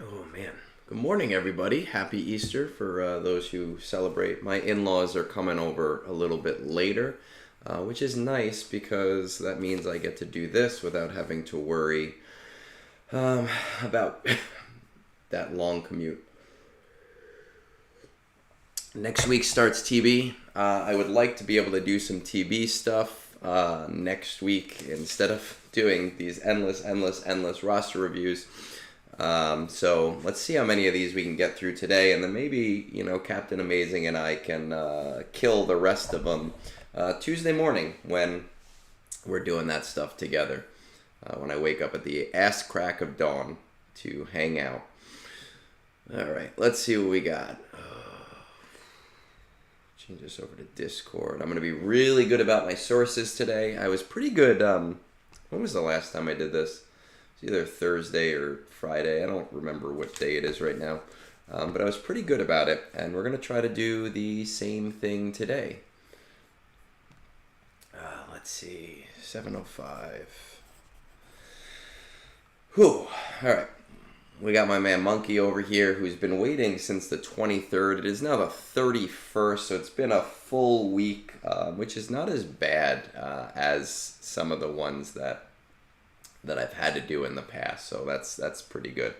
Oh man. Good morning, everybody. Happy Easter for those who celebrate. My in-laws are coming over a little bit later, which is nice because that means I get to do this without having to worry about that long commute. Next week starts TB. I would like to be able to do some TB stuff next week instead of doing these endless roster reviews. So let's see how many of these we can get through today, and then maybe, Captain Amazing and I can kill the rest of them Tuesday morning when we're doing that stuff together, when I wake up at the ass crack of dawn to hang out. All right, let's see what we got. Change this over to Discord. I'm going to be really good about my sources today. I was pretty good. When was the last time I did this? Either Thursday or Friday. I don't remember what day it is right now. But I was pretty good about it. And we're going to try to do the same thing today. Let's see. 7:05. Whew. All right. We got my man Monkey over here who's been waiting since the 23rd. It is now the 31st, so it's been a full week, which is not as bad as some of the ones that I've had to do in the past, so that's pretty good.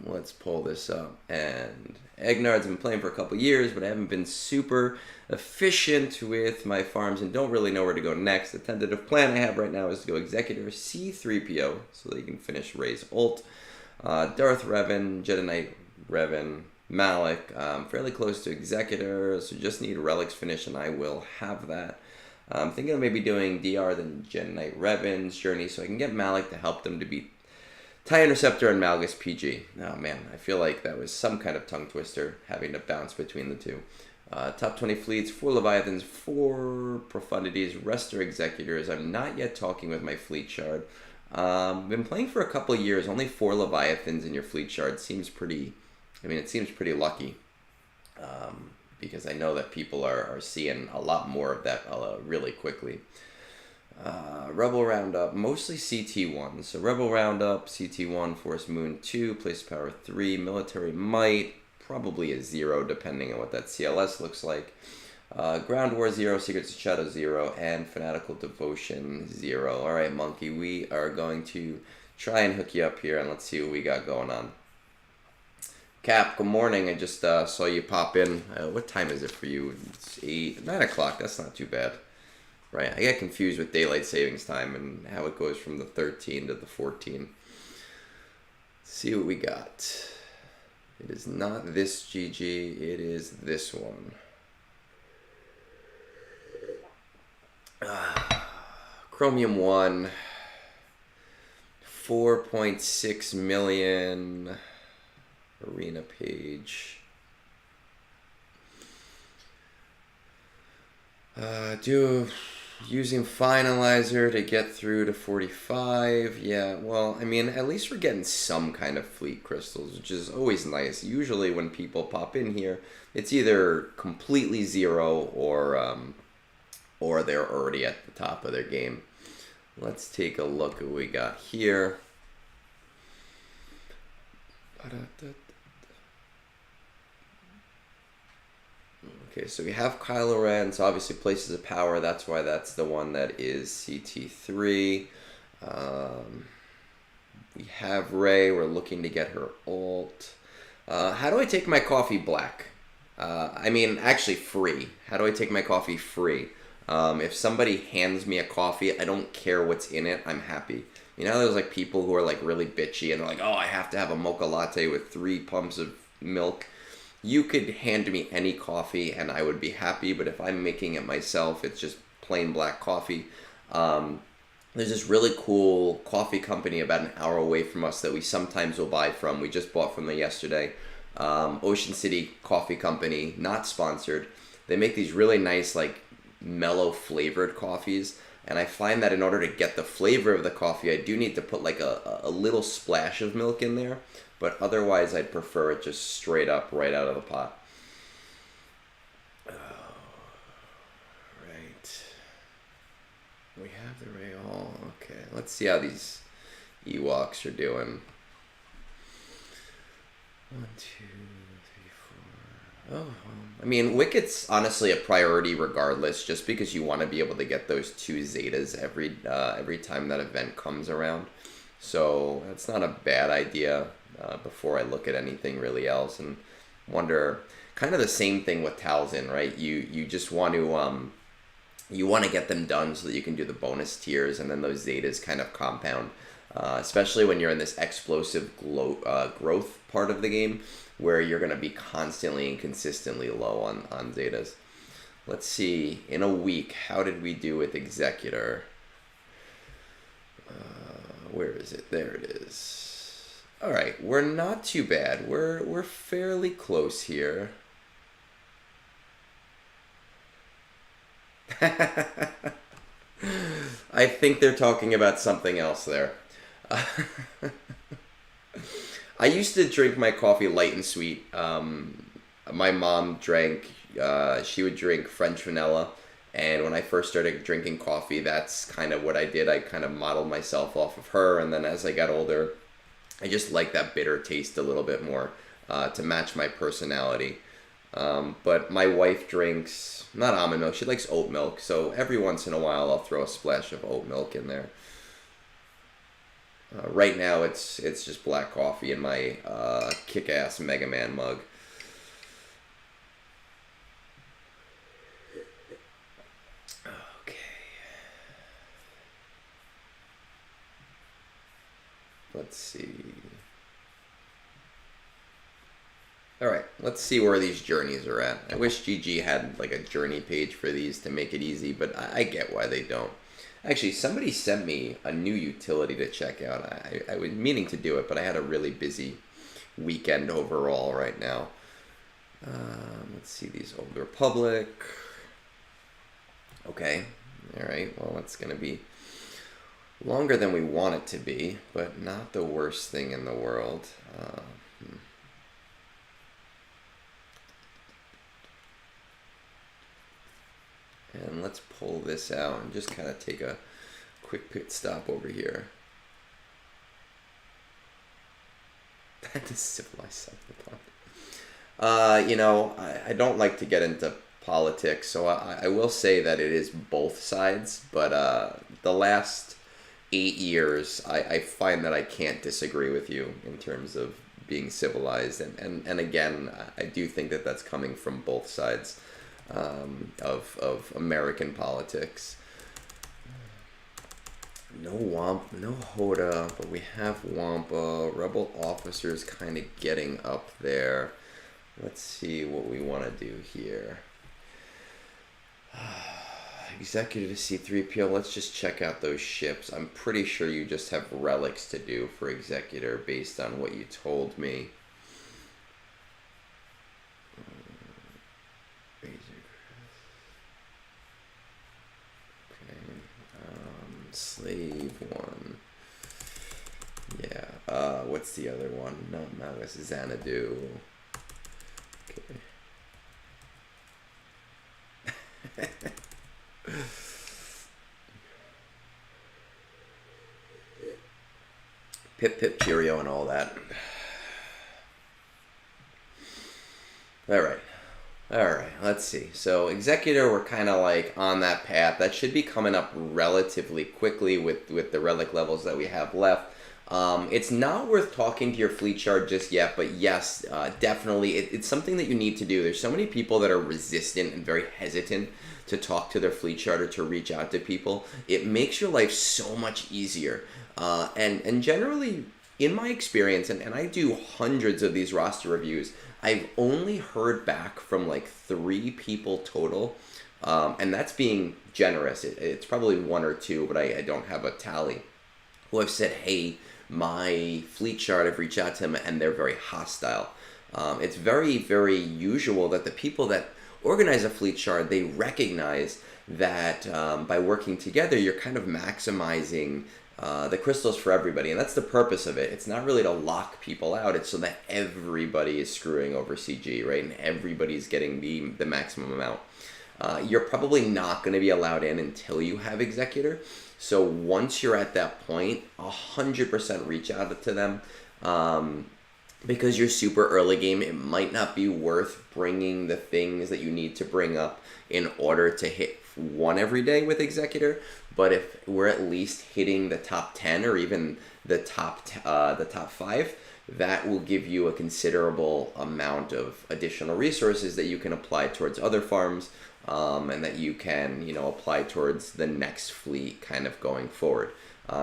Let's pull this up. And Egnards, I've been playing for a couple years, but I haven't been super efficient with my farms and don't really know where to go next. The tentative plan I have right now is to go Executor C3PO so that you can finish Ray's ult. Darth Revenn, Jedi Knight Revenn, Malik, fairly close to Executor, so just need Relics finish and I will have that. I'm thinking of maybe doing DR then Jedi Knight Revenn's journey so I can get Malik to help them to beat TIE Interceptor and Malgus PG. Oh man, I feel like that was some kind of tongue twister having to bounce between the two. Top 20 fleets, 4 Leviathans, 4 Profundities, rest are Executors. I'm not yet talking with my fleet shard. Been playing for a couple years, only 4 Leviathans in your fleet shard seems pretty, it seems pretty lucky. Because I know that people are seeing a lot more of that really quickly. Rebel Roundup, mostly CT1. So Rebel Roundup, CT1, Force Moon 2, Place Power 3, Military Might, probably a 0 depending on what that CLS looks like. Ground War 0, Secrets of Shadow 0, and Fanatical Devotion 0. Alright, Monkey, we are going to try and hook you up here, and let's see what we got going on. Cap, good morning. I just saw you pop in. What time is it for you? It's 9 o'clock. That's not too bad. Right, I get confused with daylight savings time and how it goes from the 13 to the 14. Let's see what we got. It is not this GG. It is this one. Chromium 1. 4.6 million. Arena page. Using Finalizer to get through to 45. Yeah, well, at least we're getting some kind of fleet crystals, which is always nice. Usually when people pop in here, it's either completely 0 or they're already at the top of their game. Let's take a look at what we got here. Okay, so we have Kylo Ren, so obviously Places of Power, that's why that's the one that is CT3. We have Rey, we're looking to get her ult. How do I take my coffee black? Actually free. How do I take my coffee free? If somebody hands me a coffee, I don't care what's in it, I'm happy. There's like people who are like really bitchy and they're like, oh, I have to have a mocha latte with 3 pumps of milk. You could hand me any coffee and I would be happy, but if I'm making it myself, it's just plain black coffee. There's this really cool coffee company about an hour away from us that we sometimes will buy from. We just bought from them yesterday. Ocean City Coffee Company, not sponsored. They make these really nice, like, mellow flavored coffees. And I find that in order to get the flavor of the coffee, I do need to put like a little splash of milk in there. But otherwise, I'd prefer it just straight up right out of the pot. Oh, right. We have the Revenn. Okay, let's see how these Ewoks are doing. 1, 2, 3, 4. Oh, I mean, Wicket's honestly a priority regardless, just because you want to be able to get those 2 Zetas every time that event comes around. So that's not a bad idea before I look at anything really else, and wonder, kind of the same thing with Talzin, right? You just want to you want to get them done so that you can do the bonus tiers, and then those Zetas kind of compound, especially when you're in this explosive growth part of the game, where you're going to be constantly and consistently low on Zetas. Let's see, in a week, how did we do with Executor? Where is it? There it is. All right, we're not too bad. We're fairly close here. I think they're talking about something else there. I used to drink my coffee light and sweet. My mom drank, she would drink French vanilla. And when I first started drinking coffee, that's kind of what I did. I kind of modeled myself off of her. And then as I got older, I just liked that bitter taste a little bit more to match my personality. But my wife drinks, not almond milk, she likes oat milk. So every once in a while, I'll throw a splash of oat milk in there. Right now, it's just black coffee in my kick-ass Mega Man mug. Let's see. Alright, let's see where these journeys are at. I wish GG had like a journey page for these to make it easy, but I get why they don't. Actually, somebody sent me a new utility to check out. I was meaning to do it, but I had a really busy weekend overall right now. Let's see these Old Republic. Okay, alright, well it's going to be longer than we want it to be, but not the worst thing in the world. And let's pull this out and just kind of take a quick pit stop over here. That is civilized cyberpunk. You know, I don't like to get into politics, so I will say that it is both sides, but the last 8 years, I find that I can't disagree with you in terms of being civilized, and again, I do think that that's coming from both sides of American politics. No Wampa, no Hoda, but we have Wampa. Rebel officers kind of getting up there. Let's see what we want to do here. Executive to C3PO, let's just check out those ships. I'm pretty sure you just have relics to do for Executor based on what you told me. Slave 1. Yeah. What's the other one? Not Magus, Xanadu. Okay. Pip pip cheerio and all that. Alright, let's see. So Executor, we're kind of like on that path. That should be coming up relatively quickly with the relic levels that we have left. It's not worth talking to your fleet shard just yet, but yes, definitely. It's something that you need to do. There's so many people that are resistant and very hesitant to talk to their fleet shard or to reach out to people. It makes your life so much easier. And generally, in my experience, and I do hundreds of these roster reviews, I've only heard back from like 3 people total, and that's being generous. It's probably 1 or 2, but I don't have a tally, who have said, hey, my fleet shard, I've reached out to them, and they're very hostile. It's very, very usual that the people that organize a fleet shard, they recognize that by working together, you're kind of maximizing the crystals for everybody, and that's the purpose of it. It's not really to lock people out, it's so that everybody is screwing over CG, right? And everybody's getting the maximum amount. You're probably not going to be allowed in until you have Executor. So once you're at that point, 100% reach out to them. Because you're super early game, it might not be worth bringing the things that you need to bring up in order to hit one every day with Executor. But if we're at least hitting the top 10 or even the top 5, that will give you a considerable amount of additional resources that you can apply towards other farms, and that you can, apply towards the next fleet kind of going forward.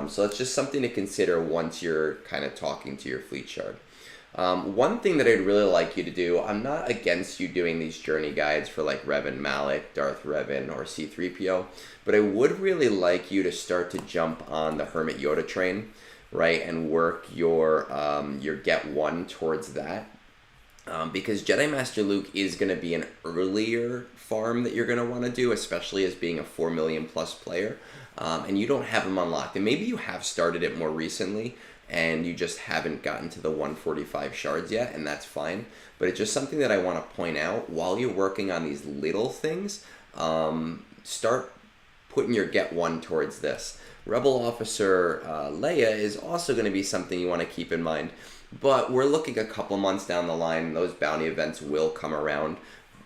So it's just something to consider once you're kind of talking to your fleet shard. One thing that I'd really like you to do, I'm not against you doing these journey guides for like Revenn Malak, Darth Revenn, or C-3PO, but I would really like you to start to jump on the Hermit Yoda train, right, and work your Get 1 towards that. Because Jedi Master Luke is going to be an earlier farm that you're going to want to do, especially as being a 4 million plus player, and you don't have him unlocked. And maybe you have started it more recently, and you just haven't gotten to the 145 shards yet, and that's fine. But it's just something that I want to point out. While you're working on these little things, start putting your Get 1 towards this. Rebel Officer Leia is also going to be something you want to keep in mind. But we're looking a couple months down the line, those bounty events will come around.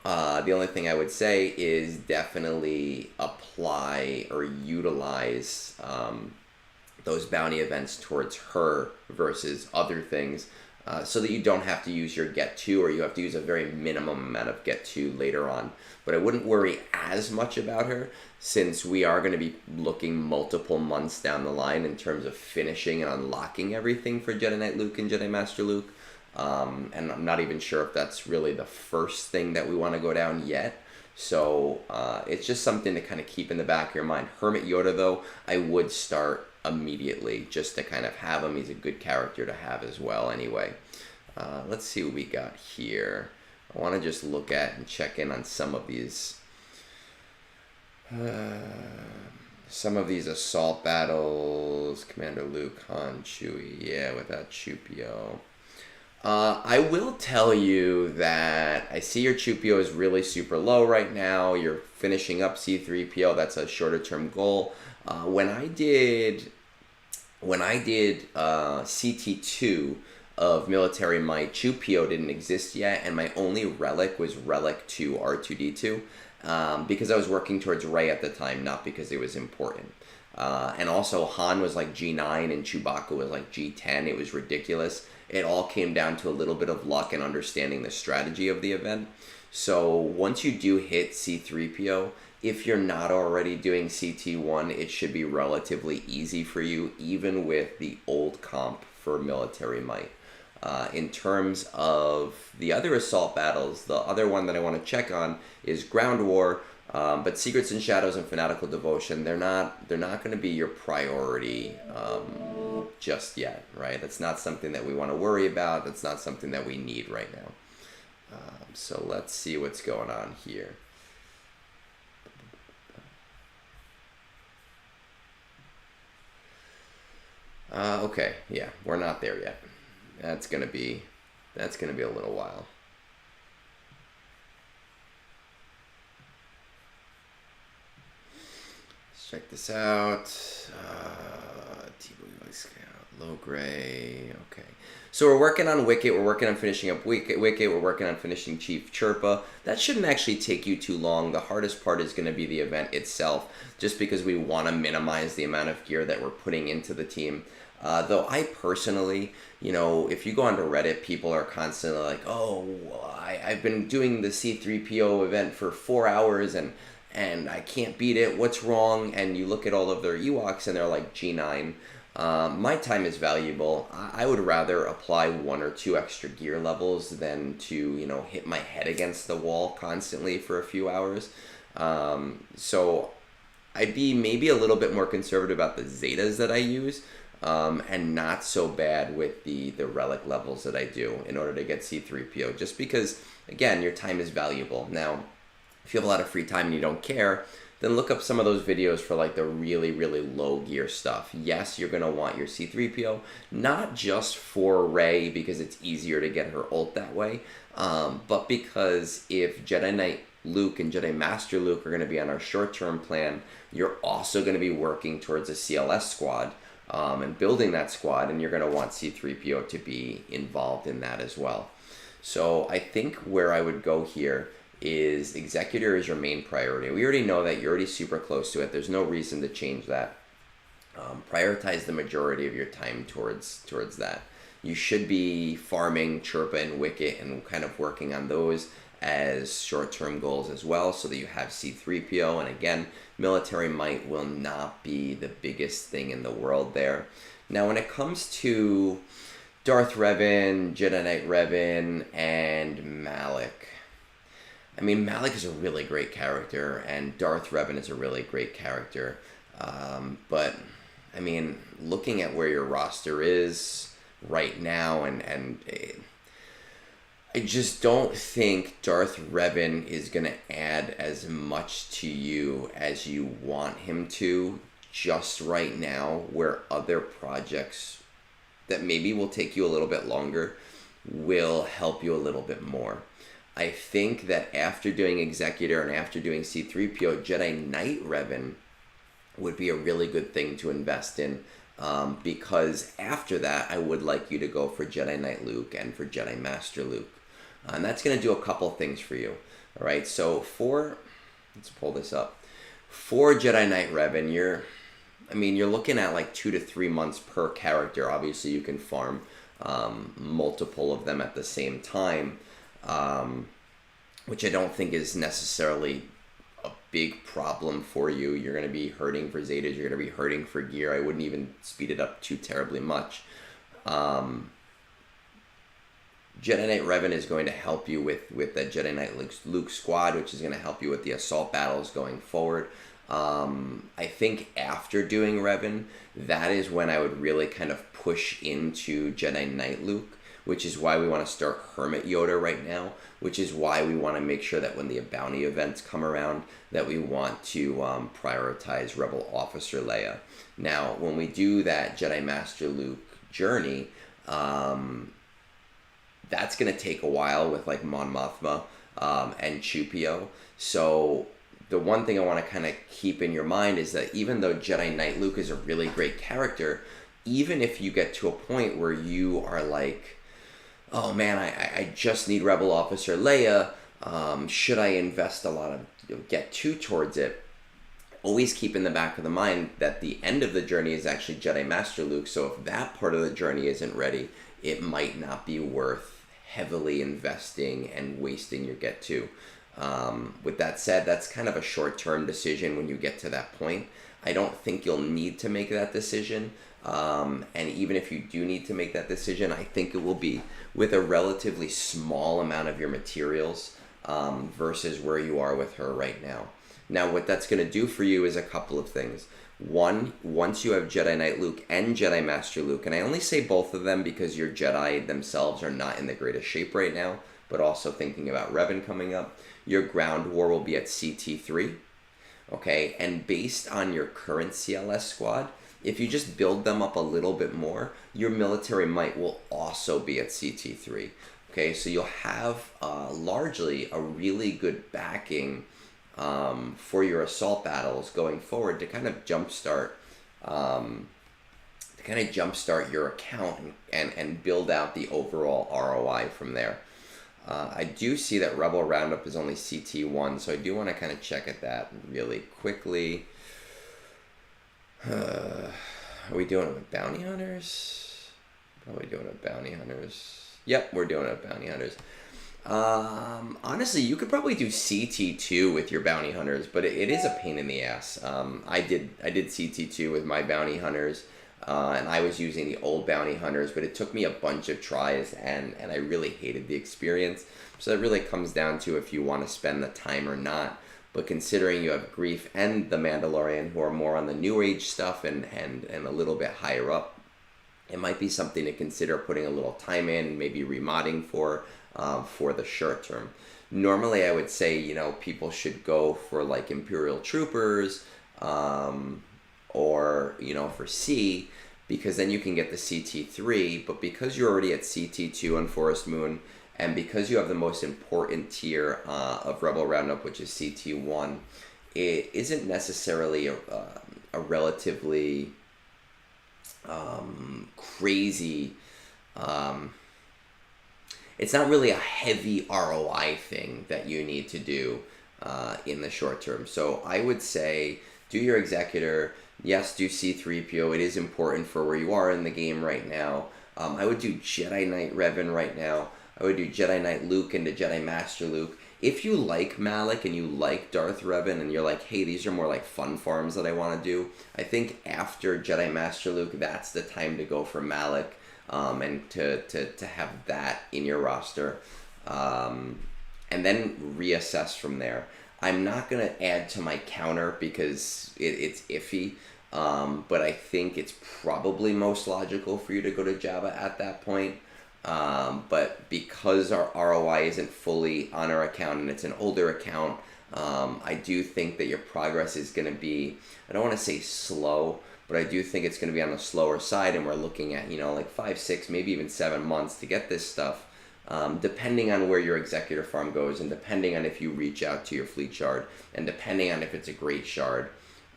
The only thing I would say is definitely apply or utilize those bounty events towards her versus other things, so that you don't have to use your Get 2, or you have to use a very minimum amount of Get 2 later on. But I wouldn't worry as much about her, since we are going to be looking multiple months down the line in terms of finishing and unlocking everything for Jedi Knight Luke and Jedi Master Luke. And I'm not even sure if that's really the first thing that we want to go down yet. So it's just something to kind of keep in the back of your mind. Hermit Yoda, though, I would start immediately just to kind of have him. He's a good character to have as well anyway. Let's see what we got here. I want to just look at and check in on some of these assault battles. Commander Luke, Han, Chewie, yeah, without Chupio. I will tell you that I see your Chupio is really super low right now. You're finishing up C-3PO. That's a shorter term goal. When I did CT2 of Military Might, Chupio didn't exist yet, and my only relic was Relic 2 R2D2, because I was working towards Rey at the time, not because it was important. And also Han was like G9 and Chewbacca was like G10. It was ridiculous. It all came down to a little bit of luck and understanding the strategy of the event. So once you do hit C-3PO, if you're not already doing CT1, it should be relatively easy for you, even with the old comp for Military Might. In terms of the other assault battles, the other one that I want to check on is Ground War, but Secrets and Shadows and Fanatical Devotion, they're not going to be your priority just yet, right? That's not something that we want to worry about. That's not something that we need right now. So let's see what's going on here. Okay, yeah, we're not there yet. That's gonna be a little while. Let's check this out. Low gray. Okay. So we're working on Wicket. We're working on finishing up Wicket. We're working on finishing Chief Chirpa. That shouldn't actually take you too long. The hardest part is going to be the event itself, just because we want to minimize the amount of gear that we're putting into the team. Though I personally, if you go onto Reddit, people are constantly like, oh, I've been doing the C-3PO event for 4 hours and I can't beat it. What's wrong? And you look at all of their Ewoks and they're like G9. My time is valuable. I would rather apply 1 or 2 extra gear levels than to, hit my head against the wall constantly for a few hours. So I'd be maybe a little bit more conservative about the Zetas that I use, and not so bad with the relic levels that I do in order to get C-3PO, just because, again, your time is valuable. Now, if you have a lot of free time and you don't care, then look up some of those videos for like the really, really low gear stuff. Yes, you're going to want your C-3PO, not just for Rey because it's easier to get her ult that way, but because if Jedi Knight Luke and Jedi Master Luke are going to be on our short-term plan, you're also going to be working towards a CLS squad and building that squad, and you're going to want C-3PO to be involved in that as well. So I think where I would go here is Executor is your main priority. We already know that you're already super close to it. There's no reason to change that. Prioritize the majority of your time towards that. You should be farming Chirpa and Wicket and kind of working on those as short-term goals as well, so that you have C-3PO. And again, military might will not be the biggest thing in the world there. Now when it comes to Darth Revenn, Jedi Knight Revenn, and Malak, I mean, Malak is a really great character, and Darth Revenn is a really great character. But, I mean, looking at where your roster is right now, and I just don't think Darth Revenn is going to add as much to you as you want him to just right now, where other projects that maybe will take you a little bit longer will help you a little bit more. I think that after doing Executor and after doing C-3PO, Jedi Knight Revenn would be a really good thing to invest in, because after that, I would like you to go for Jedi Knight Luke and for Jedi Master Luke. And that's going to do a couple things for you. All right, so let's pull this up. For Jedi Knight Revenn, you're looking at like 2 to 3 months per character. Obviously, you can farm multiple of them at the same time. Which I don't think is necessarily a big problem for you. You're going to be hurting for Zetas, you're going to be hurting for gear. I wouldn't even speed it up too terribly much. Jedi Knight Revenn is going to help you with that Jedi Knight Luke squad, which is going to help you with the assault battles going forward. I think after doing Revenn, that is when I would really kind of push into Jedi Knight Luke, which is why we want to start Hermit Yoda right now, which is why we want to make sure that when the bounty events come around, that we want to prioritize Rebel Officer Leia. Now, when we do that Jedi Master Luke journey, that's going to take a while with like Mon Mothma and Chupio. So the one thing I want to kind of keep in your mind is that even though Jedi Knight Luke is a really great character, even if you get to a point where you are like, oh man, I just need Rebel Officer Leia, should I invest a lot of, get too towards it? Always keep in the back of the mind that the end of the journey is actually Jedi Master Luke, so if that part of the journey isn't ready, it might not be worth heavily investing and wasting your get to. With that said, that's kind of a short-term decision when you get to that point. I don't think you'll need to make that decision. And even if you do need to make that decision, I think it will be with a relatively small amount of your materials versus where you are with her right now. Now, what that's going to do for you is a couple of things. One, once you have Jedi Knight Luke and Jedi Master Luke, and I only say both of them because your Jedi themselves are not in the greatest shape right now, but also thinking about Revenn coming up, your ground war will be at CT3, okay? And based on your current CLS squad, if you just build them up a little bit more, your military might will also be at CT3. Okay, so you'll have largely a really good backing for your assault battles going forward to kind of jumpstart your account and build out the overall ROI from there. I do see that Rebel Roundup is only CT1, so I do want to kind of check at that really quickly. Are we doing it with bounty hunters? Probably doing it with bounty hunters. Yep, we're doing it with bounty hunters. Honestly, you could probably do CT2 with your bounty hunters, but it is a pain in the ass. I did CT2 with my bounty hunters, and I was using the old bounty hunters, but it took me a bunch of tries, and I really hated the experience. So it really comes down to if you want to spend the time or not. But considering you have Grief and the Mandalorian, who are more on the New Age stuff and a little bit higher up, it might be something to consider putting a little time in, maybe remodding for, for the short term. Normally, I would say, people should go for like Imperial Troopers, or, for C, because then you can get the CT3, but because you're already at CT2 on Forest Moon, and because you have the most important tier of Rebel Roundup, which is CT1, it isn't necessarily a relatively crazy... it's not really a heavy ROI thing that you need to do in the short term. So I would say do your Executor. Yes, do C-3PO. It is important for where you are in the game right now. I would do Jedi Knight Revenn right now. I would do Jedi Knight Luke into Jedi Master Luke. If you like Malak and you like Darth Revenn and you're like, hey, these are more like fun farms that I want to do, I think after Jedi Master Luke, that's the time to go for Malak, and to have that in your roster. And then reassess from there. I'm not going to add to my counter because it's iffy, but I think it's probably most logical for you to go to Jabba at that point. But because our ROI isn't fully on our account and it's an older account, I do think that your progress is going to be, I don't want to say slow, but I do think it's going to be on the slower side, and we're looking at, like 5, 6, maybe even 7 months to get this stuff. Depending on where your Executor farm goes, and depending on if you reach out to your fleet shard, and depending on if it's a great shard,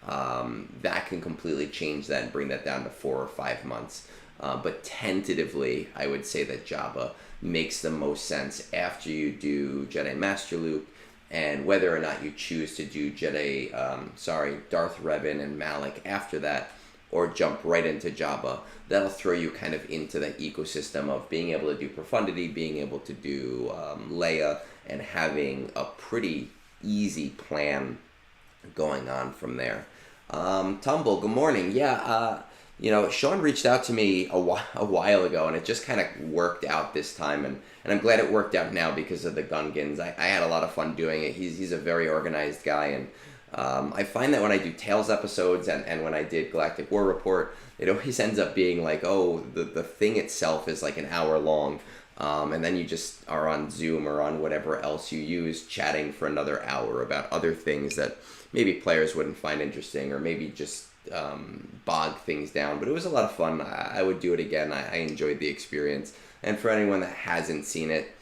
that can completely change that and bring that down to 4 or 5 months. But tentatively, I would say that Jabba makes the most sense after you do Jedi Master Luke, and whether or not you choose to do Darth Revenn and Malak after that, or jump right into Jabba, that'll throw you kind of into the ecosystem of being able to do Profundity, being able to do Leia, and having a pretty easy plan going on from there. Tumble, good morning. Yeah, Sean reached out to me a while ago, and it just kind of worked out this time, and I'm glad it worked out now because of the Gungans. I had a lot of fun doing it. He's a very organized guy, and I find that when I do Tales episodes and when I did Galactic War Report, it always ends up being like, the thing itself is like an hour long, and then you just are on Zoom or on whatever else you use chatting for another hour about other things that maybe players wouldn't find interesting, or maybe just bog things down. But it was a lot of fun. I would do it again. I enjoyed the experience. And for anyone that hasn't seen it,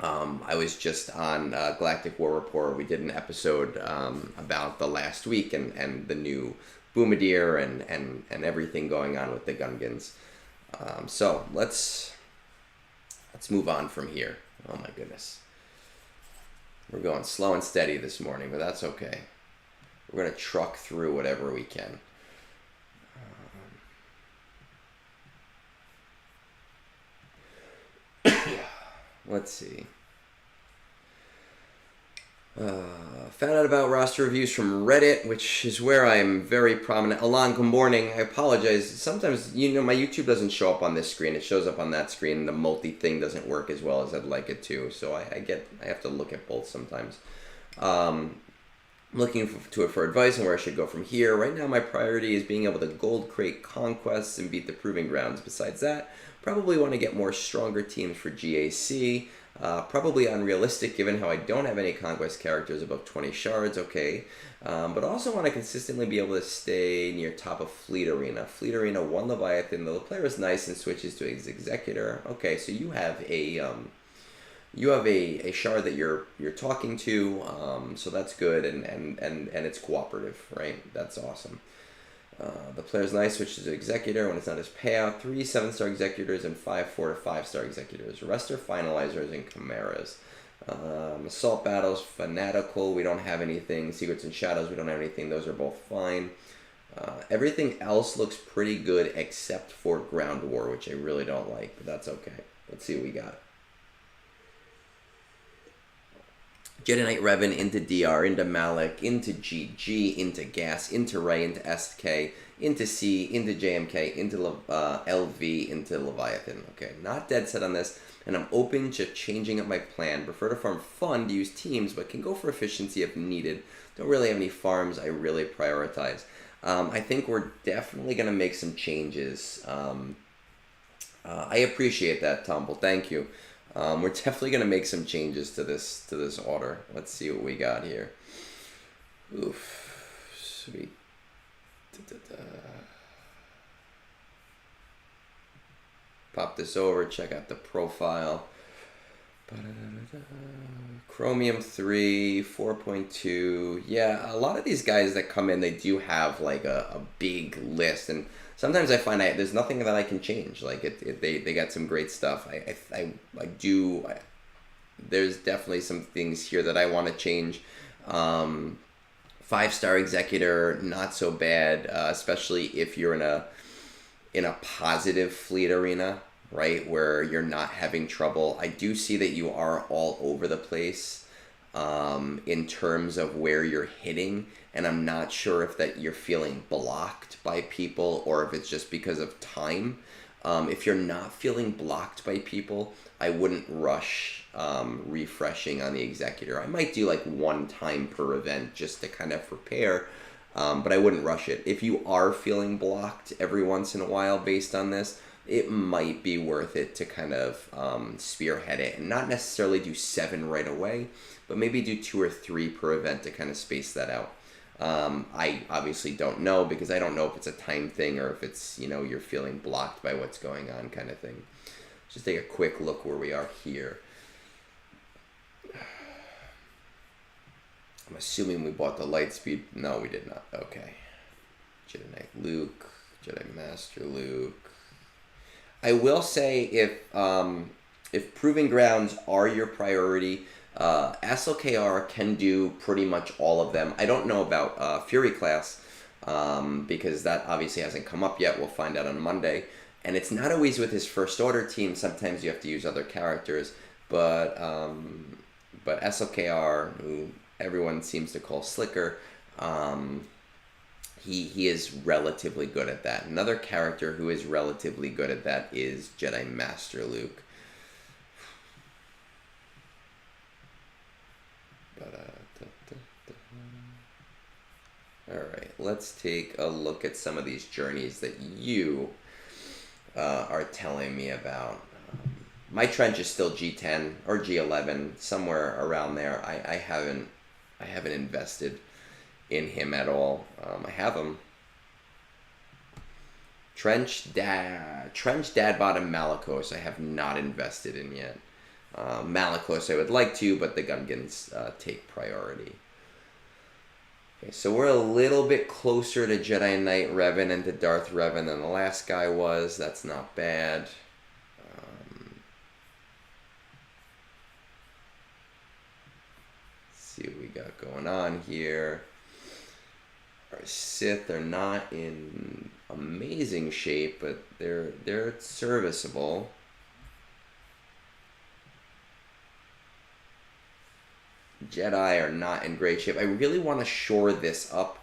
I was just on Galactic War Report. We did an episode about the last week and the new Boomadir and everything going on with the Gungans. So let's move on from here. Oh my goodness. We're going slow and steady this morning, but that's okay. We're going to truck through whatever we can. Let's see. Found out about roster reviews from Reddit, which is where I'm very prominent. Alon, good morning. I apologize. Sometimes, my YouTube doesn't show up on this screen. It shows up on that screen. The multi thing doesn't work as well as I'd like it to. So I have to look at both sometimes. I'm looking to it for advice on where I should go from here. Right now, my priority is being able to gold crate conquests and beat the proving grounds. Besides that, probably want to get more stronger teams for GAC. Probably unrealistic given how I don't have any conquest characters above 20 shards, okay. But also want to consistently be able to stay near top of Fleet Arena. Fleet Arena 1 Leviathan, though the player is nice and switches to his Executor. Okay, so you have a shard that you're talking to, so that's good, and it's cooperative, right? That's awesome. The player's nice, switches to Executor when it's not his payout. 3 7-star Executors and 5 4 to 5-star Executors. The rest are Finalizers and Chimeras. Assault Battles, Fanatical, we don't have anything. Secrets and Shadows, we don't have anything. Those are both fine. Everything else looks pretty good except for Ground War, which I really don't like, but that's okay. Let's see what we got. Jedi Knight Revenn into DR, into Malak, into GG, into Gas, into Ray, into SK, into C, into JMK, into LV, into Leviathan. Okay, not dead set on this, and I'm open to changing up my plan. Prefer to farm fun to use teams, but can go for efficiency if needed. Don't really have any farms I really prioritize. I think we're definitely going to make some changes. I appreciate that, Tumble. Thank you. We're definitely gonna make some changes to this order. Let's see what we got here. Oof, sweet. Da-da-da. Pop this over. Check out the profile. Ba-da-da-da-da. Chromium 3, 4.2. Yeah, a lot of these guys that come in, they do have like a big list, and sometimes I find there's nothing that I can change. Like they got some great stuff. There's definitely some things here that I want to change. 5-star executor, not so bad, especially if you're in a positive fleet arena, right, where you're not having trouble. I do see that you are all over the place in terms of where you're hitting, and I'm not sure if that you're feeling blocked by people or if it's just because of time. If you're not feeling blocked by people, I wouldn't rush refreshing on the executor. I might do like 1 time per event just to kind of prepare, but I wouldn't rush it. If you are feeling blocked every once in a while based on this, it might be worth it to kind of spearhead it and not necessarily do 7 right away, but maybe do 2 or 3 per event to kind of space that out. I obviously don't know, because I don't know if it's a time thing or if it's, you're feeling blocked by what's going on kind of thing. Just take a quick look where we are here. I'm assuming we bought the light speed. No, we did not. Okay. Jedi Knight Luke, Jedi Master Luke. I will say if Proving Grounds are your priority, SLKR can do pretty much all of them. I don't know about Fury class because that obviously hasn't come up yet. We'll find out on Monday. And it's not always with his First Order team. Sometimes you have to use other characters. But SLKR, who everyone seems to call Slicker, he is relatively good at that. Another character who is relatively good at that is Jedi Master Luke. Alright, let's take a look at some of these journeys that you are telling me about. My trench is still G10 or G11, somewhere around there. I haven't invested in him at all. I have him. Trench Dad Bottom Malakos I have not invested in yet. Malakos I would like to, but the Gungans take priority. Okay, so we're a little bit closer to Jedi Knight Revenn and to Darth Revenn than the last guy was. That's not bad. Let's see what we got going on here. Our Sith are not in amazing shape, but they're serviceable. Jedi are not in great shape. I really want to shore this up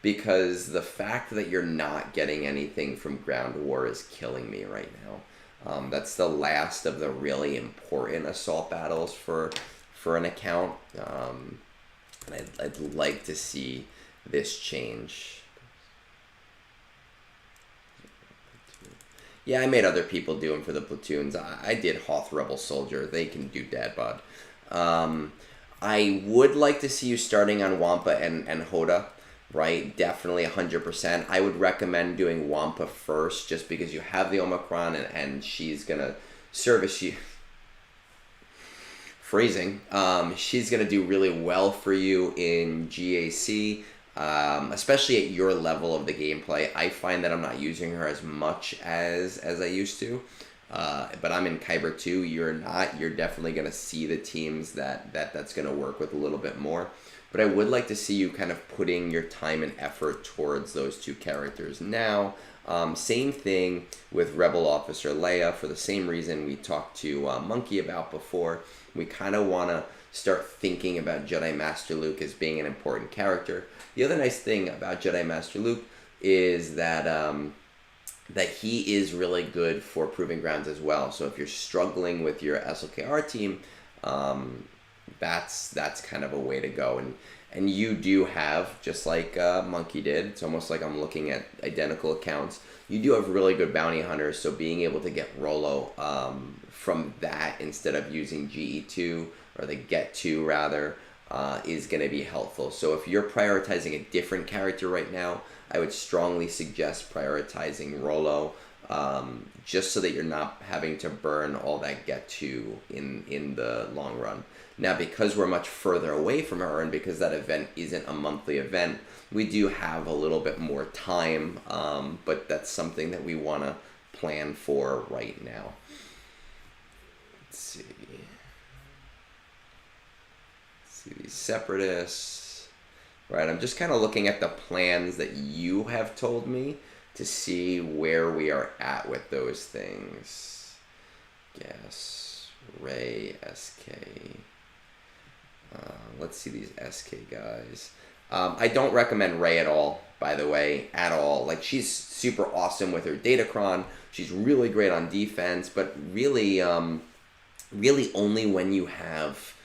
because the fact that you're not getting anything from Ground War is killing me right now. That's the last of the really important assault battles for an account. I'd like to see this change. Yeah, I made other people do them for the platoons. I did Hoth Rebel Soldier. They can do Dad Bod. I would like to see you starting on Wampa and Hoda, right? Definitely 100%. I would recommend doing Wampa first just because you have the Omicron and she's going to service you. Phrasing. She's going to do really well for you in GAC, especially at your level of the gameplay. I find that I'm not using her as much as I used to. But I'm in Kyber 2, you're not. You're definitely going to see the teams that's going to work with a little bit more. But I would like to see you kind of putting your time and effort towards those 2 characters now. Same thing with Rebel Officer Leia, for the same reason we talked to Monkey about before. We kind of want to start thinking about Jedi Master Luke as being an important character. The other nice thing about Jedi Master Luke is that he is really good for Proving Grounds as well. So if you're struggling with your SLKR team, that's kind of a way to go. And you do have, just like Monkey did, it's almost like I'm looking at identical accounts. You do have really good bounty hunters, so being able to get Rollo from that instead of using GE2, or the Get 2 rather, is going to be helpful. So if you're prioritizing a different character right now, I would strongly suggest prioritizing Rollo, just so that you're not having to burn all that Get 2 in the long run. Now, because we're much further away from her, and because that event isn't a monthly event, we do have a little bit more time, but that's something that we want to plan for right now. Let's see. These separatists. Right, I'm just kind of looking at the plans that you have told me to see where we are at with those things. Gas, Ray, SK. Let's see these SK guys. I don't recommend Ray at all, by the way, at all. Like, she's super awesome with her Datacron. She's really great on defense, but really, really only when you have,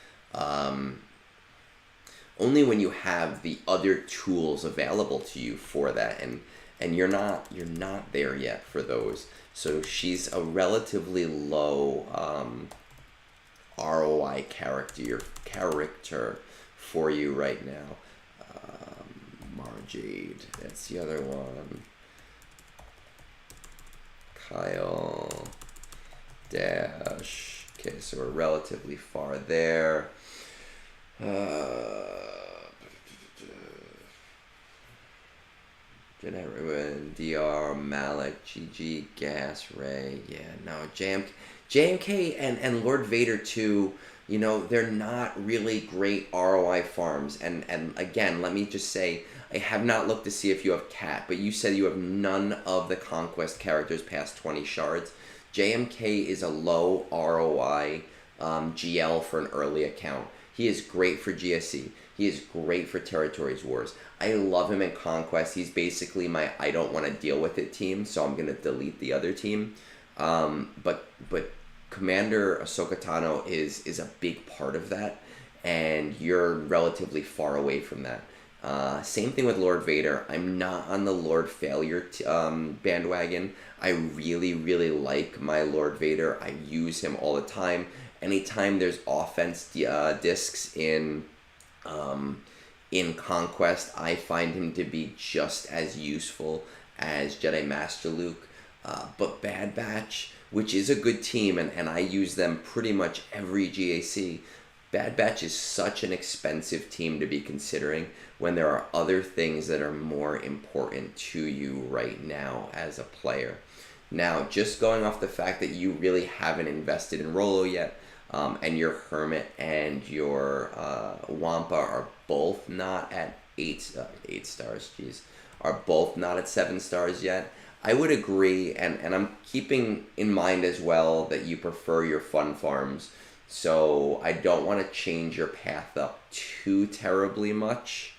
the other tools available to you for that, and you're not there yet for those. So she's a relatively low ROI character for you right now. Marjade, that's the other one. Kyle, Dash. Okay, so we're relatively far there. Revenn, DR, Malik, GG, Gas, Ray. Yeah, no, JMK and Lord Vader too. You know, they're not really great ROI farms. And again, let me just say, I have not looked to see if you have Cat, but you said you have none of the Conquest characters past 20 shards. JMK is a low ROI GL for an early account. He is great for GSC. He is great for Territories Wars. I love him in Conquest. He's basically my I don't want to deal with it team, so I'm going to delete the other team. But Commander Ahsoka Tano is a big part of that, and you're relatively far away from that. Same thing with Lord Vader. I'm not on the Lord Failure bandwagon. I really, really like my Lord Vader. I use him all the time. Anytime there's offense discs in Conquest, I find him to be just as useful as Jedi Master Luke. But Bad Batch, which is a good team, and I use them pretty much every GAC, Bad Batch is such an expensive team to be considering when there are other things that are more important to you right now as a player. Now, just going off the fact that you really haven't invested in Rollo yet, and your Hermit and your Wampa are both not at 8 stars, are both not at 7 stars yet, I would agree, and I'm keeping in mind as well that you prefer your fun farms, so I don't want to change your path up too terribly much.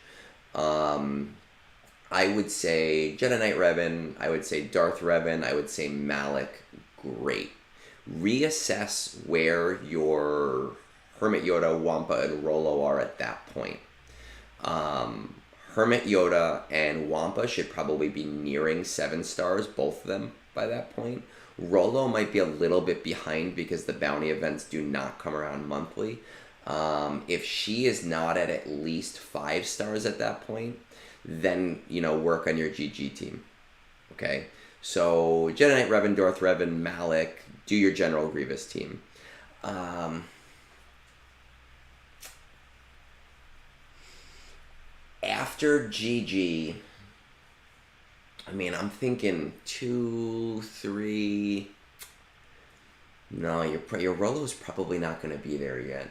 I would say Jedi Knight Revenn, I would say Darth Revenn, I would say Malik, great. Reassess where your Hermit Yoda, Wampa, and Rollo are at that point. Hermit Yoda and Wampa should probably be nearing 7 stars, both of them, by that point. Rollo might be a little bit behind because the bounty events do not come around monthly. If she is not at least 5 stars at that point, then, work on your GG team. Okay? So, Jedi Knight Revenn, Darth Revenn, Malik, do your General Grievous team. After GG, I'm thinking 2, 3. No, your Rollo's probably not going to be there yet.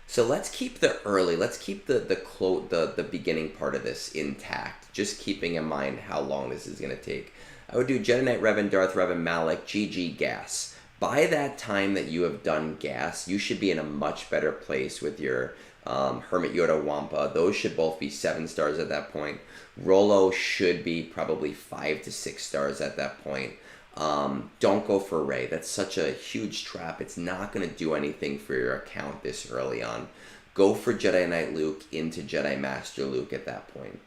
So let's keep let's keep the beginning part of this intact, just keeping in mind how long this is going to take. I would do Jedi Knight Revenn, Darth Revenn, Malik, GG, Gas. By that time that you have done Gas, you should be in a much better place with your Hermit Yoda, Wampa. Those should both be 7 stars at that point. Rollo should be probably 5 to 6 stars at that point. Don't go for Ray. That's such a huge trap. It's not going to do anything for your account this early on. go for Jedi Knight Luke into Jedi Master Luke at that point.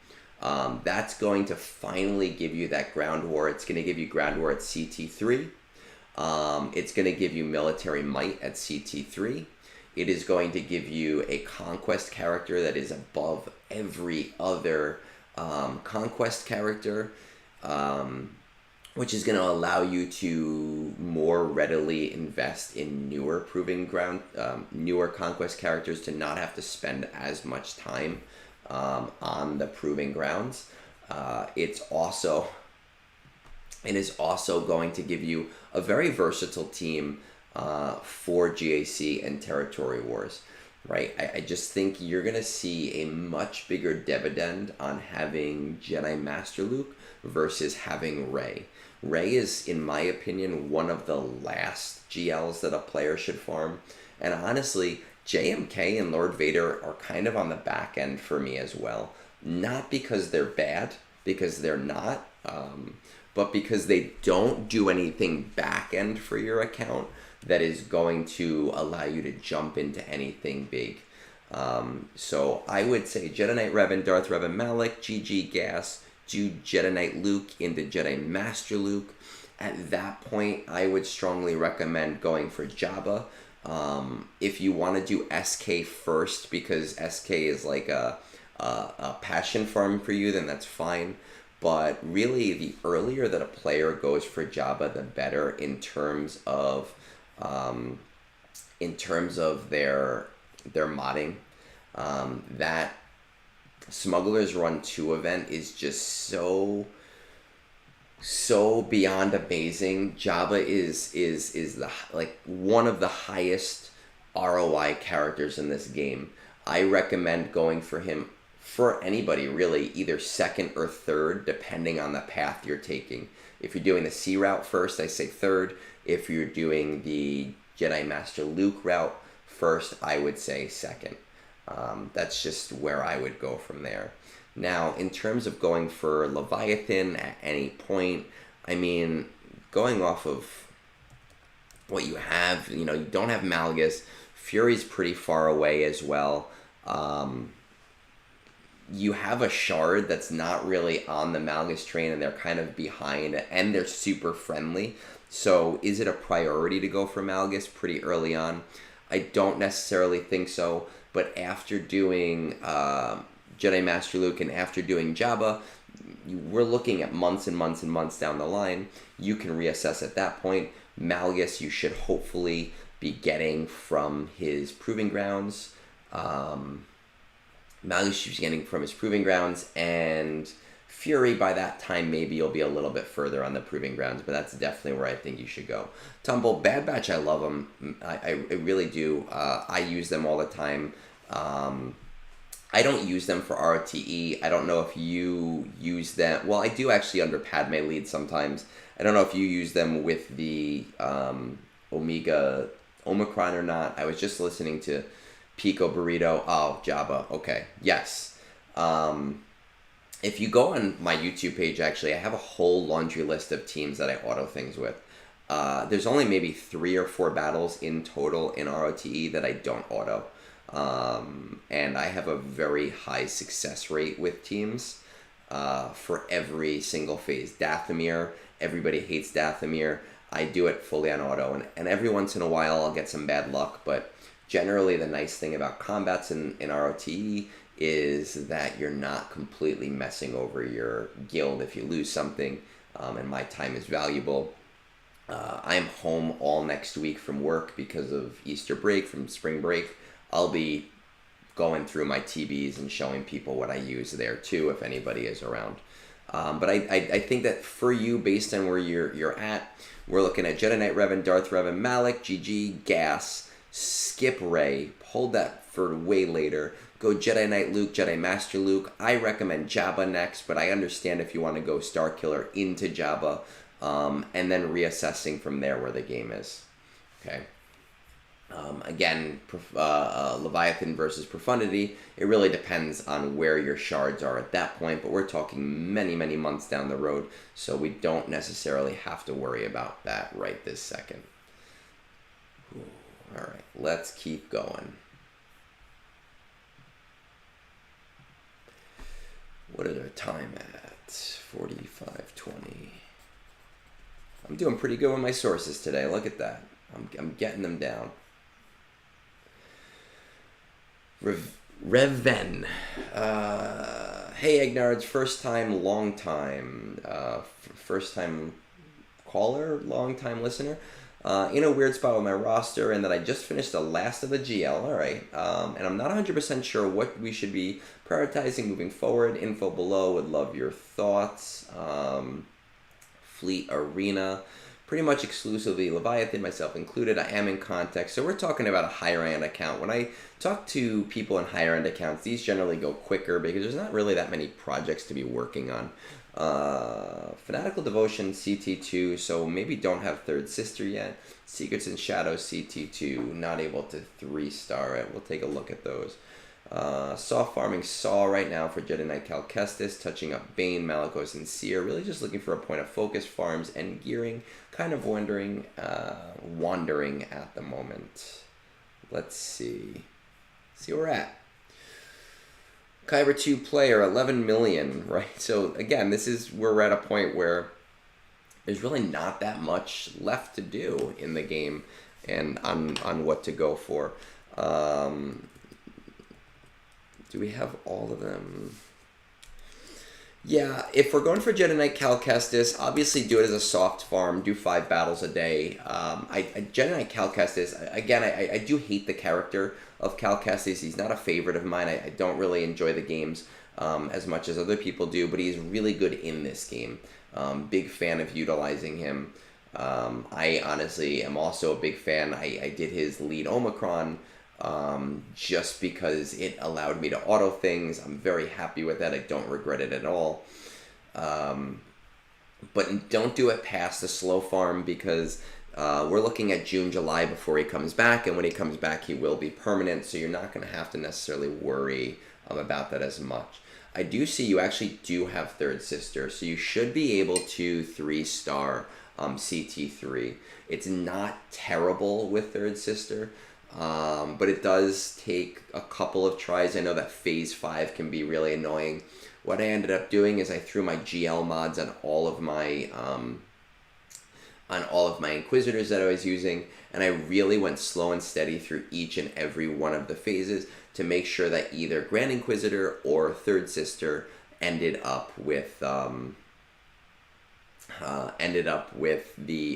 That's going to finally give you that ground war. It's going to give you ground war at CT3. It's going to give you military might at CT3. It is going to give you a conquest character that is above every other conquest character, which is going to allow you to more readily invest in newer proving ground, newer conquest characters, to not have to spend as much time on the proving grounds. It is also going to give you a very versatile team for GAC and Territory Wars, right? I just think you're going to see a much bigger dividend on having Jedi Master Luke versus having Rey. Rey is, in my opinion, one of the last GLs that a player should farm. And honestly, JMK and Lord Vader are kind of on the back end for me as well. Not because they're bad, because they're not, but because they don't do anything back end for your account that is going to allow you to jump into anything big. So I would say Jedi Knight Revenn, Darth Revan Malak, GG Gas, do Jedi Knight Luke into Jedi Master Luke. At that point, I would strongly recommend going for Jabba. If you want to do SK first, because SK is like a passion farm for you, then that's fine. But really, the earlier that a player goes for Jabba, the better in terms of their modding. That Smuggler's Run 2 event is just so beyond amazing. Jabba is the one of the highest ROI characters in this game. I recommend going for him, for anybody really, either second or third, depending on the path you're taking. If you're doing the C route first, I say third. If you're doing the Jedi Master Luke route first, I would say second. That's just where I would go from there. Now, in terms of going for Leviathan at any point, I mean, going off of what you have, you don't have Malgus. Fury's pretty far away as well. You have a Shard that's not really on the Malgus train, and they're kind of behind, and they're super friendly. So is it a priority to go for Malgus pretty early on? I don't necessarily think so, but after doing Jedi Master Luke and after doing Jabba, we're looking at months and months and months down the line. You can reassess at that point. Malgus you should hopefully be getting from his proving grounds. Malgus you should be getting from his proving grounds, and Fury, by that time, maybe you'll be a little bit further on the proving grounds, but that's definitely where I think you should go. Tumble, Bad Batch, I love them. I really do. I use them all the time. I don't use them for ROTE. I don't know if you use them. Well, I do actually under Padme lead sometimes. I don't know if you use them with the Omicron or not. I was just listening to Pico Burrito. Oh, Jabba. Okay. Yes. If you go on my YouTube page, actually, I have a whole laundry list of teams that I auto things with. There's only maybe 3 or 4 battles in total in ROTE that I don't auto. And I have a very high success rate with teams for every single phase. Dathomir, everybody hates Dathomir. I do it fully on auto. And every once in a while, I'll get some bad luck. But generally, the nice thing about combats in ROTE is that you're not completely messing over your guild if you lose something, and my time is valuable. I'm home all next week from work because of Easter break, from spring break. I'll be going through my TBs and showing people what I use there too, if anybody is around. But I think that for you, based on where you're at, we're looking at Jedi Knight Revenn, Darth Revan Malak, GG, Gas, skip Rey, hold that for way later. Go Jedi Knight Luke, Jedi Master Luke. I recommend Jabba next, but I understand if you want to go Starkiller into Jabba, and then reassessing from there where the game is. Okay. Again, Leviathan versus Profundity, it really depends on where your shards are at that point, but we're talking many, many months down the road, so we don't necessarily have to worry about that right this second. All right, let's keep going. What is our time at? 45:20. I'm doing pretty good with my sources today. Look at that. I'm getting them down. Revenn. Hey, Egnards. First time, long time. First time caller, long time listener. In a weird spot with my roster, and that I just finished the last of the GL. All right. And I'm not 100% sure what we should be prioritizing moving forward. Info below. Would love your thoughts. Fleet Arena. Pretty much exclusively Leviathan, myself included. I am in context. So we're talking about a higher end account. When I talk to people in higher end accounts, these generally go quicker because there's not really that many projects to be working on. Fanatical Devotion CT2, so maybe don't have Third Sister yet. Secrets and Shadows CT2, not able to 3-star it. We'll take a look at those. Soft farming Saw right now for Jedi Knight Cal Kestis, touching up Bane, Malakos, and Seer. Really just looking for a point of focus, farms, and gearing. Kind of wandering at the moment. Let's see. See where we're at. Kyber 2 player, 11 million, right? So again, this is where we're at a point where there's really not that much left to do in the game and on what to go for. Do we have all of them? Yeah, if we're going for Jedi Knight Cal Kestis, obviously do it as a soft farm. Do 5 battles a day. Jedi Knight Cal Kestis, again, I do hate the character of Cal Kestis. He's not a favorite of mine. I don't really enjoy the games as much as other people do, but he's really good in this game. Big fan of utilizing him. I honestly am also a big fan. I did his lead Omicron just because it allowed me to auto things. I'm very happy with that. I don't regret it at all. But don't do it past the slow farm because we're looking at June, July before he comes back, and when he comes back he will be permanent, so you're not going to have to necessarily worry about that as much. I do see you actually do have Third Sister, so you should be able to 3-star CT3. It's not terrible with Third Sister. But it does take a couple of tries. I know that phase 5 can be really annoying. What I ended up doing is I threw my GL mods on all of my Inquisitors that I was using, and I really went slow and steady through each and every one of the phases to make sure that either Grand Inquisitor or Third Sister ended up with the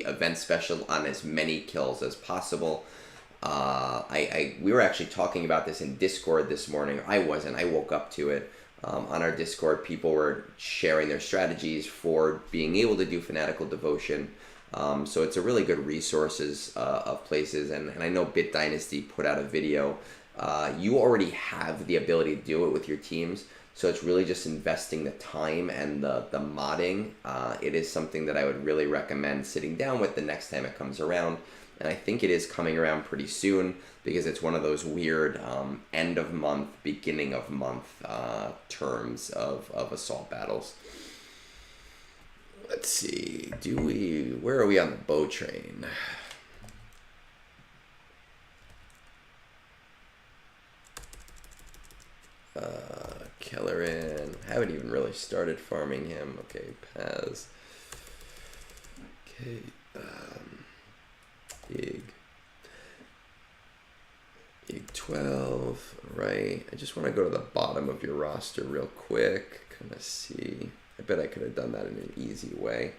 event special on as many kills as possible. We were actually talking about this in Discord this morning. I wasn't. I woke up to it. On our Discord, people were sharing their strategies for being able to do Fanatical Devotion. So it's a really good resources of places. And I know Bit Dynasty put out a video. You already have the ability to do it with your teams. So it's really just investing the time and the modding. It is something that I would really recommend sitting down with the next time it comes around. And I think it is coming around pretty soon because it's one of those weird end of month, beginning of month terms of assault battles. Let's see. Where are we on the bow train? Kellerin. Haven't even really started farming him. Okay, Paz. Okay, Ig 12, right? I just want to go to the bottom of your roster real quick, kind of see. I bet I could have done that in an easy way.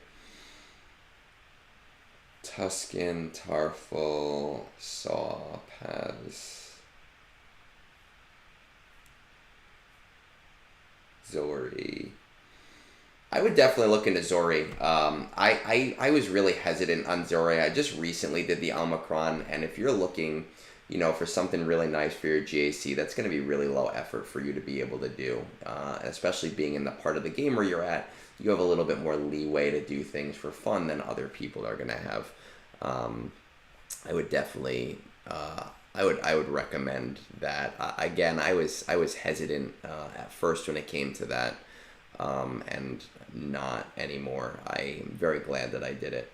Tuscan, Tarful, Saw, Paz, Zori. I would definitely look into Zori. I was really hesitant on Zori. I just recently did the Omicron, and if you're looking, for something really nice for your GAC, that's going to be really low effort for you to be able to do. Especially being in the part of the game where you're at, you have a little bit more leeway to do things for fun than other people are going to have. I would definitely, I would recommend that. Again, I was hesitant at first when it came to that. And not anymore. I'm very glad that I did it.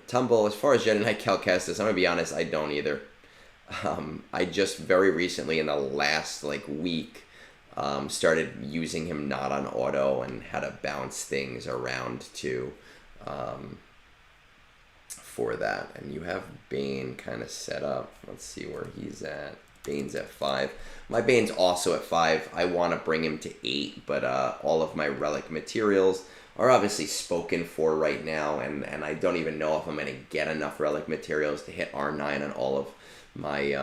Tumble, as far as Jedi Knight Cal Kestis, I'm going to be honest, I don't either. I just very recently, in the last week, started using him not on auto and how to bounce things around too for that. And you have Bane kind of set up. Let's see where he's at. Bane's at 5. My Bane's also at 5. I want to bring him to 8, but all of my relic materials are obviously spoken for right now, and I don't even know if I'm going to get enough relic materials to hit R9 on all of my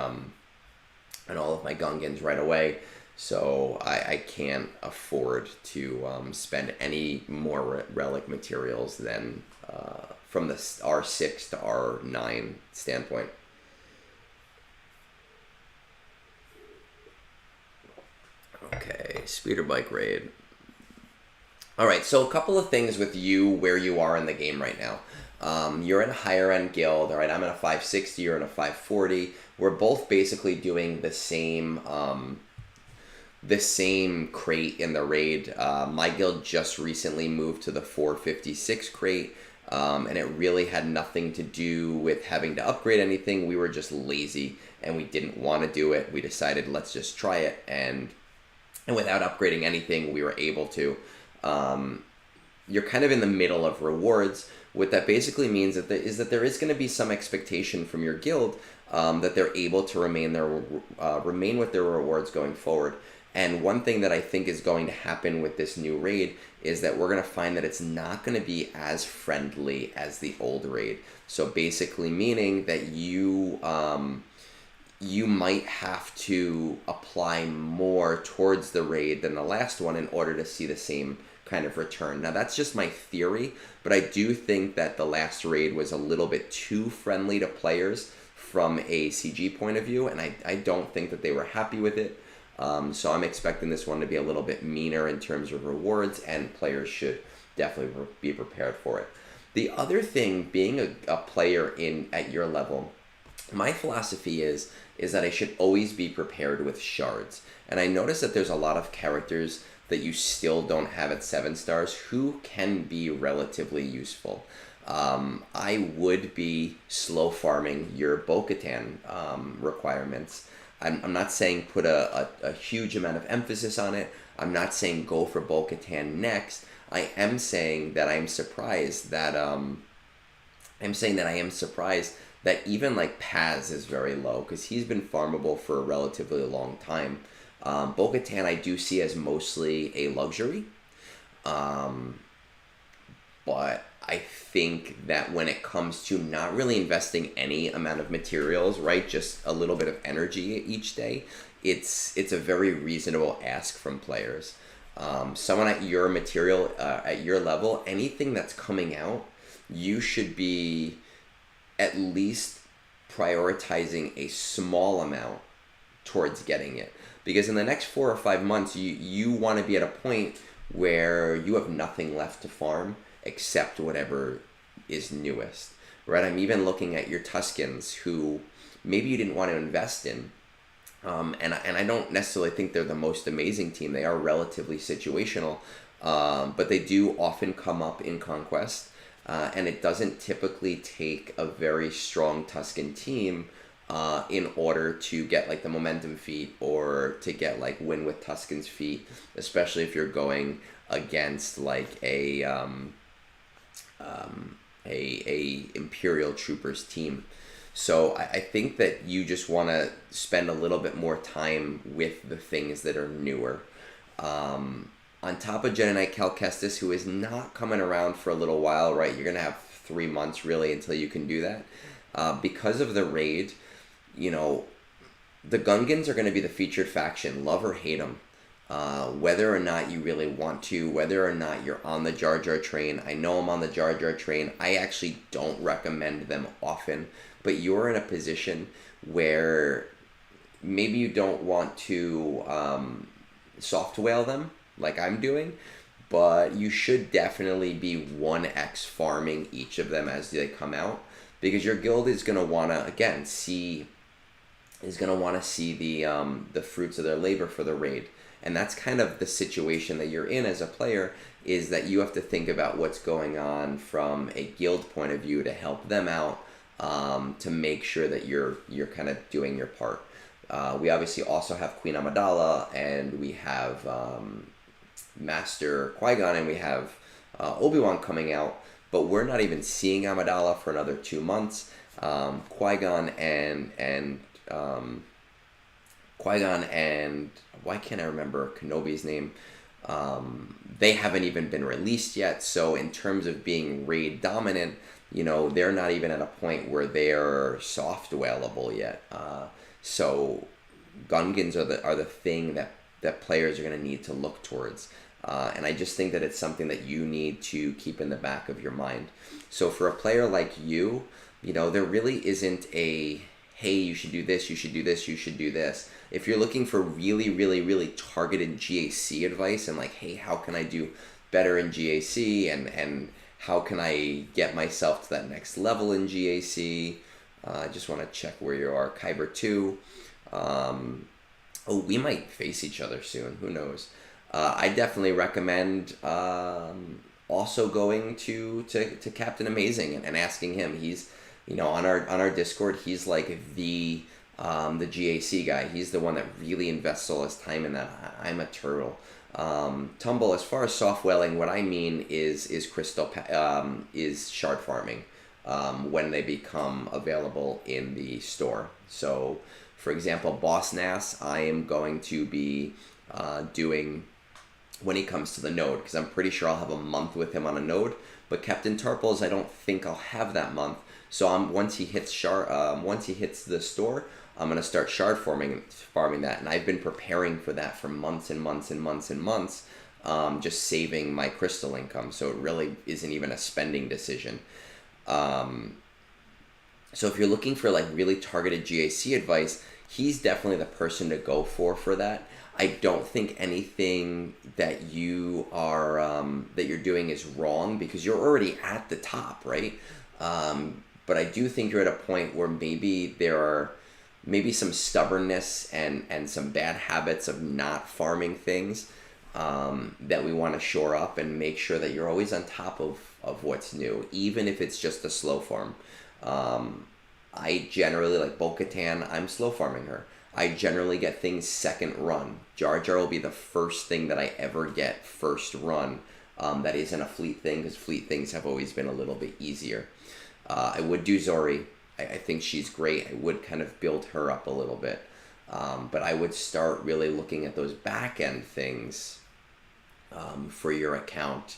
Gungans right away. So I can't afford to spend any more relic materials than from the R6 to R9 standpoint. Okay, speeder bike raid. All right, so a couple of things with you where you are in the game right now. You're in a higher end guild. All right, I'm in a 560. You're in a 540. We're both basically doing the same crate in the raid. My guild just recently moved to the 456 crate, and it really had nothing to do with having to upgrade anything. We were just lazy and we didn't want to do it. We decided let's just try it, and without upgrading anything, we were able to. You're kind of in the middle of rewards. What that basically means is that there is going to be some expectation from your guild that they're able to remain with their rewards going forward. And one thing that I think is going to happen with this new raid is that we're going to find that it's not going to be as friendly as the old raid. So basically meaning that you might have to apply more towards the raid than the last one in order to see the same kind of return. Now that's just my theory, but I do think that the last raid was a little bit too friendly to players from a CG point of view, and I don't think that they were happy with it. So I'm expecting this one to be a little bit meaner in terms of rewards, and players should definitely be prepared for it. The other thing, being a player at your level, my philosophy is that I should always be prepared with shards. And I notice that there's a lot of characters that you still don't have at 7 stars who can be relatively useful. I would be slow farming your Bo-Katan requirements. I'm not saying put a huge amount of emphasis on it. I'm not saying go for Bo-Katan next. I am saying that I'm surprised that that even like Paz is very low, because he's been farmable for a relatively long time. Bo-Katan I do see as mostly a luxury, but I think that when it comes to not really investing any amount of materials, right, just a little bit of energy each day, it's a very reasonable ask from players. Someone at your material, at your level, anything that's coming out, you should be at least prioritizing a small amount towards getting it. Because in the next 4 or 5 months, you want to be at a point where you have nothing left to farm except whatever is newest, right? I'm even looking at your Tuscans, who maybe you didn't want to invest in. And I don't necessarily think they're the most amazing team. They are relatively situational, but they do often come up in Conquest. And it doesn't typically take a very strong Tuscan team in order to get like the momentum feat, or to get like win with Tuscan's feat, especially if you're going against like a Imperial Troopers team. So I think that you just want to spend a little bit more time with the things that are newer. On top of Jedi Knight Cal Kestis, who is not coming around for a little while, right? You're going to have 3 months really until you can do that. Because of the raid, you know, the Gungans are going to be the featured faction, love or hate them. Whether or not you really want to, whether or not you're on the Jar Jar train. I know I'm on the Jar Jar train. I actually don't recommend them often, but you're in a position where maybe you don't want to soft whale them like I'm doing, but you should definitely be 1x farming each of them as they come out, because your guild is going to want to, again, see the fruits of their labor for the raid. And that's kind of the situation that you're in as a player, is that you have to think about what's going on from a guild point of view to help them out, to make sure that you're kind of doing your part. We obviously also have Queen Amidala, and we have Master Qui-Gon, and we have Obi-Wan coming out, but we're not even seeing Amidala for another 2 months. Qui-Gon and why can't I remember Kenobi's name? They haven't even been released yet, so in terms of being raid dominant, they're not even at a point where they're soft whaleable yet. So Gungans are the thing that players are going to need to look towards. And I just think that it's something that you need to keep in the back of your mind. So for a player like you, there really isn't a, hey, you should do this, you should do this, you should do this. If you're looking for really, really, really targeted GAC advice and like, hey, how can I do better in GAC and how can I get myself to that next level in GAC? I just want to check where you are. Kyber 2. We might face each other soon. Who knows? I definitely recommend also going to Captain Amazing and asking him. He's on our Discord. He's like the GAC guy. He's the one that really invests all his time in that. I'm a turtle. Tumble, as far as soft whaling, what I mean is crystal is shard farming when they become available in the store. So, for example, Boss Nass, I am going to be doing when he comes to the node, because I'm pretty sure I'll have a month with him on a node. But Captain Turples, I don't think I'll have that month. So once he hits the store, I'm gonna start shard farming that, and I've been preparing for that for months and months and months and months, just saving my crystal income. So it really isn't even a spending decision. So if you're looking for like really targeted GAC advice, he's definitely the person to go for that. I don't think anything that you are that you're doing is wrong, because you're already at the top, right? But I do think you're at a point where maybe there are some stubbornness and some bad habits of not farming things that we want to shore up and make sure that you're always on top of what's new, even if it's just a slow farm. I generally, like Bo-Katan, I'm slow farming her. I generally get things second run. Jar Jar will be the first thing that I ever get first run. That isn't a fleet thing, because fleet things have always been a little bit easier. I would do Zori. I think she's great. I would kind of build her up a little bit. But I would start really looking at those back end things for your account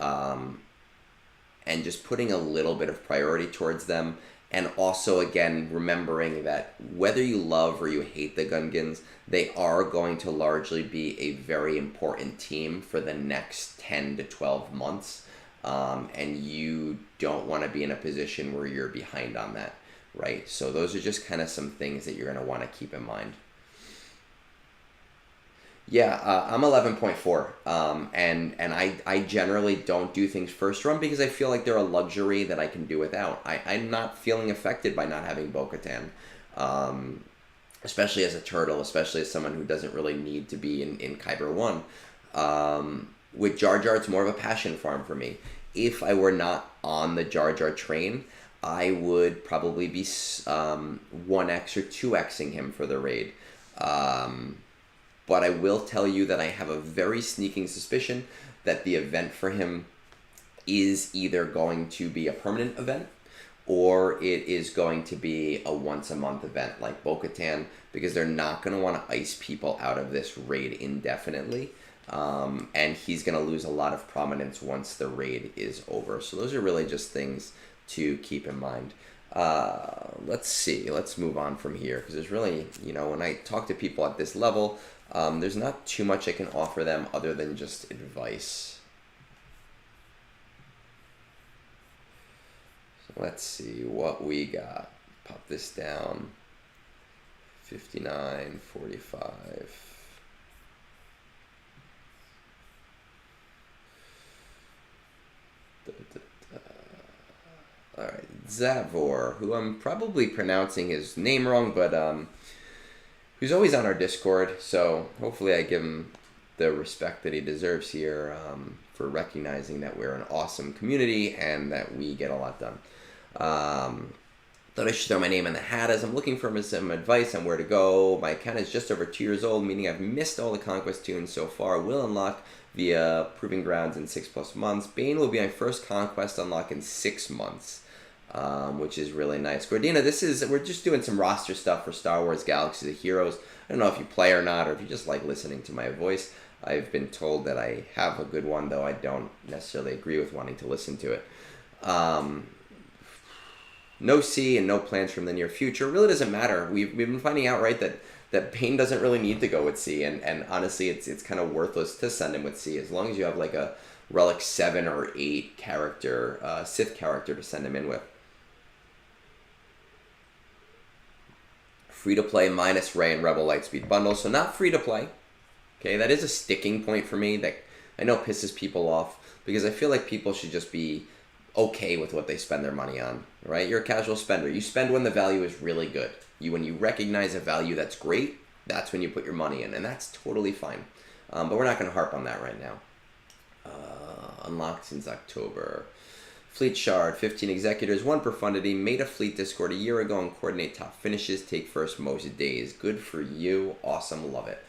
and just putting a little bit of priority towards them. And also, again, remembering that whether you love or you hate the Gungans, they are going to largely be a very important team for the next 10 to 12 months. And you don't want to be in a position where you're behind on that, right? So those are just kind of some things that you're going to want to keep in mind. Yeah, I'm 11.4, and I generally don't do things first run because I feel like they're a luxury that I can do without. I'm not feeling affected by not having Bo-Katan, especially as a turtle, especially as someone who doesn't really need to be in Kyber 1. With Jar Jar, it's more of a passion farm for me. If I were not on the Jar Jar train, I would probably be 1x or 2xing him for the raid. But I will tell you that I have a very sneaking suspicion that the event for him is either going to be a permanent event or it is going to be a once-a-month event like Bo-Katan, because they're not going to want to ice people out of this raid indefinitely. And he's going to lose a lot of prominence once the raid is over. So those are really just things to keep in mind. Let's see. Let's move on from here, because there's really, when I talk to people at this level, there's not too much I can offer them other than just advice. So let's see what we got. Pop this down. 59, 45. Alright, Zavor, who I'm probably pronouncing his name wrong, but who's always on our Discord, so hopefully I give him the respect that he deserves here for recognizing that we're an awesome community and that we get a lot done. Thought I should throw my name in the hat as I'm looking for some advice on where to go. My account is just over 2 years old, meaning I've missed all the Conquest tunes so far. Will unlock via Proving Grounds in 6+ months. Bane will be my first Conquest unlock in 6 months, which is really nice. Gordina, we're just doing some roster stuff for Star Wars Galaxy of Heroes. I don't know if you play or not, or if you just like listening to my voice. I've been told that I have a good one, though I don't necessarily agree with wanting to listen to it. No C and no plans from the near future. It really doesn't matter. We've been finding out, right, that Bane doesn't really need to go with C, and honestly, it's kind of worthless to send him with C as long as you have like a Relic 7 or 8 character, Sith character to send him in with. Free to play minus Rey and Rebel Lightspeed bundle, so not free to play. Okay, that is a sticking point for me that I know pisses people off because I feel like people should just be okay with what they spend their money on, right? You're a casual spender. You spend when the value is really good. When you recognize a value that's great, that's when you put your money in, and that's totally fine. But we're not going to harp on that right now. Unlocked since October. Fleet Shard, 15 executors, 1 profundity, made a fleet Discord a year ago and coordinate top finishes, take first most days. Good for you. Awesome. Love it.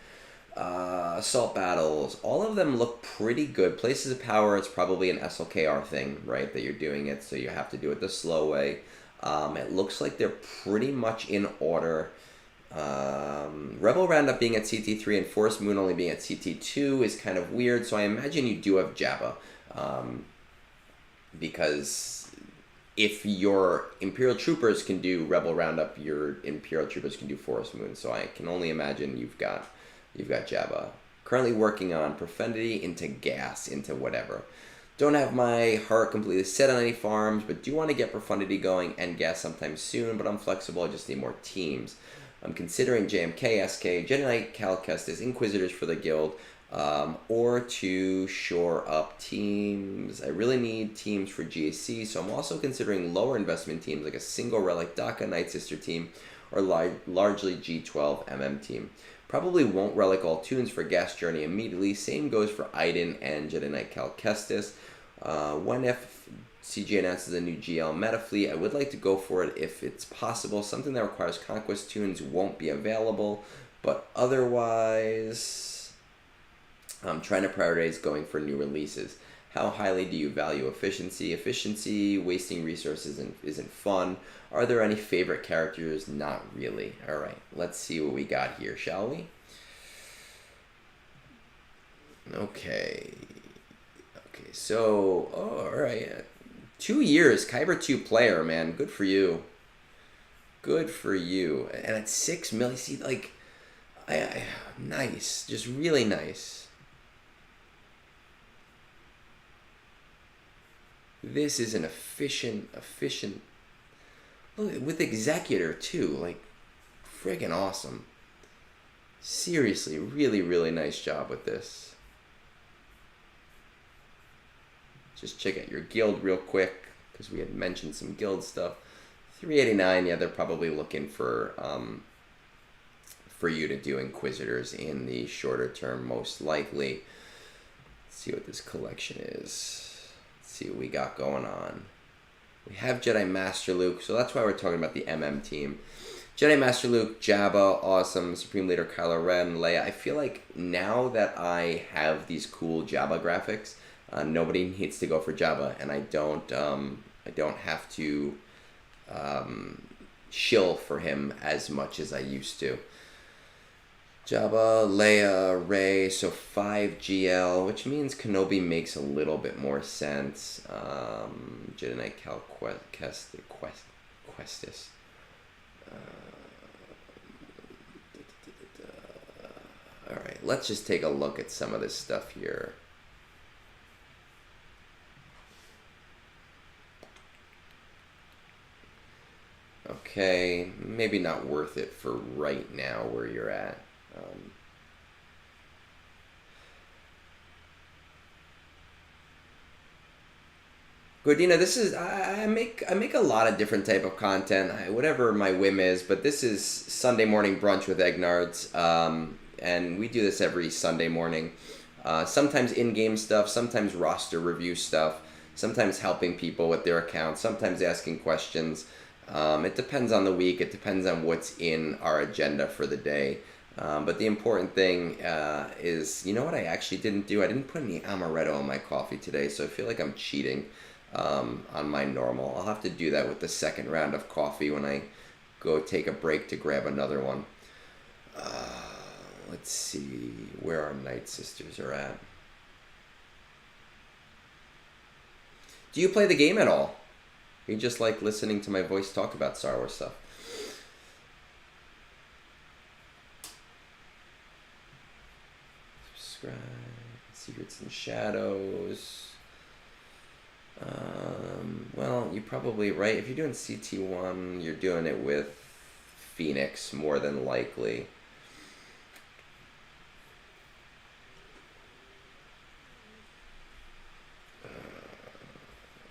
Assault battles, all of them look pretty good. Places of Power, it's probably an SLKR thing, right, that you're doing it, so you have to do it the slow way. It looks like they're pretty much in order. Rebel Roundup being at CT3 and Forest Moon only being at CT2 is kind of weird, so I imagine you do have Jabba, because if your Imperial Troopers can do Rebel Roundup, your Imperial Troopers can do Forest Moon, so I can only imagine you've got Jabba. Currently working on Profundity into Gas, into whatever. Don't have my heart completely set on any farms, but do want to get Profundity going and Gas sometime soon, but I'm flexible, I just need more teams. I'm considering JMK, SK, Jedi Knight, Cal Kestis, Inquisitors for the guild, or to shore up teams. I really need teams for GAC, so I'm also considering lower investment teams like a single Relic DACA Night Sister team or largely G12 MM team. Probably won't relic all tunes for Gas Journey immediately. Same goes for Iden and Jedi Knight Cal Kestis. When CG announces a new GL meta fleet, I would like to go for it if it's possible. Something that requires Conquest tunes won't be available, but otherwise, I'm trying to prioritize going for new releases. How highly do you value efficiency? Efficiency, wasting resources isn't fun. Are there any favorite characters? Not really. All right, let's see what we got here, shall we? Okay, so, all right. 2 years, Kyber 2 player, man. Good for you. Good for you. And at 6 million, see, like, nice. Just really nice. This is an efficient, look, with Executor too, like, friggin' awesome. Seriously, really, really nice job with this. Just check out your guild real quick, because we had mentioned some guild stuff. 389, yeah, they're probably looking for you to do Inquisitors in the shorter term, most likely. Let's see what this collection is. See what we got going on. We have Jedi Master Luke, so that's why we're talking about the MM team. Jedi Master Luke, Jabba, awesome. Supreme Leader Kylo Ren, Leia. I feel like now that I have these cool Jabba graphics, nobody needs to go for Jabba, and I don't have to shill for him as much as I used to. Jabba, Leia, Rey, so 5 GL, which means Kenobi makes a little bit more sense. Jedi Knight Cal Kestis. Alright, let's just take a look at some of this stuff here. Okay, maybe not worth it for right now where you're at. Godina, this is I make a lot of different type of content, whatever my whim is, but this is Sunday morning brunch with Egnards, and we do this every Sunday morning. Sometimes in-game stuff, sometimes roster review stuff, sometimes helping people with their accounts, sometimes asking questions. It depends on the week. It depends on what's in our agenda for the day. But the important thing is, you know what I actually didn't do? I didn't put any amaretto in my coffee today, so I feel like I'm cheating on my normal. I'll have to do that with the second round of coffee when I go take a break to grab another one. Let's see where our Night Sisters are at. Do you play the game at all? Or you just like listening to my voice talk about Star Wars stuff? Subscribe. Secrets and Shadows. Well, you're probably right. If you're doing CT1, you're doing it with Phoenix more than likely.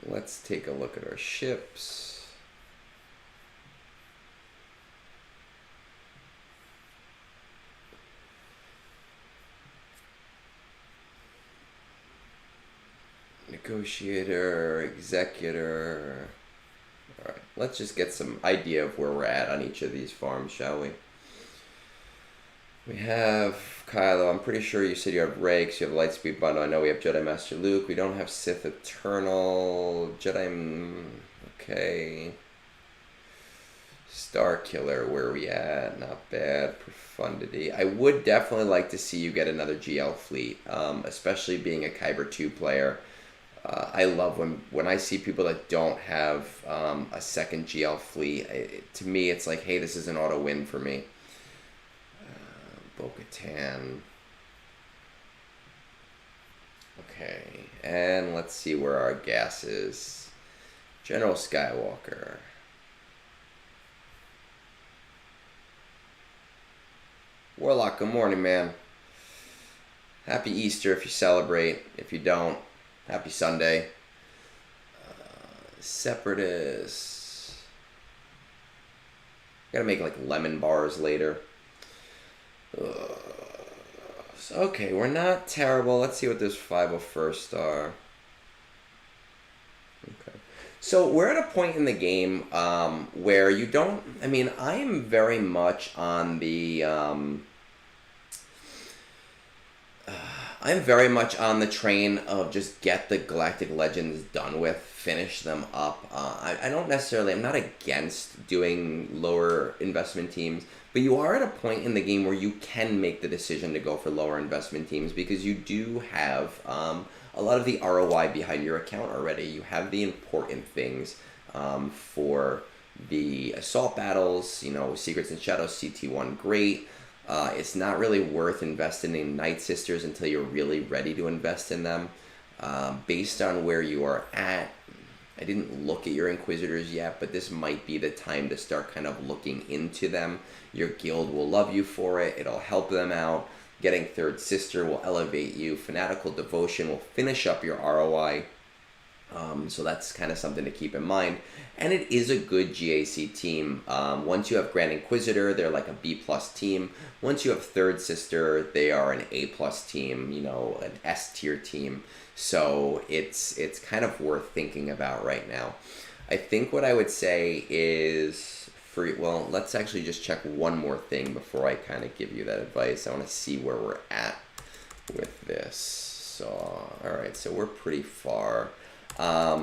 Let's take a look at our ships. Negotiator, Executor. Alright, let's just get some idea of where we're at on each of these farms, shall we? We have Kylo. I'm pretty sure you said you have Rakes, you have Lightspeed Bundle. I know we have Jedi Master Luke. We don't have Sith Eternal. Jedi... Okay. Star Killer, where are we at? Not bad. Profundity. I would definitely like to see you get another GL fleet, especially being a Kyber 2 player. I love when I see people that don't have a second GL fleet. To me, it's like, hey, this is an auto win for me. Bo-Katan. Okay, and let's see where our gas is. General Skywalker. Warlock, good morning, man. Happy Easter if you celebrate. If you don't, happy Sunday. Separatists. Gotta make like lemon bars later. Okay, we're not terrible. Let's see what this 501st are. Okay. So we're at a point in the game where you don't... I mean, I'm very much on the... I'm very much on the train of just get the Galactic Legends done with, finish them up. I don't necessarily... I'm not against doing lower investment teams, but you are at a point in the game where you can make the decision to go for lower investment teams because you do have a lot of the ROI behind your account already. You have the important things for the assault battles, you know, Secrets and Shadows, CT1, great. It's not really worth investing in Night Sisters until you're really ready to invest in them. Based on where you are at, I didn't look at your Inquisitors yet, but this might be the time to start kind of looking into them. Your guild will love you for it. It'll help them out. Getting Third Sister will elevate you. Fanatical Devotion will finish up your ROI. So that's kind of something to keep in mind. And it is a good GAC team. Once you have Grand Inquisitor, they're like a B+ team. Once you have Third Sister, they are an A+ team, you know, an S tier team. So it's kind of worth thinking about right now. I think what I would say is... Well, let's actually just check one more thing before I kind of give you that advice. I want to see where we're at with this. So, all right, so we're pretty far. I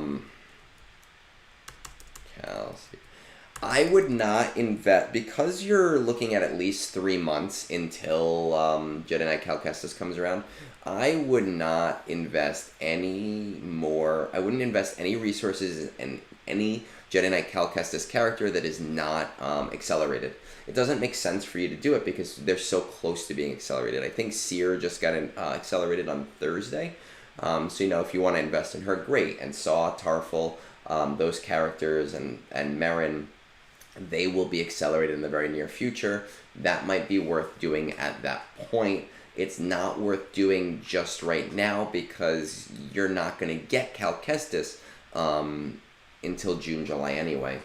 would not invest, because you're looking at least 3 months until Jedi Knight Cal Kestis comes around. I would not invest any more. I wouldn't invest any resources in any Jedi Knight Cal Kestis character that is not accelerated. It doesn't make sense for you to do it because they're so close to being accelerated. I think Seer just got accelerated on Thursday. So, you know, if you want to invest in her, great. And Saw, Tarful, those characters, and Merrin, they will be accelerated in the very near future. That might be worth doing at that point. It's not worth doing just right now because you're not going to get Cal Kestis until June, July anyway.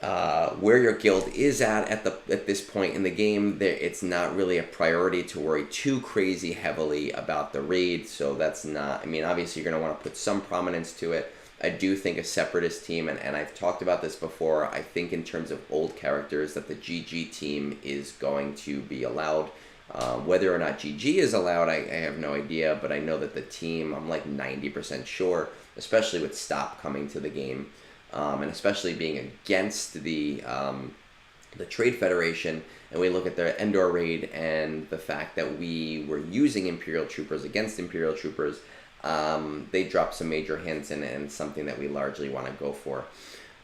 Where your guild is at this point in the game, it's not really a priority to worry too crazy heavily about the raid, so that's not... I mean, obviously you're going to want to put some prominence to it. I do think a Separatist team, and I've talked about this before, I think in terms of old characters that the GG team is going to be allowed. Whether or not GG is allowed, I have no idea, but I know that the team, I'm like 90% sure, especially with Stop coming to the game, and especially being against the Trade Federation, and we look at their Endor raid and the fact that we were using Imperial Troopers against Imperial Troopers, they dropped some major hints and something that we largely want to go for.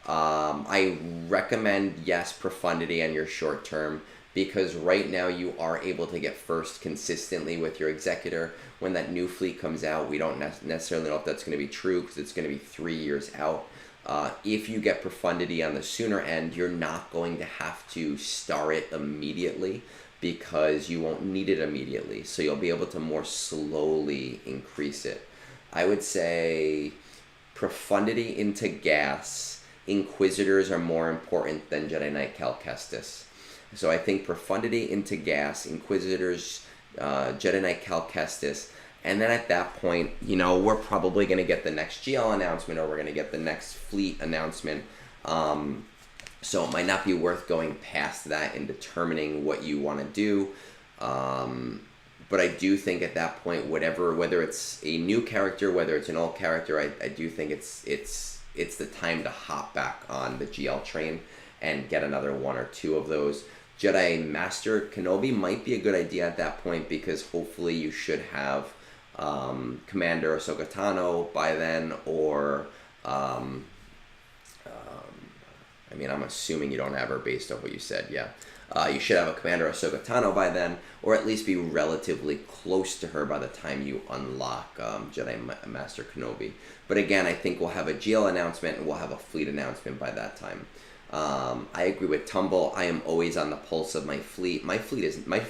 I recommend, yes, Profundity on your short term, because right now you are able to get first consistently with your Executor. When that new fleet comes out, we don't necessarily know if that's going to be true, because it's going to be 3 years out. If you get Profundity on the sooner end, you're not going to have to star it immediately, because you won't need it immediately. So you'll be able to more slowly increase it. I would say Profundity into Gas. Inquisitors are more important than Jedi Knight Cal Kestis. So I think Profundity into Gas, Inquisitors, Jedi Knight Cal Kestis, and then at that point, you know, we're probably going to get the next GL announcement, or we're going to get the next fleet announcement. So it might not be worth going past that and determining what you want to do. But I do think at that point, whether it's a new character, whether it's an old character, I do think it's the time to hop back on the GL train and get another one or two of those. Jedi Master Kenobi might be a good idea at that point, because hopefully you should have Commander Ahsoka Tano by then, or I mean, I'm assuming you don't have her based on what you said, yeah. You should have a Commander Ahsoka Tano by then, or at least be relatively close to her by the time you unlock Jedi Master Kenobi. But again, I think we'll have a GL announcement and we'll have a fleet announcement by that time. I agree with Tumble. I am always on the pulse of my fleet. My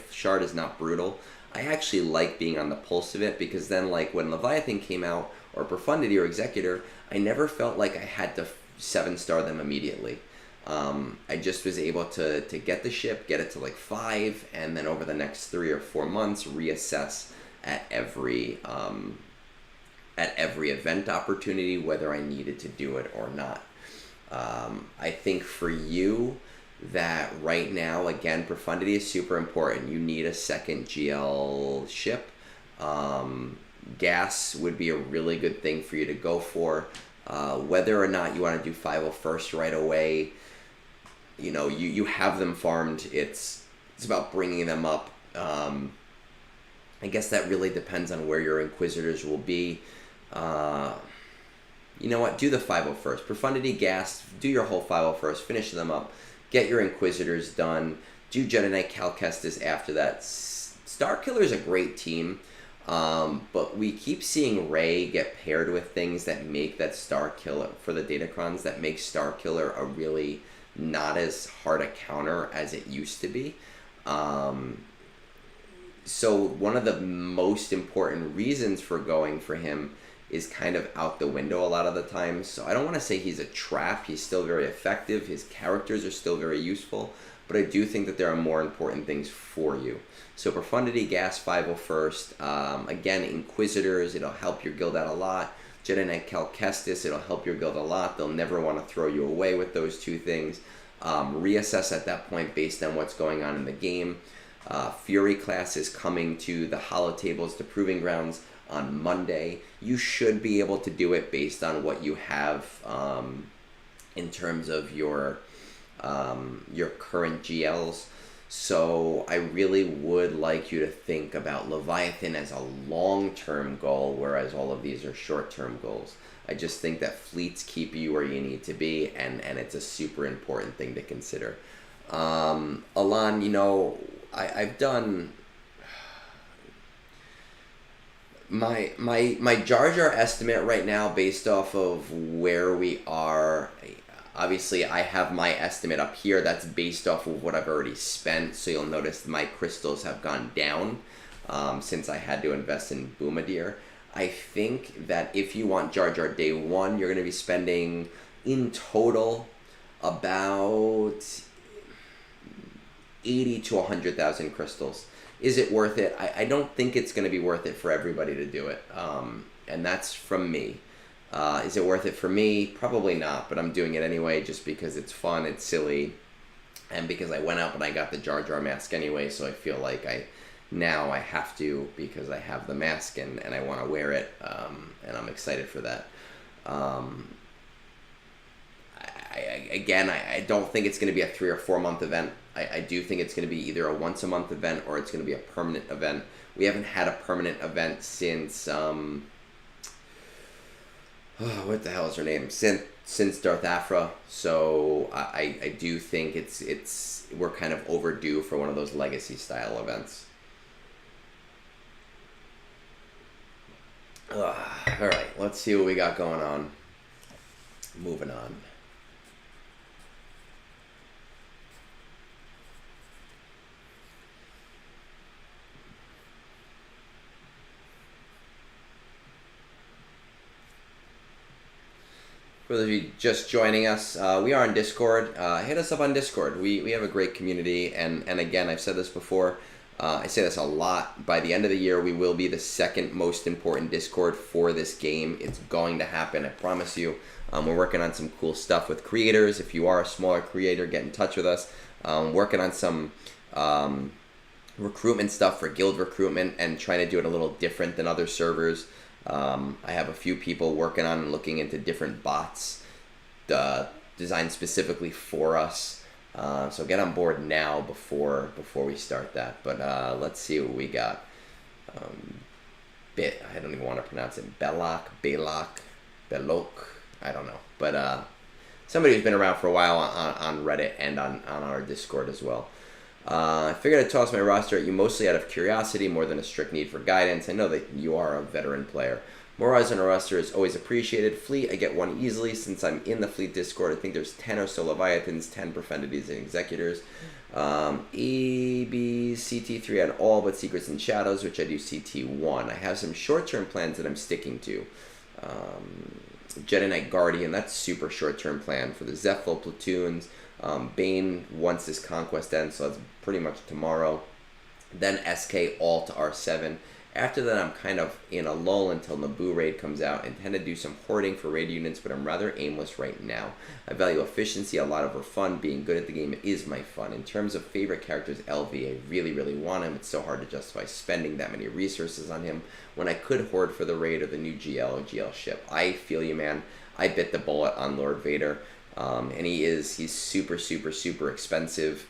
shard is not brutal. I actually like being on the pulse of it, because then, like, when Leviathan came out, or Profundity or Executor, I never felt like I had to 7-star them immediately. I just was able to get the ship, get it to like 5, and then over the next 3 or 4 months reassess at every event opportunity whether I needed to do it or not. I think for you that right now, again, Profundity is super important. You need a second GL ship. Gas would be a really good thing for you to go for. Whether or not you want to do 501st right away, you know, you have them farmed. It's about bringing them up. I guess that really depends on where your Inquisitors will be. You know what? Do the 501st. Profundity, Gas, do your whole 501st, finish them up, get your Inquisitors done, do Jedi Knight Cal Kestis after that. Starkiller is a great team, but we keep seeing Rey get paired with things that make that Starkiller, for the Datacrons, that make Starkiller a really not as hard a counter as it used to be. So one of the most important reasons for going for him is kind of out the window a lot of the time. So I don't want to say he's a trap. He's still very effective. His characters are still very useful. But I do think that there are more important things for you. So Profundity, Gas, 501st. Again, Inquisitors, it'll help your guild out a lot. Jedi Knight Cal Kestis, it'll help your guild a lot. They'll never want to throw you away with those two things. Reassess at that point based on what's going on in the game. Fury class is coming to the holotables, to Proving Grounds, on Monday. You should be able to do it based on what you have in terms of your current GLs. So I really would like you to think about Leviathan as a long-term goal, whereas all of these are short-term goals. I just think that fleets keep you where you need to be, and it's a super important thing to consider. Alan, you know, I've done my Jar Jar estimate right now based off of where we are. Obviously, I have my estimate up here. That's based off of what I've already spent. So you'll notice my crystals have gone down since I had to invest in Boomadir. I think that if you want Jar Jar Day 1, you're going to be spending in total about 80 to 100,000 crystals. Is it worth it? I don't think it's going to be worth it for everybody to do it. And that's from me. Is it worth it for me? Probably not, but I'm doing it anyway just because it's fun, it's silly, and because I went up and I got the Jar Jar mask anyway, so I feel like now I have to because I have the mask and I want to wear it, and I'm excited for that. I don't think it's going to be a 3 or 4 month event. I do think it's going to be either a once a month event or it's going to be a permanent event. We haven't had a permanent event since what the hell is her name? Since Darth Afra. So I do think we're kind of overdue for one of those legacy style events. All right, let's see what we got going on. Moving on. For those of you just joining us, we are on Discord. Hit us up on Discord. We have a great community, and again, I've said this before. I say this a lot. By the end of the year, we will be the second most important Discord for this game. It's going to happen, I promise you. We're working on some cool stuff with creators. If you are a smaller creator, get in touch with us. Working on some recruitment stuff for guild recruitment and trying to do it a little different than other servers. I have a few people working on and looking into different bots designed specifically for us. So get on board now before we start that. But let's see what we got. I don't even want to pronounce it. Belloq, I don't know. But somebody who's been around for a while on Reddit and on our Discord as well. I figured I'd toss my roster at you mostly out of curiosity more than a strict need for guidance. I know that you are a veteran player. More eyes on a roster is always appreciated. Fleet, I get one easily since I'm in the Fleet Discord. I think there's 10 or so Leviathans, 10 Profanities, and Executors. EB, CT3 on all but Secrets and Shadows, which I do CT1. I have some short-term plans that I'm sticking to. Jedi Knight Guardian, that's super short-term plan for the Zephel platoons. Bane once this conquest ends, so that's pretty much tomorrow. Then SK all to R7. After that, I'm kind of in a lull until Naboo raid comes out. I intend to do some hoarding for raid units, but I'm rather aimless right now. I value efficiency a lot over fun. Being good at the game is my fun. In terms of favorite characters, LV, I really, really want him. It's so hard to justify spending that many resources on him when I could hoard for the raid or the new GL or GL ship. I feel you, man. I bit the bullet on Lord Vader. And he's super, super, super expensive.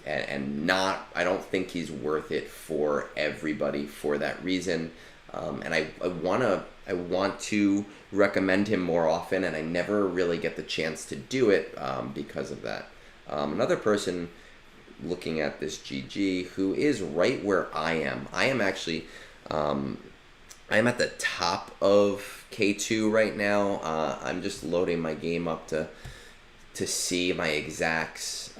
And I don't think he's worth it for everybody for that reason. And I want to recommend him more often, and I never really get the chance to do it because of that. Another person looking at this GG who is right where I am. I am actually, I'm at the top of K2 right now. I'm just loading my game up to see my exacts.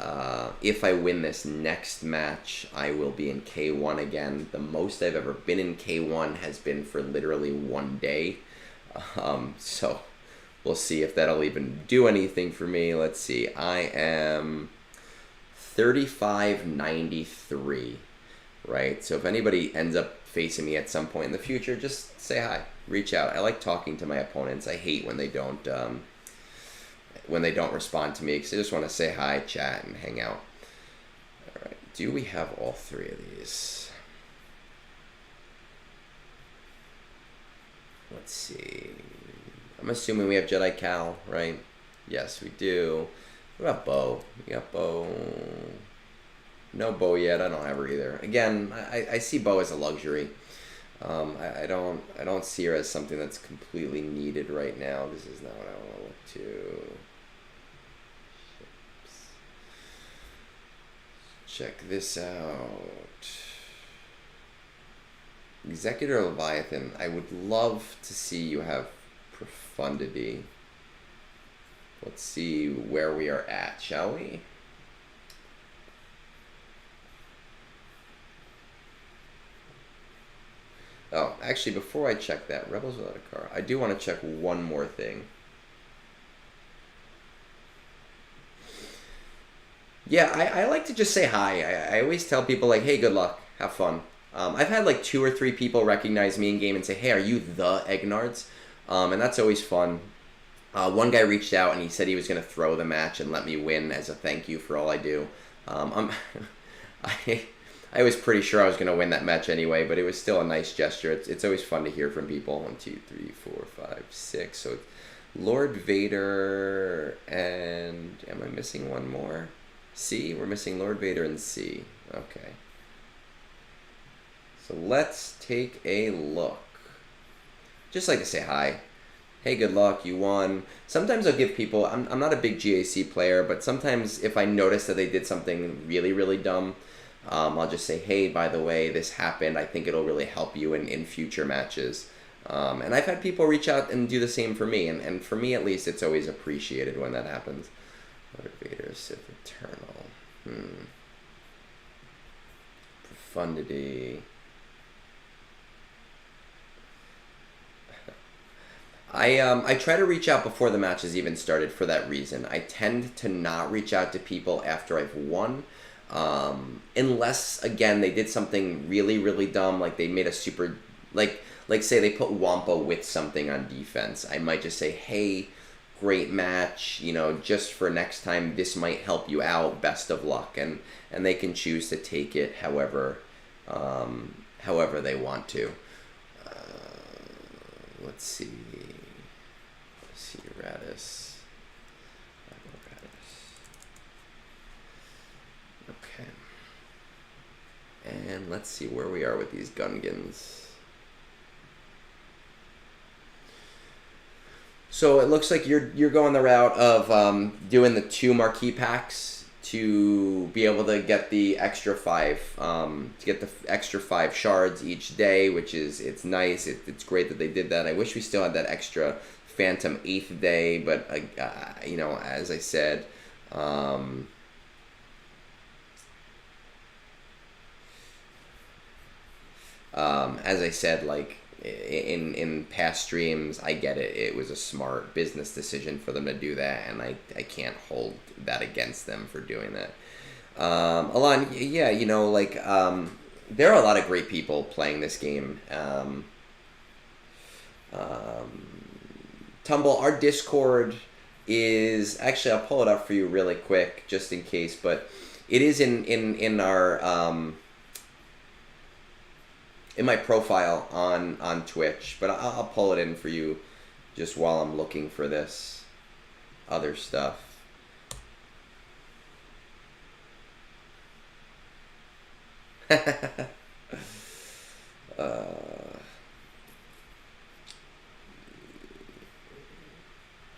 If I win this next match, I will be in K1 again. The most I've ever been in K1 has been for literally 1 day. So we'll see if that'll even do anything for me. Let's see. I am 3593, right? So if anybody ends up facing me at some point in the future, just say hi. Reach out. I like talking to my opponents. I hate when they don't respond to me because I just want to say hi, chat, and hang out. All right. Do we have all three of these? Let's see. I'm assuming we have Jedi Cal, right? Yes, we do. What about Bo? We got Bo. No Bo yet. I don't have her either. Again, I see Bo as a luxury. I don't see her as something that's completely needed right now. This is not what I want to look to. Check this out. Executor Leviathan. I would love to see you have Profundity. Let's see where we are at, shall we? Oh, actually, before I check that, Rebels Without a Car, I do want to check one more thing. Yeah, I like to just say hi. I always tell people, like, hey, good luck, have fun. I've had like 2 or 3 people recognize me in game and say, hey, are you the Egnards? and that's always fun. One guy reached out and he said he was going to throw the match and let me win as a thank you for all I do. I was pretty sure I was going to win that match anyway, but it was still a nice gesture. It's always fun to hear from people. 1, 2, 3, 4, 5, 6. So Lord Vader and... Am I missing one more? C? We're missing Lord Vader and C. Okay. So let's take a look. Just like to say hi. Hey, good luck, you won. Sometimes I'll give people... I'm not a big GAC player, but sometimes if I notice that they did something really, really dumb... I'll just say, hey, by the way, this happened. I think it'll really help you in future matches. And I've had people reach out and do the same for me. And for me, at least, it's always appreciated when that happens. Lord Vader, Sith Eternal. Profundity. I try to reach out before the matches even started for that reason. I tend to not reach out to people after I've won. Unless, again, they did something really, really dumb, like they made a super, like say they put Wampa with something on defense. I might just say, hey, great match, just for next time, this might help you out, best of luck, and they can choose to take it however they want to. Let's see, Radis. And let's see where we are with these Gungans. So it looks like you're going the route of doing the 2 marquee packs to be able to get the extra 5, to get the extra 5 shards each day, which is, it's nice. It's great that they did that. I wish we still had that extra Phantom 8th day, but as I said, like in past streams, I get it. It was a smart business decision for them to do that, and I can't hold that against them for doing that. Alon, yeah, there are a lot of great people playing this game. Tumble, our Discord is actually, I'll pull it up for you really quick just in case, but it is in our in my profile on Twitch, but I'll pull it in for you just while I'm looking for this other stuff.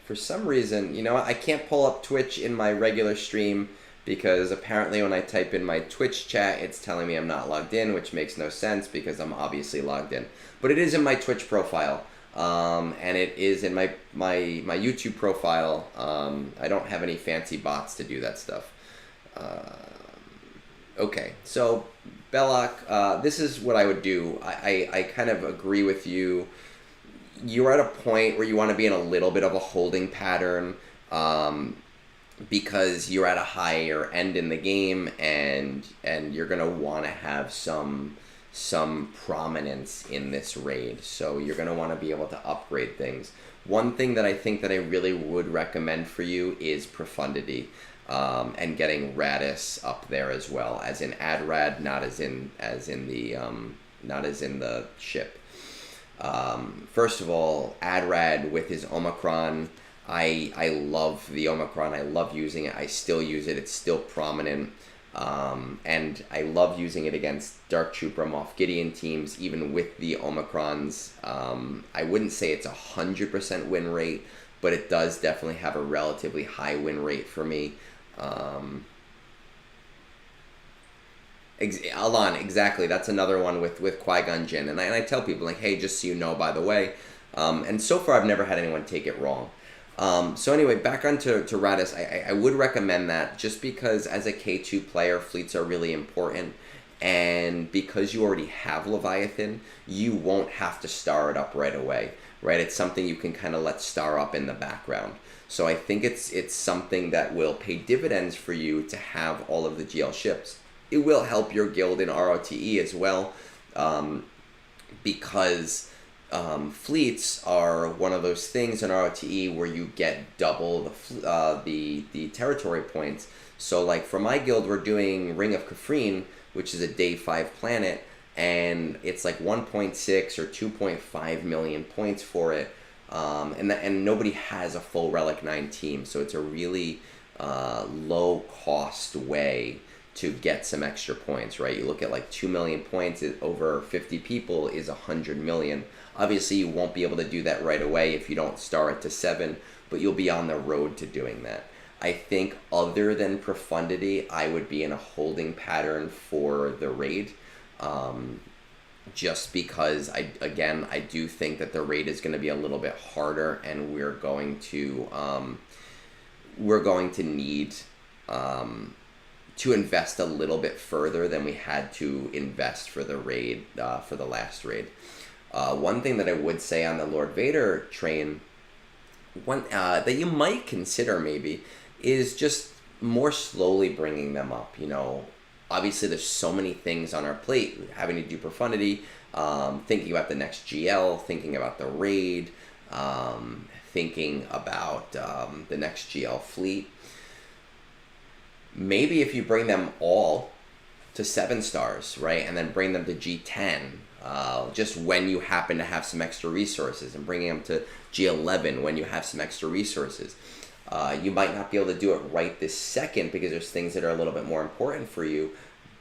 For some reason, I can't pull up Twitch in my regular stream because apparently when I type in my Twitch chat, it's telling me I'm not logged in, which makes no sense because I'm obviously logged in. But it is in my Twitch profile, and it is in my YouTube profile. I don't have any fancy bots to do that stuff. Okay, so Belloq, this is what I would do. I kind of agree with you. You're at a point where you want to be in a little bit of a holding pattern, because you're at a higher end in the game, and you're gonna want to have some prominence in this raid. So you're gonna want to be able to upgrade things. One thing that I think that I really would recommend for you is Profundity, and getting Radis up there as well, as in Adrad, not as in the ship. First of all, Adrad with his Omicron. I love the Omicron. I love using it. I still use it. It's still prominent. And I love using it against Dark Trooper Moff Gideon teams, even with the Omicrons. I wouldn't say it's 100% win rate, but it does definitely have a relatively high win rate for me. Alon, exactly. That's another one with Qui-Gon Jinn. And I tell people, like, hey, just so you know, by the way. And so far, I've never had anyone take it wrong. So anyway, back on to Radis, I would recommend that just because as a K2 player, fleets are really important. And because you already have Leviathan, you won't have to star it up right away, right? It's something you can kind of let star up in the background. So I think it's something that will pay dividends for you to have all of the GL ships. It will help your guild in ROTE as well, because fleets are one of those things in ROTE where you get double the territory points. So like for my guild, we're doing Ring of Kafrene, which is a day 5 planet, and it's like 1.6 or 2.5 million points for it. And nobody has a full Relic 9 team, so it's a really low cost way to get some extra points, right? You look at like 2 million points over 50 people is 100 million. Obviously, you won't be able to do that right away if you don't star it to 7, but you'll be on the road to doing that. I think other than Profundity, I would be in a holding pattern for the raid. Just because I do think that the raid is going to be a little bit harder, and we're going to need to invest a little bit further than we had to invest for the raid, for the last raid. One thing that I would say on the Lord Vader train, that you might consider maybe, is just more slowly bringing them up. You know, obviously there's so many things on our plate, having to do Profundity, thinking about the next GL, thinking about the raid, thinking about the next GL fleet. Maybe if you bring them all to 7 stars, right, and then bring them to G10, just when you happen to have some extra resources, and bringing them to G11 when you have some extra resources. You might not be able to do it right this second because there's things that are a little bit more important for you,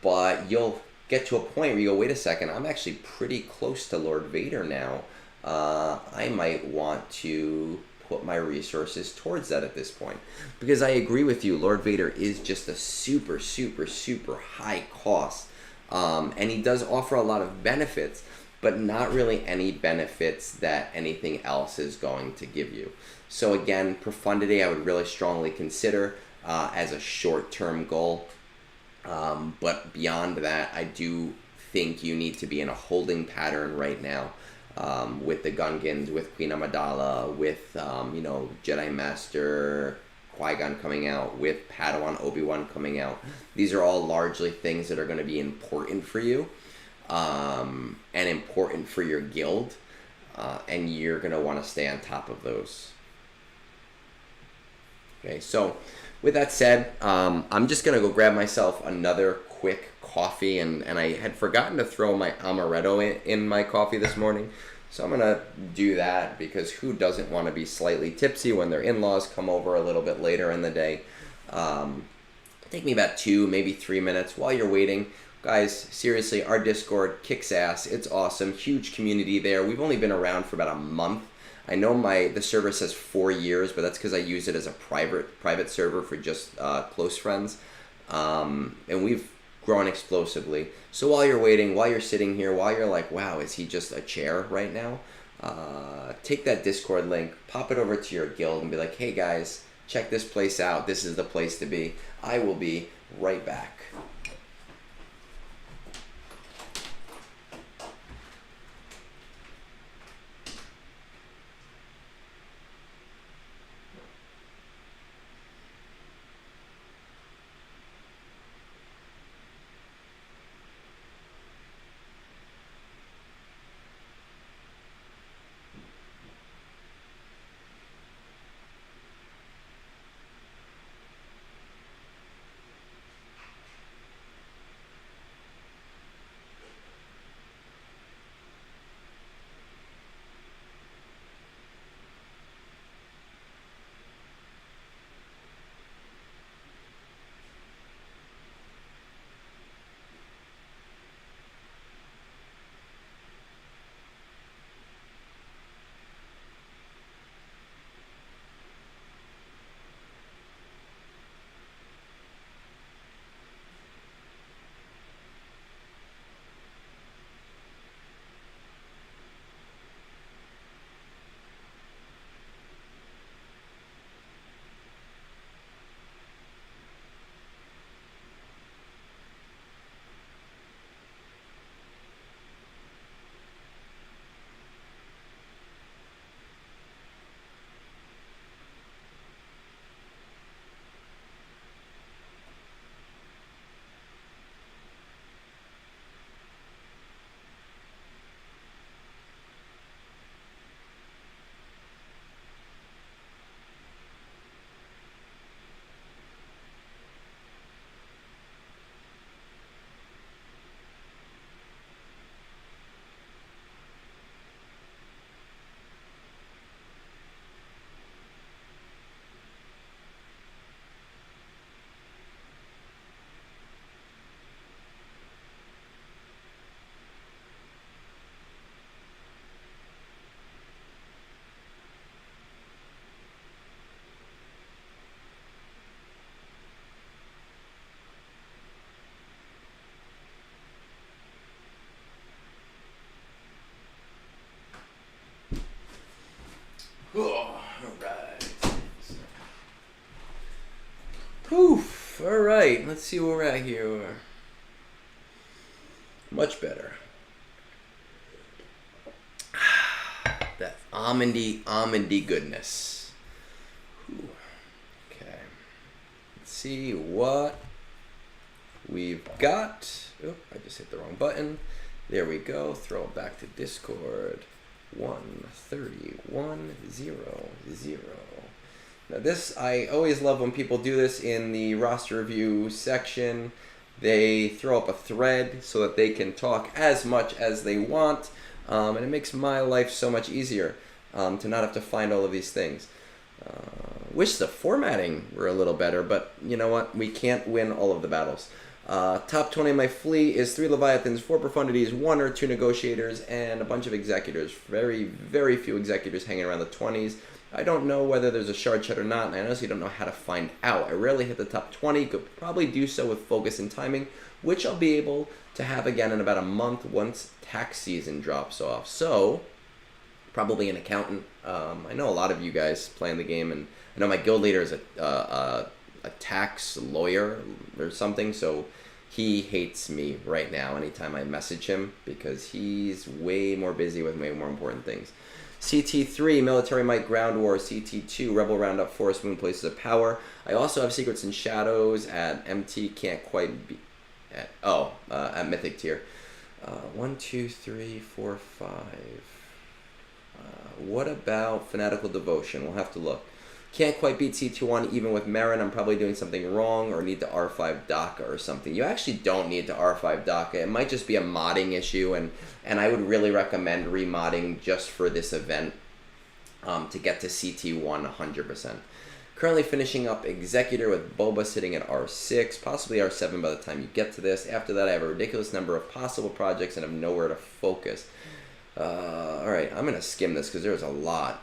but you'll get to a point where you go, wait a second, I'm actually pretty close to Lord Vader now. I might want to put my resources towards that at this point. Because I agree with you, Lord Vader is just a super, super, super high cost. And he does offer a lot of benefits, but not really any benefits that anything else is going to give you. So again, Profundity I would really strongly consider as a short-term goal. But beyond that, I do think you need to be in a holding pattern right now. With the Gungans, with Queen Amidala, with Jedi Master Qui-Gon coming out, with Padawan Obi-Wan coming out. These are all largely things that are going to be important for you, and important for your guild, and you're going to want to stay on top of those. Okay, so with that said, I'm just going to go grab myself another quick coffee, and I had forgotten to throw my amaretto in my coffee this morning, so I'm going to do that, because who doesn't want to be slightly tipsy when their in-laws come over a little bit later in the day. Take me about 2, maybe 3 minutes while you're waiting. Guys, seriously, our Discord kicks ass. It's awesome. Huge community there. We've only been around for about a month. I know the server says 4 years, but that's because I use it as a private server for just close friends. And we've grown explosively. So while you're waiting, while you're sitting here, while you're like, wow, is he just a chair right now? Take that Discord link, pop it over to your guild, and be like, hey guys, check this place out. This is the place to be. I will be right back. Alright, let's see where we're at here. Much better. That almondy goodness. Ooh. Okay. Let's see what we've got. Oh, I just hit the wrong button. There we go. Throw it back to Discord. 131-0-0. Now this, I always love when people do this in the roster review section. They throw up a thread so that they can talk as much as they want. And it makes my life so much easier to not have to find all of these things. Wish the formatting were a little better, but you know what? We can't win all of the battles. Top 20 of my fleet is 3 Leviathans, 4 Profundities, 1 or 2 Negotiators, and a bunch of Executors. Very, very few Executors hanging around the 20s. I don't know whether there's a shard shed or not, and I honestly don't know how to find out. I rarely hit the top 20, could probably do so with focus and timing, which I'll be able to have again in about a month once tax season drops off. So, probably an accountant. I know a lot of you guys playing the game, and I know my guild leader is a tax lawyer or something, so he hates me right now anytime I message him because he's way more busy with way more important things. CT3, Military Might Ground War. CT2, Rebel Roundup, Forest Moon, Places of Power. I also have Secrets and Shadows at MT, can't quite be at Mythic tier. 1, 2, 3, 4, 5. What about Fanatical Devotion? We'll have to look. Can't quite beat C21 even with Marin. I'm probably doing something wrong or need to R5 DACA or something. You actually don't need to R5 DACA. It might just be a modding issue, and I would really recommend remodding just for this event to get to CT1 100%. Currently finishing up Executor with Boba sitting at R6, possibly R7 by the time you get to this. After that, I have a ridiculous number of possible projects and have nowhere to focus. Alright, I'm going to skim this because there's a lot.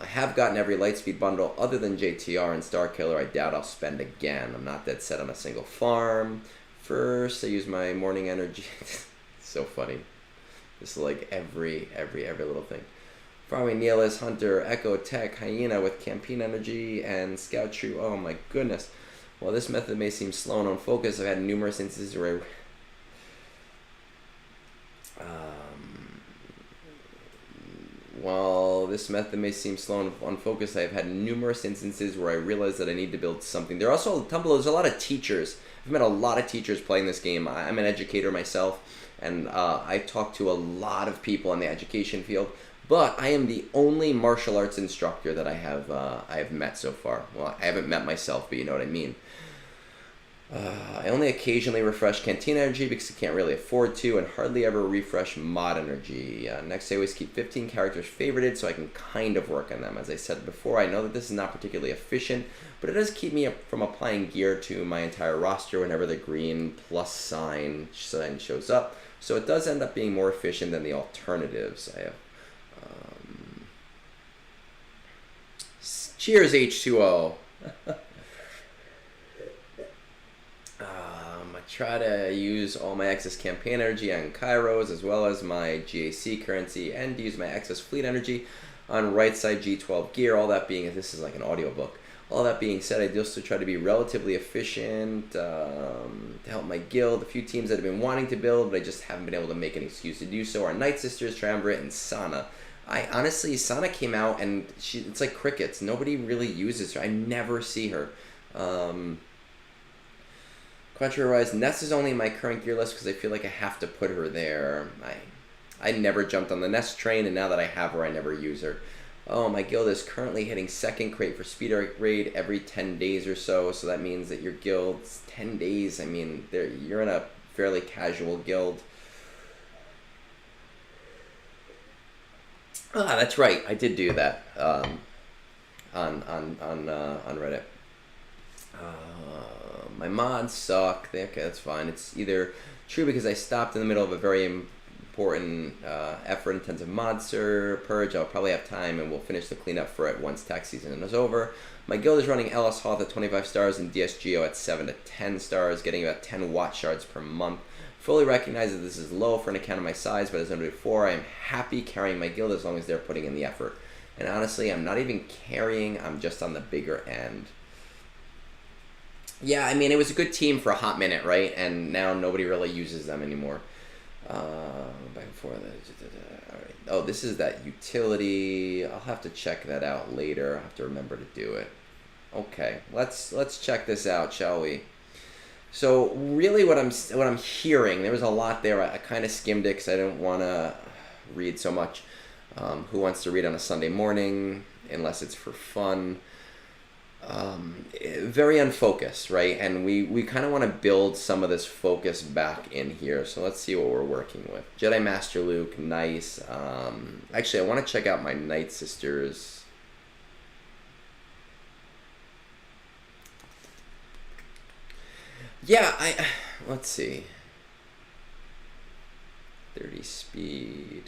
I have gotten every Lightspeed bundle other than JTR and Starkiller. I doubt I'll spend again. I'm not dead set on a single farm. First, I use my morning energy. So funny. Just like every little thing. Farming Nihilist, Hunter, Echo, Tech, Hyena with Campaign Energy, and Scout Troop. Oh my goodness. While this method may seem slow and unfocused, I've had numerous instances where While this method may seem slow and unfocused, I've had numerous instances where I realized that I need to build something. There's a lot of teachers. I've met a lot of teachers playing this game. I'm an educator myself, and I talk to a lot of people in the education field. But I am the only martial arts instructor that I have met so far. Well, I haven't met myself, but you know what I mean. I only occasionally refresh Canteen Energy because I can't really afford to, and hardly ever refresh Mod Energy. Next, I always keep 15 characters favorited so I can kind of work on them. As I said before, I know that this is not particularly efficient, but it does keep me from applying gear to my entire roster whenever the green plus sign shows up. So it does end up being more efficient than the alternatives. I have Cheers, H2O. I try to use all my excess campaign energy on Kairos as well as my GAC currency, and use my excess fleet energy on right side G12 gear. All that being, this is like an audiobook. All that being said, I also try to be relatively efficient to help my guild. A few teams that have been wanting to build, but I just haven't been able to make an excuse to do so are Night Sisters, Triumvirate, and Sana. Sana came out and it's like crickets. Nobody really uses her. I never see her. Contrary-wise, Ness is only in my current gear list because I feel like I have to put her there. I never jumped on the Ness train, and now that I have her, I never use her. Oh, my guild is currently hitting second crate for speed raid every 10 days or so, so that means that your guild's 10 days. I mean, you're in a fairly casual guild. Ah, that's right. I did do that on Reddit. My mods suck. Okay, that's fine. It's either true because I stopped in the middle of a very important effort-intensive mod purge. I'll probably have time, and we'll finish the cleanup for it once tax season is over. My guild is running LS Hoth at 25 stars and DSGO at 7 to 10 stars, getting about 10 watt shards per month. Fully recognize that this is low for an account of my size, but as I noted before, I am happy carrying my guild as long as they're putting in the effort. And honestly, I'm not even carrying, I'm just on the bigger end. Yeah, I mean, it was a good team for a hot minute, right? And now nobody really uses them anymore. Back and forth. All right. Oh, this is that utility. I'll have to check that out later. I'll have to remember to do it. Okay, let's check this out, shall we? So really, what I'm hearing, there was a lot there. I kind of skimmed it because I didn't want to read so much. Who wants to read on a Sunday morning unless it's for fun? Very unfocused, right? And we kind of want to build some of this focus back in here. So let's see what we're working with. Jedi Master Luke, nice. Actually, I want to check out my Night Sisters. Yeah, let's see. 30 speed.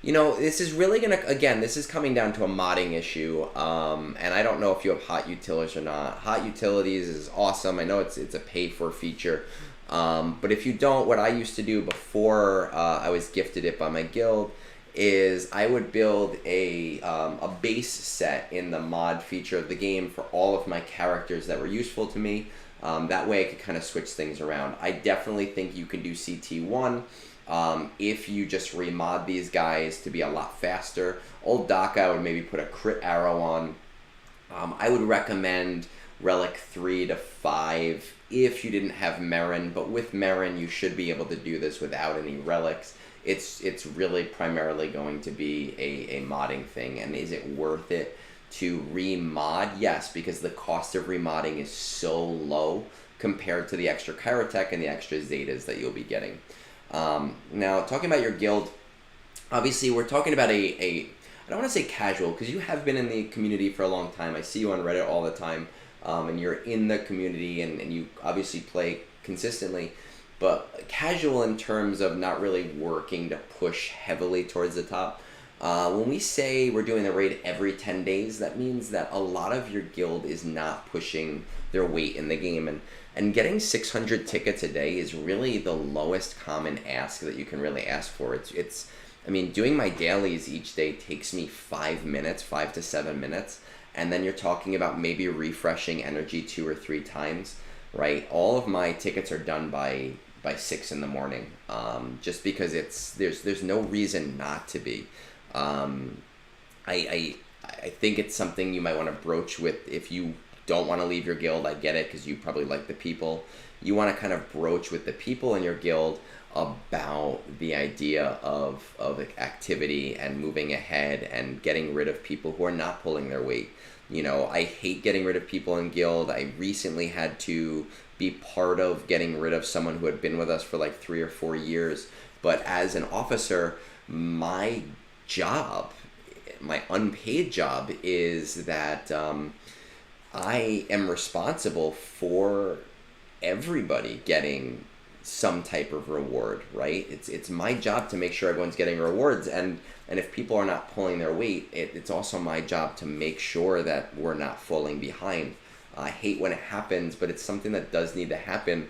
You know, this is really going to, again, this is coming down to a modding issue, and I don't know if you have hot utilities or not. Hot utilities is awesome. I know it's a pay-for feature, but if you don't, what I used to do before I was gifted it by my guild is I would build a base set in the mod feature of the game for all of my characters that were useful to me. That way I could kind of switch things around. I definitely think you can do CT1. If you just remod these guys to be a lot faster. Old Doc, I would maybe put a crit arrow on. I would recommend Relic 3 to 5 if you didn't have Merrin, but with Merrin you should be able to do this without any relics. It's really primarily going to be a modding thing, and is it worth it to remod? Yes, because the cost of remodding is so low compared to the extra Kyrotech and the extra Zetas that you'll be getting. Now, talking about your guild, obviously we're talking about I don't want to say casual, because you have been in the community for a long time. I see you on Reddit all the time, and you're in the community, and you obviously play consistently, but casual in terms of not really working to push heavily towards the top. When we say we're doing the raid every 10 days, that means that a lot of your guild is not pushing their weight in the game, and getting 600 tickets a day is really the lowest common ask that you can really ask for. I mean, doing my dailies each day takes me 5 minutes, 5 to 7 minutes, and then you're talking about maybe refreshing energy 2 or 3 times, right? All of my tickets are done by 6 in the morning, just because there's no reason not to be. I think it's something you might want to broach with if you don't want to leave your guild. I get it, because you probably like the people. You want to kind of broach with the people in your guild about the idea of activity and moving ahead and getting rid of people who are not pulling their weight. You know, I hate getting rid of people in guild. I recently had to be part of getting rid of someone who had been with us for like 3 or 4 years. But as an officer, my job, my unpaid job, is that I am responsible for everybody getting some type of reward, right? It's my job to make sure everyone's getting rewards, and if people are not pulling their weight, it's also my job to make sure that we're not falling behind. I hate when it happens, but it's something that does need to happen.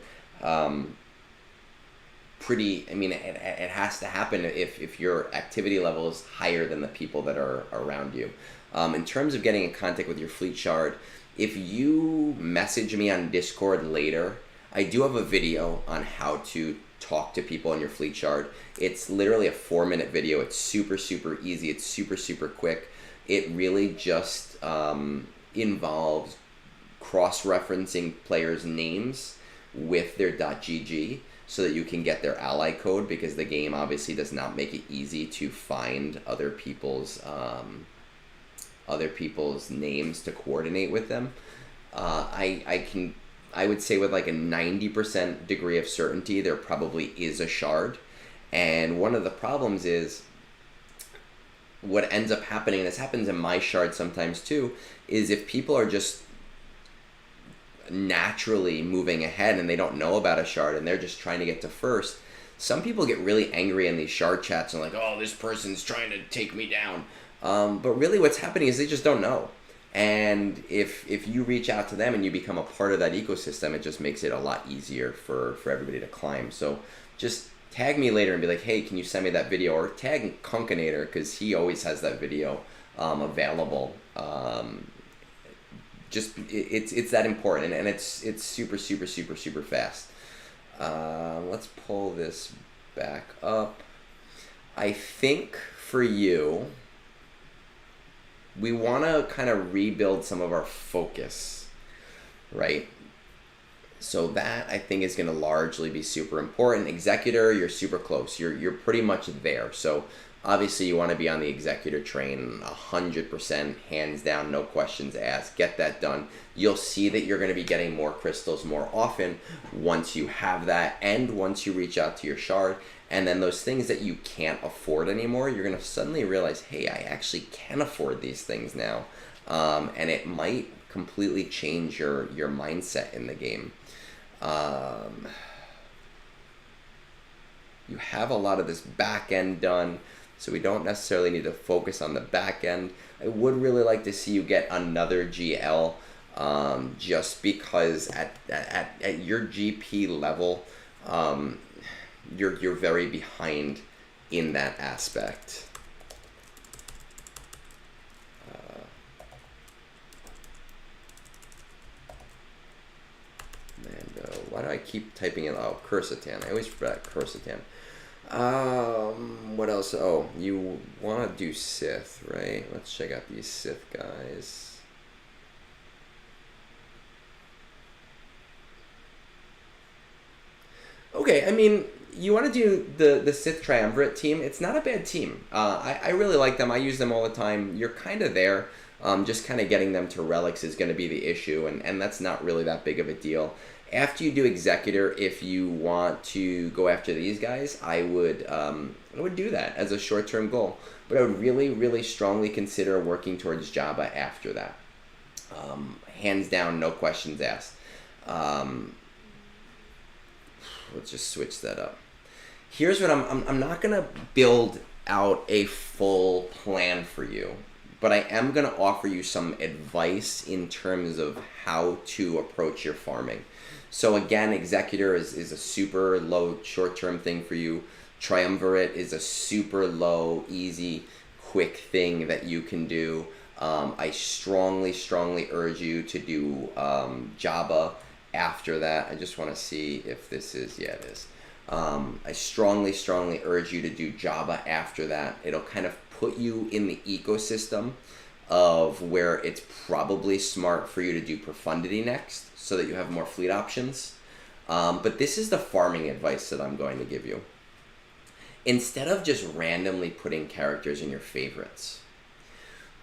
It has to happen if your activity level is higher than the people that are around you. In terms of getting in contact with your fleet shard, if you message me on Discord later, I do have a video on how to talk to people in your fleet shard. It's literally a 4-minute video. It's super, super easy. It's super, super quick. It really just involves cross-referencing players' names with their .gg so that you can get their ally code, because the game obviously does not make it easy to find other people's names to coordinate with them. I would say with like a 90% degree of certainty there probably is a shard, and one of the problems is what ends up happening, and this happens in my shard sometimes too, is if people are just naturally moving ahead and they don't know about a shard and they're just trying to get to first, some people get really angry in these shard chats and like, oh, this person's trying to take me down. But really what's happening is they just don't know. And if you reach out to them and you become a part of that ecosystem, it just makes it a lot easier for everybody to climb. So just tag me later and be like, hey, can you send me that video? Or tag Kunkinator, because he always has that video available. it's that important, and it's super fast. Let's pull this back up. I think for you, we want to kind of rebuild some of our focus, right? So that, I think, is going to largely be super important. Executor, you're super close. You're pretty much there. So obviously you want to be on the Executor train 100%, hands down, no questions asked. Get that done. You'll see that you're going to be getting more crystals more often once you have that, and once you reach out to your shard. And then those things that you can't afford anymore, you're going to suddenly realize, hey, I actually can afford these things now. And it might completely change your mindset in the game. You have a lot of this back end done, so we don't necessarily need to focus on the back end. I would really like to see you get another GL, just because at your GP level, you're very behind in that aspect. Why do I keep typing in? Oh, Quercetan. I always forget Quercetan. What else? Oh, you want to do Sith, right? Let's check out these Sith guys. Okay, I mean, you want to do the Sith Triumvirate team. It's not a bad team. I really like them. I use them all the time. You're kind of there. Just kind of getting them to relics is going to be the issue, and that's not really that big of a deal. After you do Executor, if you want to go after these guys, I would do that as a short-term goal. But I would really strongly consider working towards Jabba after that. Hands down, no questions asked. Let's just switch that up. Here's what I'm not gonna build out a full plan for you, but I am gonna offer you some advice in terms of how to approach your farming. So again, Executor is a super low short-term thing for you. Triumvirate is a super low, easy, quick thing that you can do. I strongly urge you to do Jabba after that. I just want to see if this is, yeah, it is. I strongly urge you to do Jabba after that. It'll kind of put you in the ecosystem of where it's probably smart for you to do Profundity next, so that you have more fleet options. But this is the farming advice that I'm going to give you. Instead of just randomly putting characters in your favorites,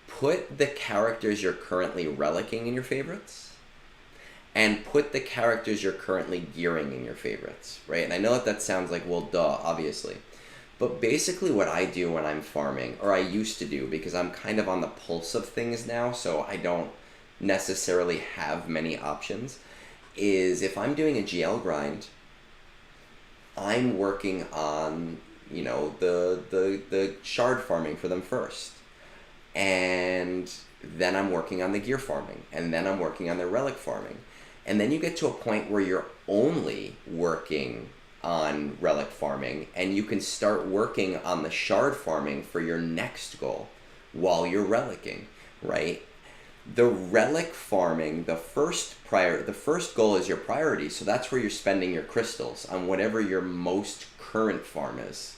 put the characters you're currently relicking in your favorites, and put the characters you're currently gearing in your favorites, right? And I know that sounds like, well, duh, obviously. But basically what I do when I'm farming, or I used to do, because I'm kind of on the pulse of things now, so I don't necessarily have many options, is if I'm doing a GL grind, I'm working on, you know, the shard farming for them first. And then I'm working on the gear farming. And then I'm working on the relic farming. And then you get to a point where you're only working on relic farming, and you can start working on the shard farming for your next goal while you're relicking, right? The relic farming, the first goal is your priority, so that's where you're spending your crystals on whatever your most current farm is.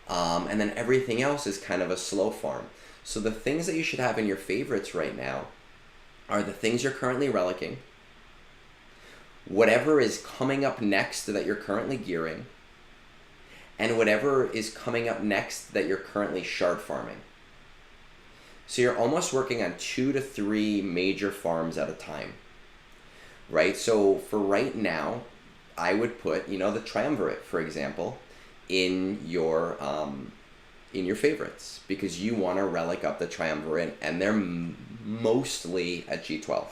And then everything else is kind of a slow farm. So the things that you should have in your favorites right now are the things you're currently relicking, whatever is coming up next that you're currently gearing, and whatever is coming up next that you're currently shard farming. So you're almost working on 2 to 3 major farms at a time, right? So for right now, I would put, you know, the Triumvirate, for example, in your favorites, because you want to relic up the Triumvirate, and they're mostly at G12.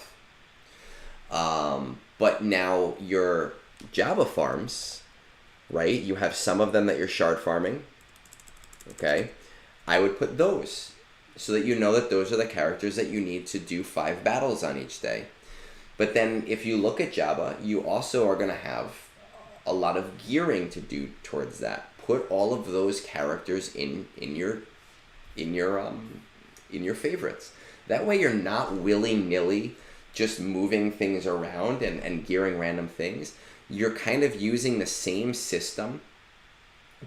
But now your Jabba farms, right? You have some of them that you're shard farming, okay? I would put those, so that you know that those are the characters that you need to do 5 battles on each day. But then if you look at Jabba, you also are going to have a lot of gearing to do towards that. Put all of those characters in your favorites. That way you're not willy-nilly just moving things around and gearing random things, you're kind of using the same system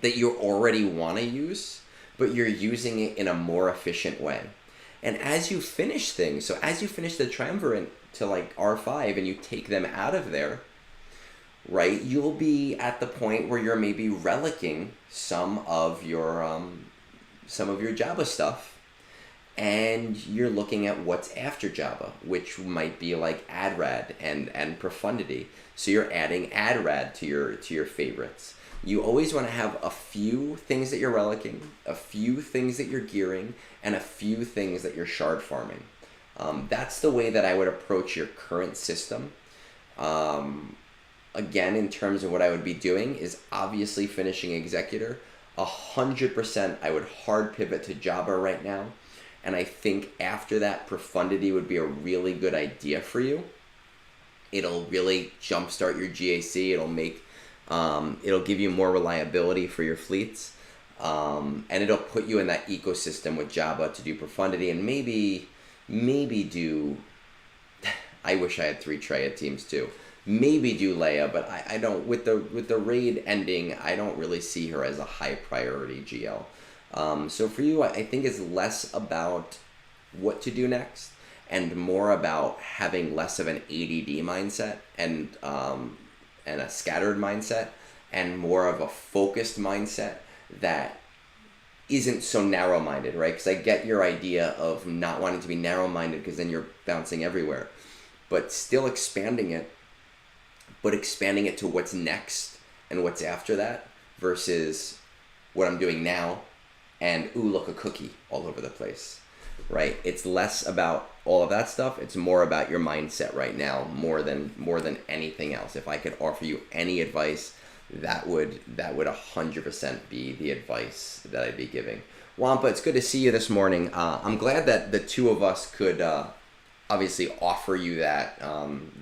that you already want to use, but you're using it in a more efficient way. And as you finish things, so as you finish the triumvirate to like R5 and you take them out of there, right, you'll be at the point where you're maybe relicking some of your Jabba stuff, and you're looking at what's after Jabba, which might be like Adrad and Profundity. So you're adding Adrad to your favorites. You always want to have a few things that you're relicking, a few things that you're gearing, and a few things that you're shard farming. That's the way that I would approach your current system. Again, in terms of what I would be doing is obviously finishing Executor. 100% I would hard pivot to Jabba right now. And I think after that, Profundity would be a really good idea for you. It'll really jumpstart your GAC. It'll give you more reliability for your fleets. And it'll put you in that ecosystem with Jabba to do Profundity and maybe do... I wish I had 3 Traya teams too. Maybe do Leia, but I don't... With the raid ending, I don't really see her as a high priority GL. So for you, I think it's less about what to do next and more about having less of an ADD mindset and a scattered mindset and more of a focused mindset that isn't so narrow-minded, right? Because I get your idea of not wanting to be narrow-minded because then you're bouncing everywhere, but still expanding it, but expanding it to what's next and what's after that versus what I'm doing now and, ooh, look, a cookie all over the place, right? It's less about all of that stuff. It's more about your mindset right now, more than anything else. If I could offer you any advice, that would 100% be the advice that I'd be giving. Wampa, it's good to see you this morning. I'm glad that the two of us could obviously offer you that,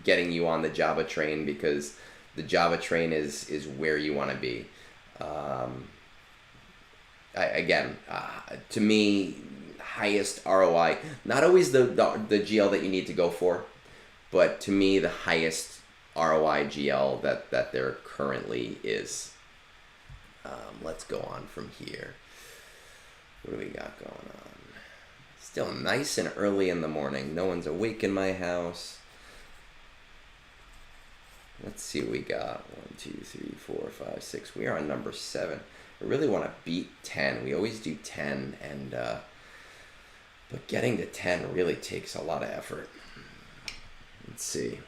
getting you on the Java train, because the Java train is where you want to be. To me, highest ROI, not always the GL that you need to go for, but to me, the highest ROI GL that there currently is. Let's go on from here. What do we got going on? Still nice and early in the morning. No one's awake in my house. Let's see what we got. 1, 2, 3, 4, 5, 6. We are on number 7. I really want to beat 10. We always do 10, and but getting to 10 really takes a lot of effort. Let's see.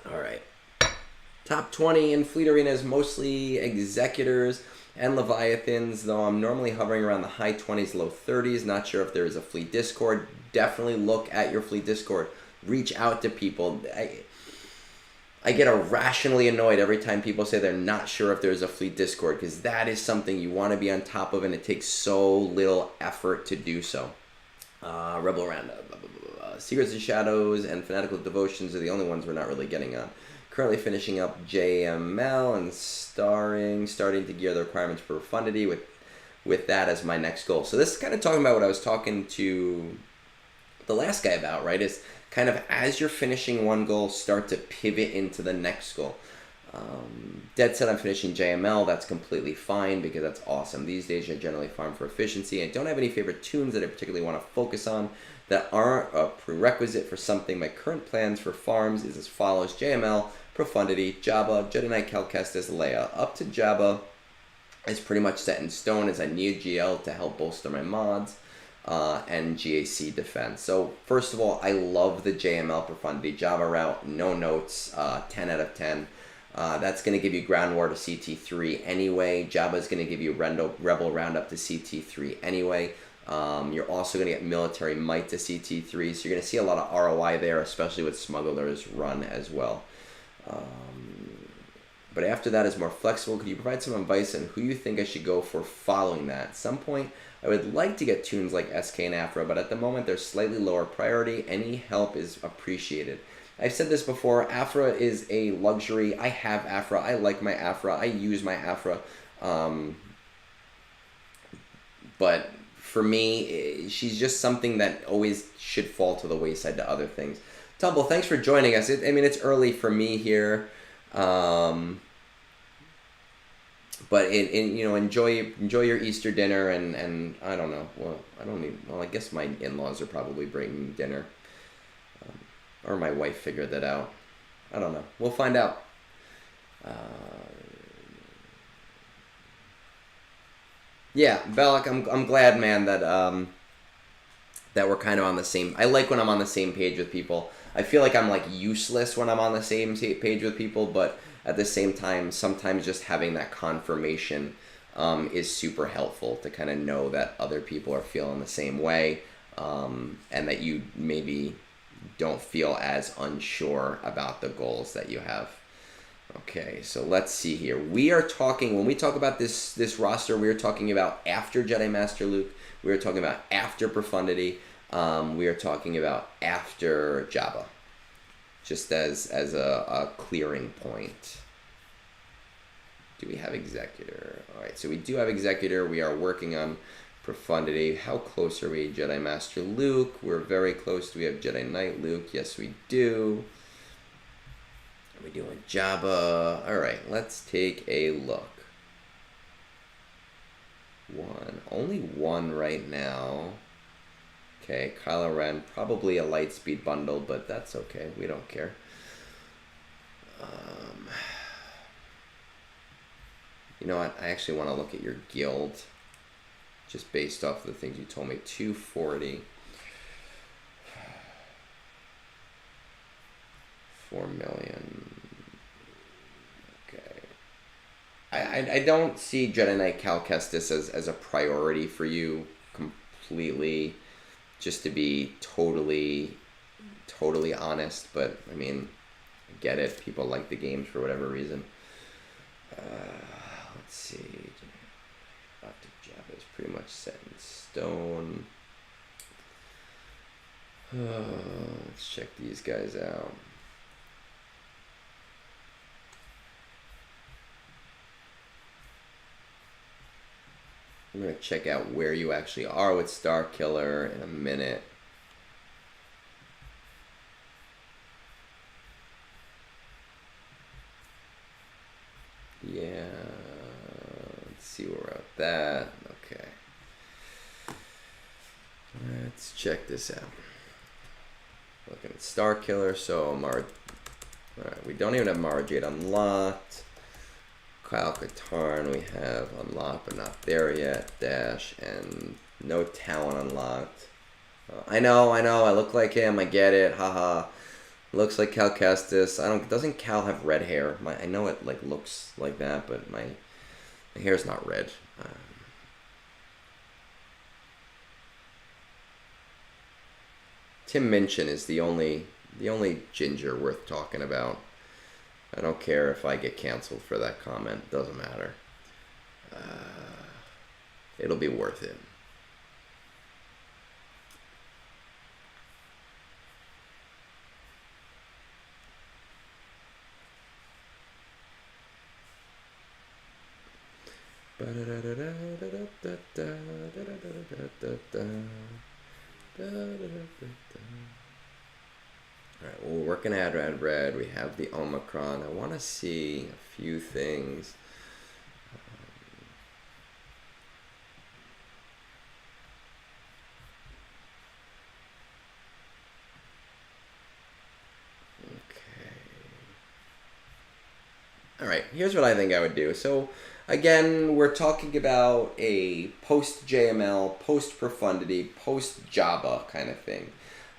All right. Top 20 in Fleet Arena is mostly Executors and Leviathans, though I'm normally hovering around the high 20s, low 30s. Not sure if there is a Fleet Discord. Definitely look at your Fleet Discord. Reach out to people. I get irrationally annoyed every time people say they're not sure if there's a Fleet Discord, because that is something you want to be on top of, and it takes so little effort to do so. Rebel Roundup, Secrets and Shadows, and Fanatical Devotions are the only ones we're not really getting on. Currently finishing up JML and starting to gear the requirements for Profundity with that as my next goal. So this is kind of talking about what I was talking to the last guy about, right? Is kind of as you're finishing one goal, start to pivot into the next goal. Dead set, I'm finishing JML. That's completely fine because that's awesome. These days I generally farm for efficiency. I don't have any favorite tunes that I particularly want to focus on that aren't a prerequisite for something. My current plans for farms is as follows: JML, Profundity, Jabba, Jedi Knight Cal Kestis, Leia. Up to Jabba is pretty much set in stone as I need GL to help bolster my mods. And GAC defense. So first of all, I love the JML Profundity Java route. No notes, 10 out of 10. That's going to give you Ground War to CT3 anyway. Java is going to give you Rebel Roundup to CT3 anyway. You're also going to get Military Might to CT3, so you're going to see a lot of ROI there, especially with Smuggler's Run as well. But after that is more flexible. Could you provide some advice on who you think I should go for following that? At some point, I would like to get tunes like SK and Afra, but at the moment they're slightly lower priority. Any help is appreciated. I've said this before, Afra is a luxury. I have Afra. I like my Afra. I use my Afra. But for me, she's just something that always should fall to the wayside to other things. Tumble, thanks for joining us. It's early for me here. But enjoy your Easter dinner, and I don't know. Well, I guess my in-laws are probably bringing dinner, or my wife figured that out. I don't know. We'll find out. Yeah, Belloq, I'm glad, man, that we're kind of on the same. I like when I'm on the same page with people. I feel like I'm like useless when I'm on the same page with people, but at the same time, sometimes just having that confirmation is super helpful to kind of know that other people are feeling the same way, and that you maybe don't feel as unsure about the goals that you have. Okay, so let's see here. We are talking, when we talk about this roster, we are talking about after Jedi Master Luke. We are talking about after Profundity. We are talking about after Jabba. Just as a clearing point. Do we have Executor? Alright, so we do have Executor. We are working on Profundity. How close are we? Jedi Master Luke. We're very close. Do we have Jedi Knight Luke? Yes, we do. Are we doing Jabba? Alright, let's take a look. Only one right now. Okay, Kylo Ren, probably a Lightspeed bundle, but that's okay. We don't care. You know what? I actually want to look at your guild, just based off of the things you told me. 240. 4 million. Okay. I don't see Jedi Knight Cal Kestis as a priority for you completely, just to be totally honest. But I mean, I get it. People like the games for whatever reason. Let's see. Dr. Jabba is pretty much set in stone. Let's check these guys out. I'm going to check out where you actually are with Starkiller in a minute. Yeah, let's see where we're at that. Okay. Let's check this out. Looking at Starkiller, so alright, we don't even have Mara Jade unlocked. Kyle Katarn we have unlocked, but not there yet. Dash and no Talon unlocked. I know, I look like him, I get it, haha. Looks like Cal Kestis. Doesn't Cal have red hair? I know it like looks like that, but my hair's not red. Tim Minchin is the only ginger worth talking about. I don't care if I get canceled for that comment. Doesn't matter. It'll be worth it. Alright, well, we're working at red. We have the Omicron. I want to see a few things. Okay. Alright, here's what I think I would do. So, again, we're talking about a post-JML, post-Profundity, post-Jabba kind of thing.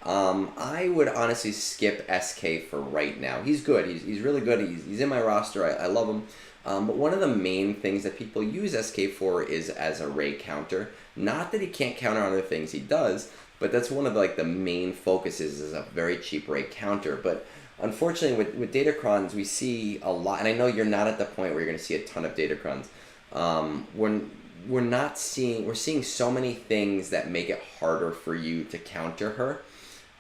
I would honestly skip SK for right now. He's good. He's really good. He's in my roster. I love him. But one of the main things that people use SK for is as a Rey counter. Not that he can't counter other things, he does, but that's one of the main focuses is a very cheap Rey counter. But unfortunately, with Datacrons, we see a lot, and I know you're not at the point where you're going to see a ton of Datacrons. We're seeing so many things that make it harder for you to counter her.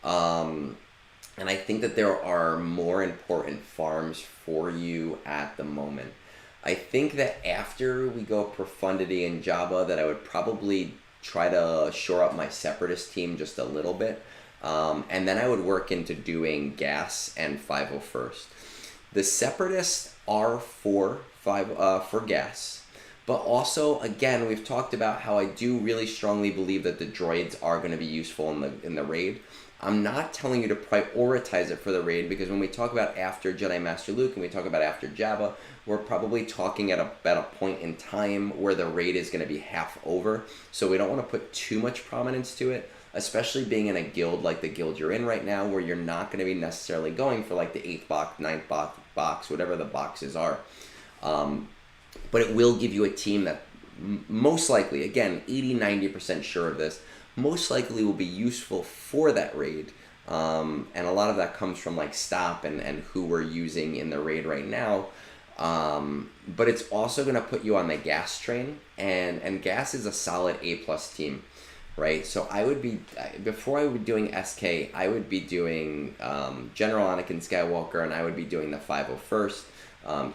And I think that there are more important farms for you at the moment. I think that after we go Profundity and Jabba, that I would probably try to shore up my Separatist team just a little bit. And then I would work into doing gas and 501st. The Separatists are for gas, but also, again, we've talked about how I do really strongly believe that the droids are going to be useful in the raid. I'm not telling you to prioritize it for the raid, because when we talk about after Jedi Master Luke and we talk about after Jabba, we're probably talking at about a point in time where the raid is going to be half over. So we don't want to put too much prominence to it, especially being in a guild like the guild you're in right now, where you're not going to be necessarily going for like the 8th box, 9th box, whatever the boxes are. But it will give you a team that most likely, again, 80-90% sure of this, most likely will be useful for that raid. And a lot of that comes from like stop and who we're using in the raid right now. But it's also going to put you on the gas train, and gas is a solid A+ team, right? So I would be, before I would be doing SK, I would be doing General Anakin Skywalker, and I would be doing the 501st.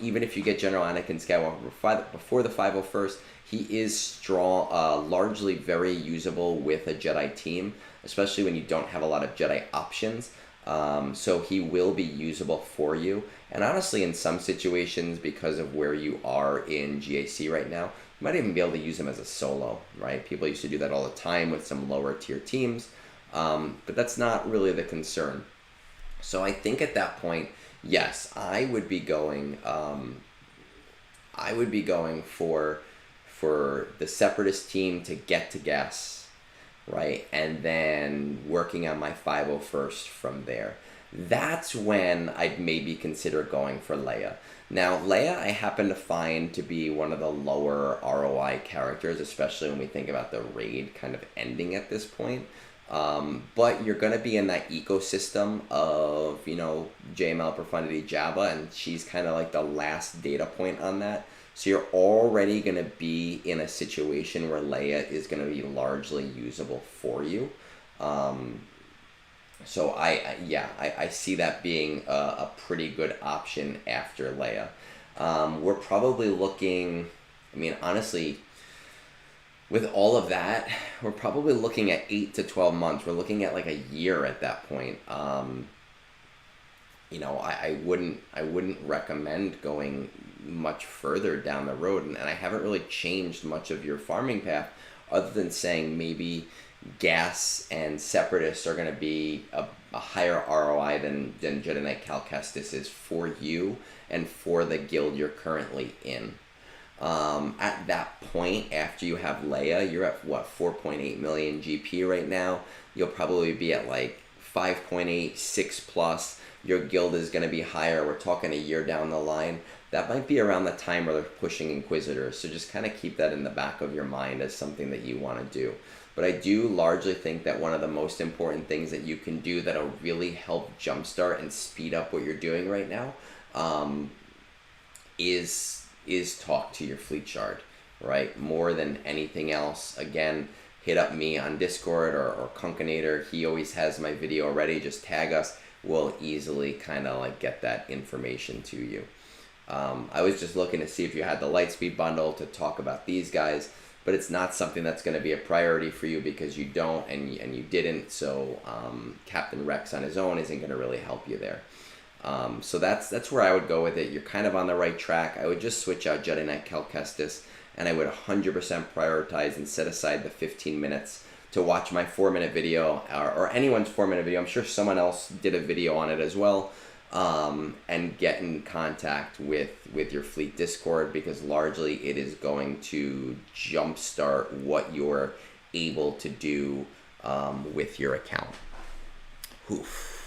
Even if you get General Anakin Skywalker before the 501st, he is strong, largely very usable with a Jedi team, especially when you don't have a lot of Jedi options. So he will be usable for you. And honestly, in some situations, because of where you are in GAC right now, you might even be able to use him as a solo, right? People used to do that all the time with some lower tier teams, but that's not really the concern. So I think at that point, yes, I would be going for the Separatist team to get to gas, right? And then working on my 501st from there. That's when I'd maybe consider going for Leia. Now, Leia I happen to find to be one of the lower ROI characters, especially when we think about the raid kind of ending at this point. But you're going to be in that ecosystem of, JML Profundity Jabba, and she's kind of like the last data point on that. So you're already going to be in a situation where Leia is going to be largely usable for you. So I see that being a pretty good option after Leia. We're probably looking, honestly, with all of that, we're probably looking at 8 to 12 months. We're looking at like a year at that point. I wouldn't recommend going much further down the road, and I haven't really changed much of your farming path, other than saying maybe gas and Separatists are going to be a higher ROI than Jedi Knight Cal Kestis is for you and for the guild you're currently in. At that point, after you have Leia, you're at 4.8 million GP right now. You'll probably be at like 5.8, 6+. Your guild is going to be higher. We're talking a year down the line. That might be around the time where they're pushing Inquisitors. So just kind of keep that in the back of your mind as something that you want to do. But I do largely think that one of the most important things that you can do that'll really help jumpstart and speed up what you're doing right now is talk to your fleet shard, right? More than anything else. Again, hit up me on Discord or Conkenator. He always has my video already. Just tag us. We'll easily kind of like get that information to you. I was just looking to see if you had the Lightspeed bundle to talk about these guys, but it's not something that's going to be a priority for you because you don't and you didn't. So Captain Rex on his own isn't going to really help you there. So that's where I would go with it. You're kind of on the right track. I would just switch out Jedi Knight Cal Kestis, and I would 100% prioritize and set aside the 15 minutes to watch my 4-minute video or anyone's 4-minute video. I'm sure someone else did a video on it as well. And get in contact with your fleet Discord, because largely it is going to jumpstart what you're able to do with your account. Oof.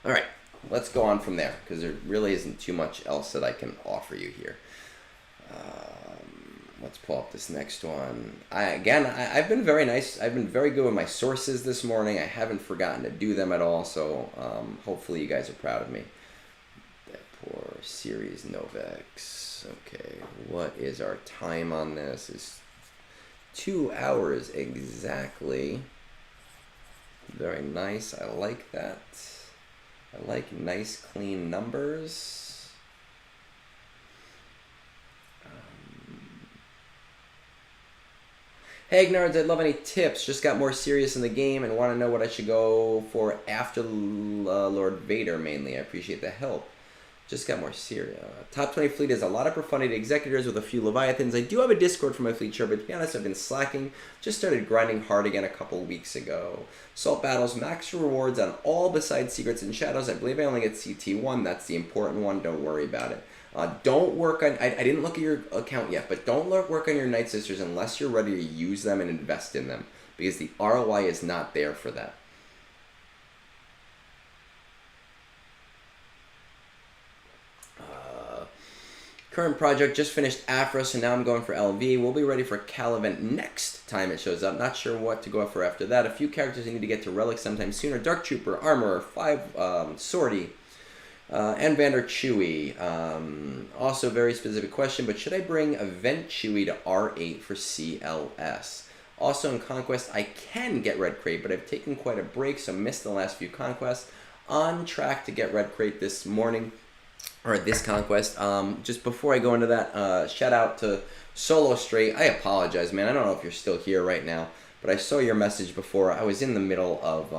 All right, let's go on from there, because there really isn't too much else that I can offer you here. Let's pull up this next one. I've been very nice. I've been very good with my sources this morning. I haven't forgotten to do them at all, so hopefully you guys are proud of me. That poor Series Novex. Okay, what is our time on this? It's 2 hours exactly. Very nice. I like that. I like nice, clean numbers. Hey, Egnards, I'd love any tips. Just got more serious in the game and want to know what I should go for after Lord Vader, mainly. I appreciate the help. Just got more serious. Top 20 fleet is a lot of profundity executors with a few Leviathans. I do have a Discord for my fleet, sure, but to be honest, I've been slacking. Just started grinding hard again a couple weeks ago. Salt battles, max rewards on all besides secrets and shadows. I believe I only get CT1. That's the important one. Don't worry about it. Don't work on... I didn't look at your account yet, but don't work on your Night Sisters unless you're ready to use them and invest in them, because the ROI is not there for that. Current project, just finished Afro, so now I'm going for LV. We'll be ready for Cal event next time it shows up. Not sure what to go for after that. A few characters I need to get to Relic sometime sooner. Dark Trooper, Armorer, 5 Sortie, and Vander Chewie. Also very specific question, but should I bring Event Chewie to R8 for CLS? Also in Conquest, I can get Red Crate, but I've taken quite a break, so missed the last few Conquests. On track to get Red Crate this morning. Or this conquest. Just before I go into that, shout out to Solo Straight. I apologize, man. I don't know if you're still here right now, but I saw your message before. I was in the middle of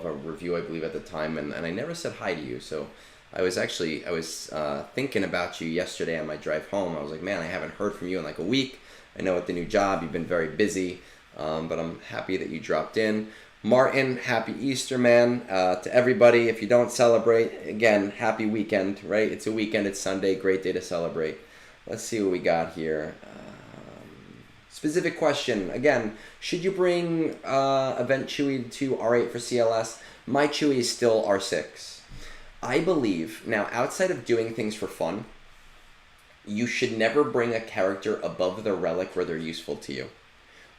a review, I believe, at the time, and I never said hi to you. So I was thinking about you yesterday on my drive home. I was like, man, I haven't heard from you in like a week. I know at the new job you've been very busy, but I'm happy that you dropped in. Martin, happy Easter, man. To everybody, if you don't celebrate, again, happy weekend, right? It's a weekend, it's Sunday, great day to celebrate. Let's see what we got here. Specific question, again, should you bring Event Chewie to R8 for CLS? My Chewie is still R6. I believe, now outside of doing things for fun, you should never bring a character above the relic where they're useful to you.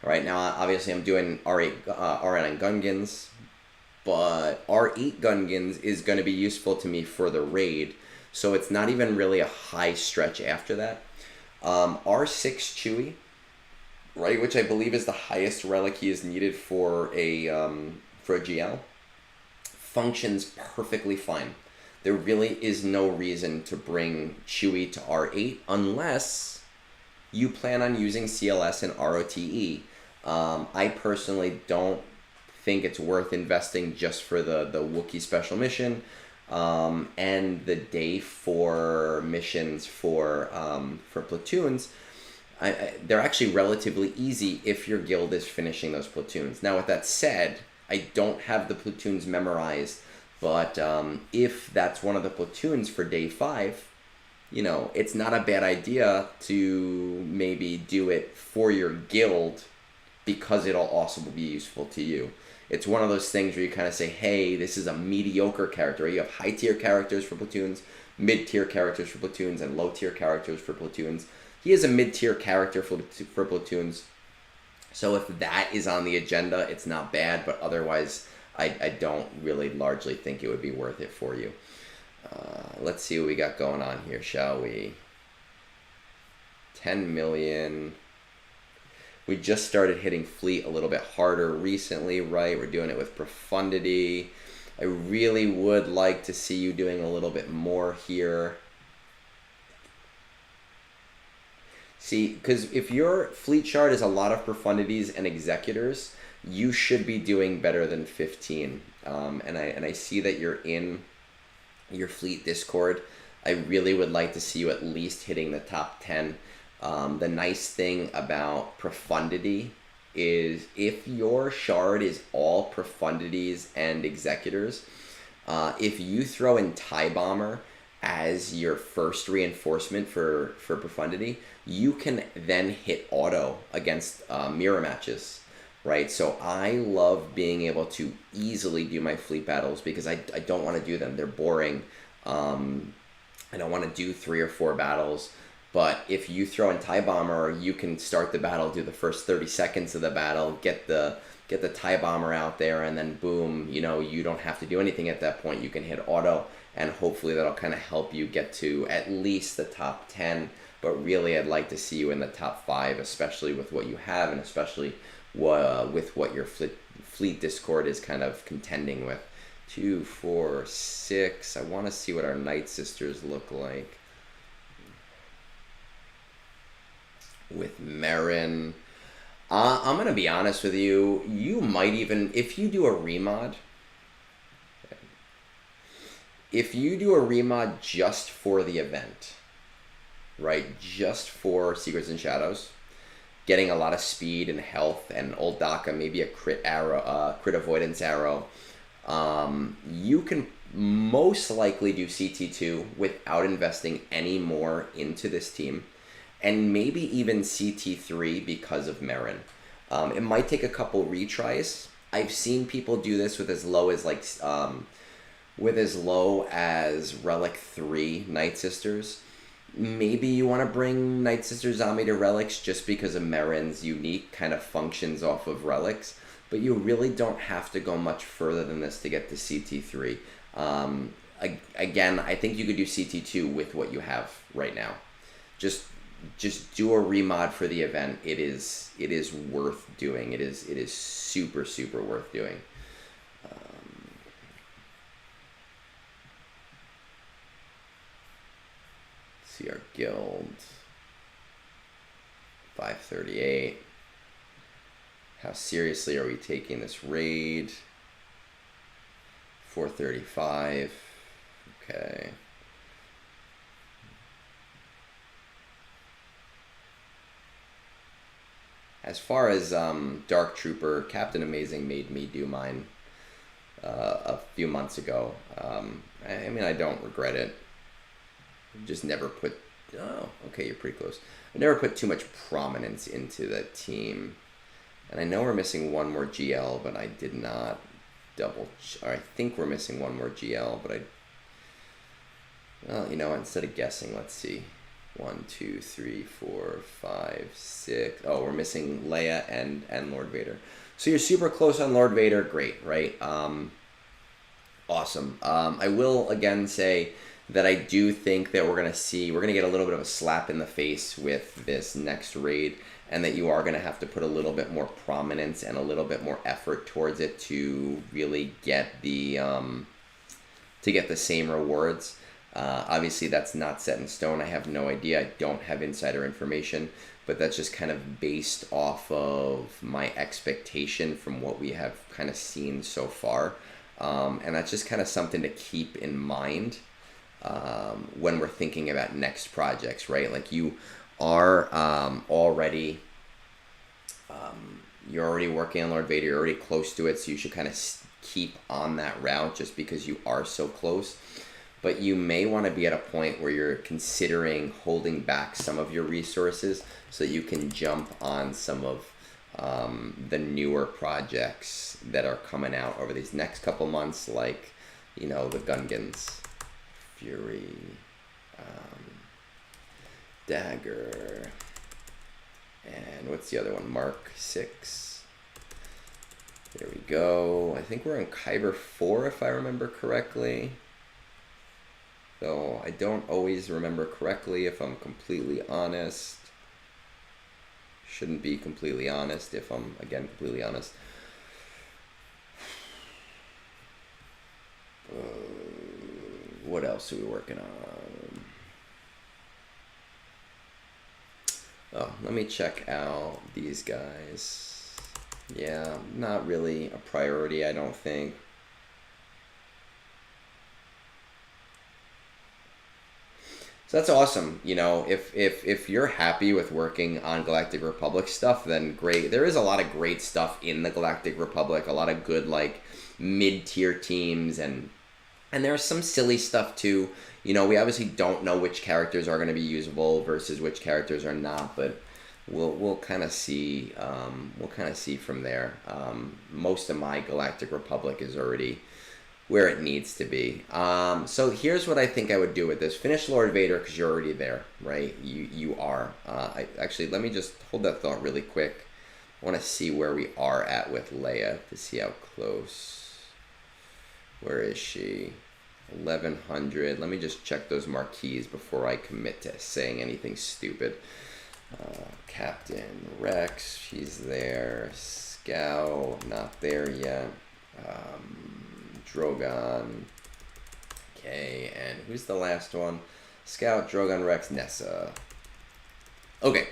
Right now, obviously, I'm doing R8 on Gungans, but R8 Gungans is going to be useful to me for the raid, so it's not even really a high stretch after that. R6 Chewie, right, which I believe is the highest relic he is needed for a GL, functions perfectly fine. There really is no reason to bring Chewie to R8 unless you plan on using CLS and ROTE. I personally don't think it's worth investing just for the Wookiee special mission and the day 4 missions for platoons. They're actually relatively easy if your guild is finishing those platoons. Now, with that said, I don't have the platoons memorized, but if that's one of the platoons for day 5, you know, it's not a bad idea to maybe do it for your guild because it'll also be useful to you. It's one of those things where you kind of say, hey, this is a mediocre character. You have high-tier characters for platoons, mid-tier characters for platoons, and low-tier characters for platoons. He is a mid-tier character for platoons. So if that is on the agenda, it's not bad, but otherwise, I don't really largely think it would be worth it for you. Let's see what we got going on here, shall we? 10 million. We just started hitting fleet a little bit harder recently, right? We're doing it with profundity. I really would like to see you doing a little bit more here. See, because if your fleet chart is a lot of profundities and executors, you should be doing better than 15. And I see that you're in your fleet Discord. I really would like to see you at least hitting the top 10. The nice thing about profundity is if your shard is all profundities and executors, if you throw in TIE Bomber as your first reinforcement for profundity, you can then hit auto against mirror matches, right? So I love being able to easily do my fleet battles because I don't want to do them. They're boring. I don't want to do 3 or 4 battles. But if you throw in TIE Bomber, you can start the battle, do the first 30 seconds of the battle, get the TIE Bomber out there, and then boom, you know, you don't have to do anything at that point. You can hit auto, and hopefully that'll kind of help you get to at least the top 10. But really, I'd like to see you in the top 5, especially with what you have, and especially with what your fleet Discord is kind of contending with. 2, 4, 6. I want to see what our Night Sisters look like. With Merrin. I'm going to be honest with you. You might even, if you do a remod, just for the event, right? Just for Secrets and Shadows, getting a lot of speed and health and old Daka, maybe a crit arrow, crit avoidance arrow. You can most likely do CT2 without investing any more into this team, and maybe even CT3 because of Merrin. It might take a couple retries. I've seen people do this with as low as Relic 3 Night Sisters. Maybe you want to bring Night Sister Zombie to Relics just because of Merrin's unique kind of functions off of Relics, but you really don't have to go much further than this to get to CT3. Again, I think you could do CT2 with what you have right now. Just do a remod for the event. It is worth doing. It is super, super worth doing. See our guild. 538. How seriously are we taking this raid? 435. Okay. As far as Dark Trooper, Captain Amazing made me do mine a few months ago. I mean, I don't regret it. Just never put, oh, okay, you're pretty close. I never put too much prominence into that team. And I know we're missing one more GL, but I did not I think we're missing one more GL, but well, you know, instead of guessing, let's see. 1, 2, 3, 4, 5, 6. Oh, we're missing Leia and Lord Vader. So you're super close on Lord Vader. Great, right? Awesome. I will again say that I do think that we're going to get a little bit of a slap in the face with this next raid, and that you are going to have to put a little bit more prominence and a little bit more effort towards it to really get the same rewards. Obviously, that's not set in stone. I have no idea. I don't have insider information, but that's just kind of based off of my expectation from what we have kind of seen so far. And that's just kind of something to keep in mind when we're thinking about next projects, right? Like you are already you're already working on Lord Vader, you're already close to it, so you should kind of keep on that route just because you are so close. But you may want to be at a point where you're considering holding back some of your resources so that you can jump on some of the newer projects that are coming out over these next couple months, like, you know, the Gungans, Fury, Dagger, and what's the other one? Mark 6. There we go. I think we're in Kyber 4 if I remember correctly. Though I don't always remember correctly, if I'm completely honest. Shouldn't be completely honest if I'm, again, completely honest. What else are we working on? Oh, let me check out these guys. Yeah, not really a priority, I don't think. So that's awesome. You know, if you're happy with working on Galactic Republic stuff, then great. There is a lot of great stuff in the Galactic Republic, a lot of good, like, mid-tier teams, and there's some silly stuff too. You know, we obviously don't know which characters are going to be usable versus which characters are not, but we'll kind of see. We'll kind of see from there. Most of my Galactic Republic is already where it needs to be. So here's what I think I would do with this. Finish Lord Vader because you're already there, right? You are. Actually, let me just hold that thought really quick. I want to see where we are at with Leia to see how close. Where is she? 1100. Let me just check those marquees before I commit to saying anything stupid. Captain Rex, she's there. Scout, not there yet. Drogon. Okay, and who's the last one? Scout, Drogon, Rex, Nessa. Okay.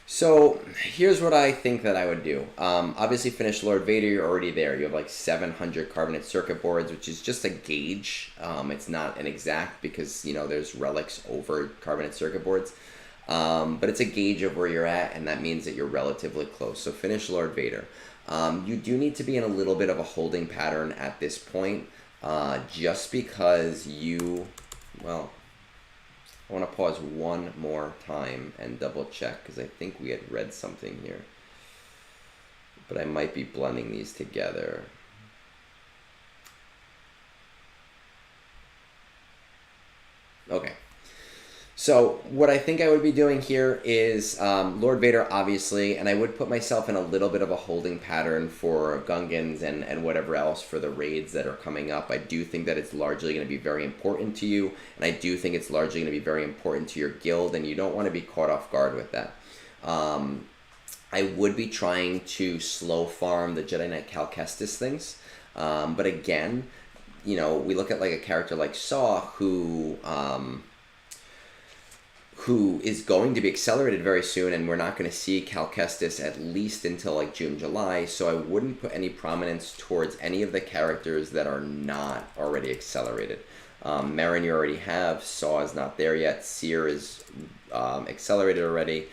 So, here's what I think that I would do. Obviously, finish Lord Vader, you're already there. You have like 700 carbonate circuit boards, which is just a gauge. It's not an exact because, you know, there's relics over carbonate circuit boards. But it's a gauge of where you're at, and that means that you're relatively close. So, finish Lord Vader. You do need to be in a little bit of a holding pattern at this point, just because well, I want to pause one more time and double check because I think we had read something here. But I might be blending these together. Okay. So what I think I would be doing here is Lord Vader, obviously, and I would put myself in a little bit of a holding pattern for Gungans and whatever else for the raids that are coming up. I do think that it's largely going to be very important to you, and I do think it's largely going to be very important to your guild, and you don't want to be caught off guard with that. I would be trying to slow farm the Jedi Knight Cal Kestis things, but again, you know, we look at like a character like Saw who is going to be accelerated very soon, and we're not going to see Cal Kestis at least until like June, July, so I wouldn't put any prominence towards any of the characters that are not already accelerated. Merrin you already have, Saw is not there yet, Seer is accelerated already,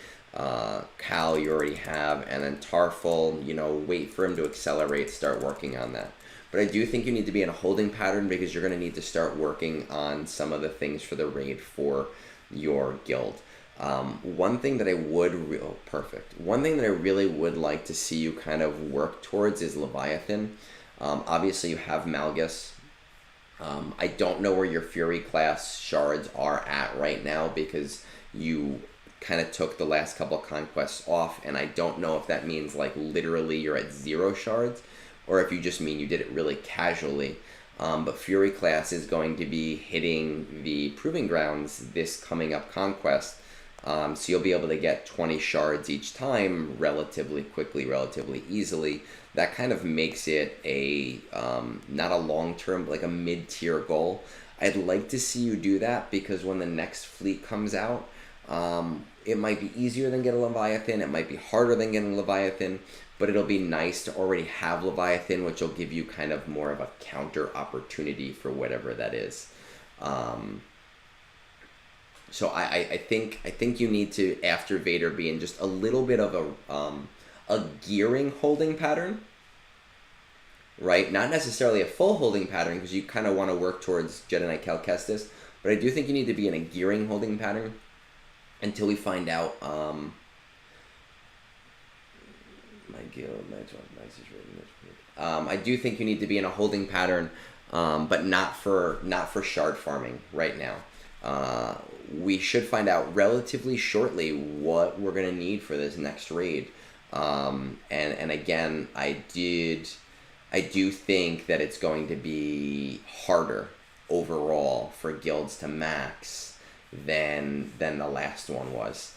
Cal you already have, and then Tarful, you know, wait for him to accelerate, start working on that. But I do think you need to be in a holding pattern because you're going to need to start working on some of the things for the raid for your guild. One thing that I would One thing that I really would like to see you kind of work towards is Leviathan. Obviously you have Malgus. I don't know where your Fury class shards are at right now because you kind of took the last couple of conquests off, and I don't know if that means like literally you're at 0 shards or if you just mean you did it really casually. But Fury class is going to be hitting the Proving Grounds this coming up conquest. So you'll be able to get 20 shards each time relatively quickly, relatively easily. That kind of makes it a, not a long-term, but like a mid-tier goal. I'd like to see you do that because when the next fleet comes out, it might be easier than getting Leviathan. It might be harder than getting Leviathan. But it'll be nice to already have Leviathan, which will give you kind of more of a counter opportunity for whatever that is. So I think you need to, after Vader, be in just a little bit of a gearing holding pattern, right? Not necessarily a full holding pattern because you kind of want to work towards Jedi Knight Cal Kestis, but I do think you need to be in a gearing holding pattern until we find out. I do think you need to be in a holding pattern, but not for shard farming right now. We should find out relatively shortly what we're going to need for this next raid. And again, I do think that it's going to be harder overall for guilds to max than the last one was.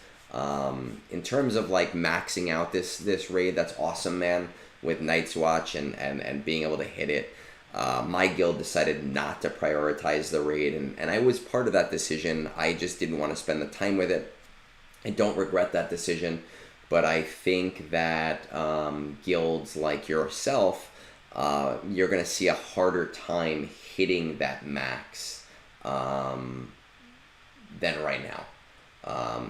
In terms of like maxing out this raid, that's awesome, man, with Night's Watch and being able to hit it. My guild decided not to prioritize the raid, and I was part of that decision. I just didn't want to spend the time with it. I don't regret that decision, but I think that guilds like yourself, you're going to see a harder time hitting that max than right now.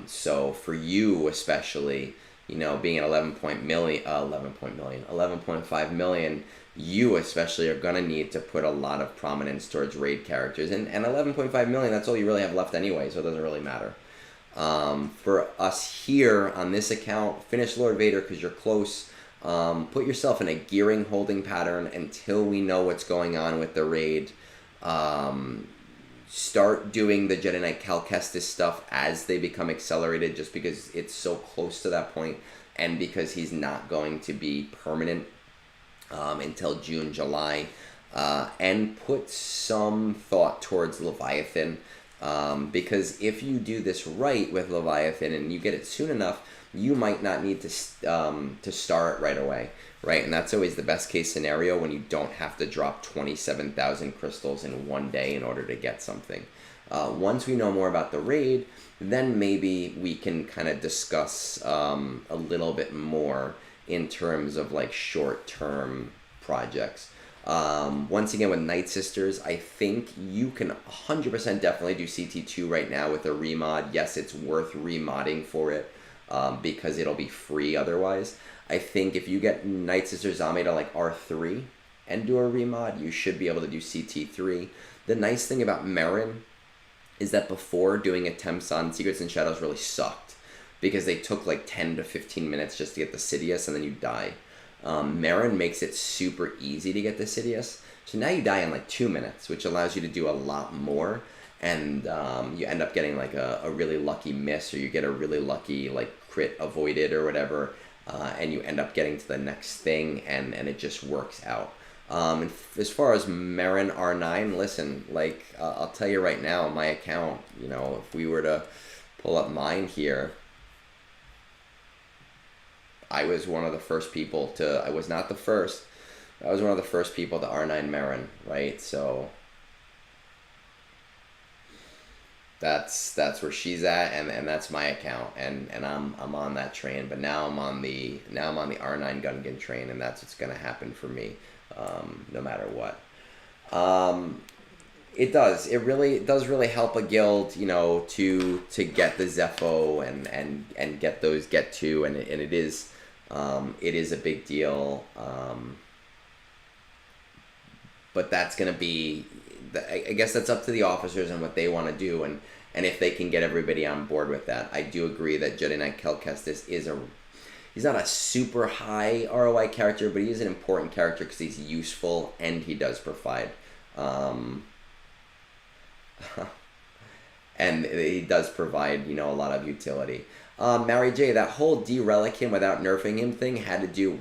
So for you especially, you know, being at 11.5 million, you especially are going to need to put a lot of prominence towards raid characters. And 11.5 million, that's all you really have left anyway, so it doesn't really matter. For us here on this account, finish Lord Vader because you're close. Put yourself in a gearing holding pattern until we know what's going on with the raid. Start doing the Jedi Knight Cal Kestis stuff as they become accelerated, just because it's so close to that point and because he's not going to be permanent until June, July. And put some thought towards Leviathan. Because if you do this right with Leviathan and you get it soon enough, you might not need to start right away, right? And that's always the best case scenario when you don't have to drop 27,000 crystals in one day in order to get something. Once we know more about the raid, then maybe we can kind of discuss a little bit more in terms of like short-term projects. Once again, with Night Sisters, I think you can 100% definitely do CT2 right now with a remod. Yes, it's worth remodding for it because it'll be free otherwise. I think if you get Night Sisters Zame to like R3 and do a remod, you should be able to do CT3. The nice thing about Marin is that before, doing attempts on Secrets and Shadows really sucked because they took like 10 to 15 minutes just to get the Sidious and then you die. Marin makes it super easy to get the Sidious, so now you die in like 2 minutes, which allows you to do a lot more, and you end up getting like a really lucky miss, or you get a really lucky like crit avoided or whatever, and you end up getting to the next thing, and it just works out. And as far as Marin R9, listen, like I'll tell you right now, my account, you know, if we were to pull up mine here, I was one of the first people to, I was not the first, I was one of the first people to R9 Marin, right? So that's where she's at, and that's my account, and I'm on that train, but now I'm on the R9 Gungan train, and that's what's gonna happen for me, no matter what. It does really help a guild, you know, to get the Zepho and get those get to, and it is a big deal, but that's going to be, I guess that's up to the officers and what they want to do, and if they can get everybody on board with that. I do agree that Jedi Knight Kel-Kestis he's not a super high ROI character, but he is an important character because he's useful and he does provide. And he does provide, you know, a lot of utility. Mary J, that whole derelic him without nerfing him thing had to do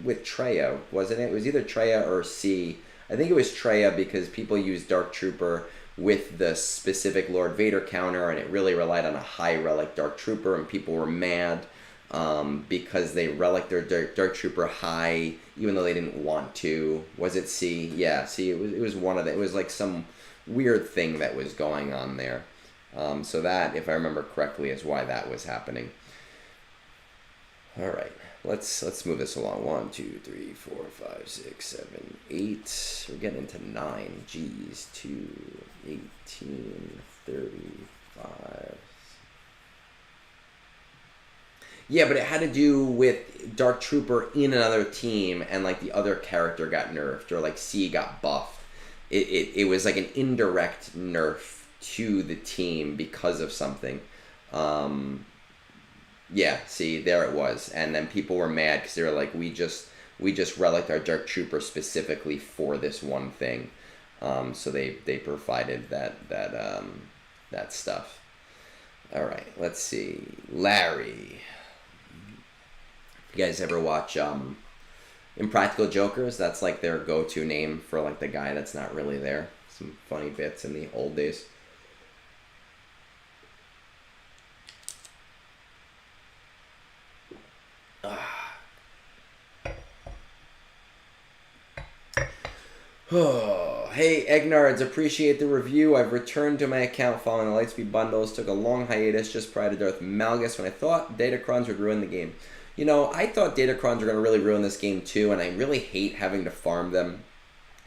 with Treya, wasn't it? It was either Treya or C. I think it was Treya because people used Dark Trooper with the specific Lord Vader counter, and it really relied on a high relic Dark Trooper, and people were mad because they relic their Dark Trooper high, even though they didn't want to. Was it C? Yeah, C. It was one of the. It was like some weird thing that was going on there. So that, if I remember correctly, is why that was happening. All right, let's move this along. 1, 2, 3, 4, 5, 6, 7, 8. We're getting into 9. G's 2, 18, 35. Yeah, but it had to do with Dark Trooper in another team, and like the other character got nerfed, or like C got buffed. It was like an indirect nerf to the team because of something. Yeah, see, there it was. And then people were mad because they were like, we just reliced our Dark Trooper specifically for this one thing. So they provided that stuff. All right, let's see. Larry. You guys ever watch Impractical Jokers? That's like their go-to name for like the guy that's not really there. Some funny bits in the old days. Oh, hey Egnards, appreciate the review. I've returned to my account following the Lightspeed bundles. Took a long hiatus just prior to Darth Malgus when I thought Datacrons would ruin the game. You know, I thought Datacrons were going to really ruin this game too, and I really hate having to farm them.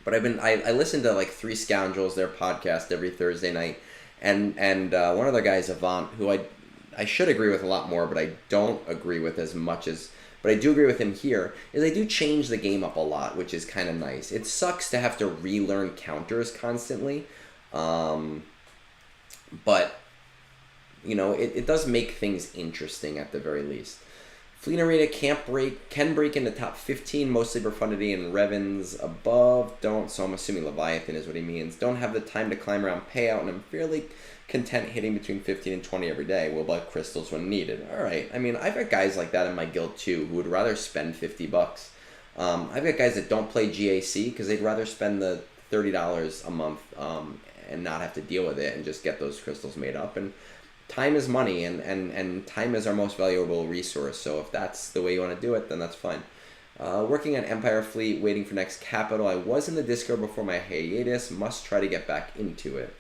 But I listen to like Three Scoundrels, their podcast, every Thursday night, and one of their guys, Avant, who I should agree with a lot more, but I don't agree with as much as, but I do agree with him here, is they do change the game up a lot, which is kind of nice. It sucks to have to relearn counters constantly, but, you know, it does make things interesting at the very least. Fleet Arena can break into top 15, mostly Profundity and Revenn's above. Don't, so I'm assuming Leviathan is what he means. Don't have the time to climb around payout, and I'm fairly content hitting between 15 and 20 every day. Will buy crystals when needed. All right. I mean, I've got guys like that in my guild too who would rather spend $50. I've got guys that don't play GAC because they'd rather spend the $30 a month and not have to deal with it and just get those crystals made up. And time is money, and time is our most valuable resource. So if that's the way you want to do it, then that's fine. Working on Empire Fleet, waiting for next capital. I was in the Discord before my hiatus. Must try to get back into it.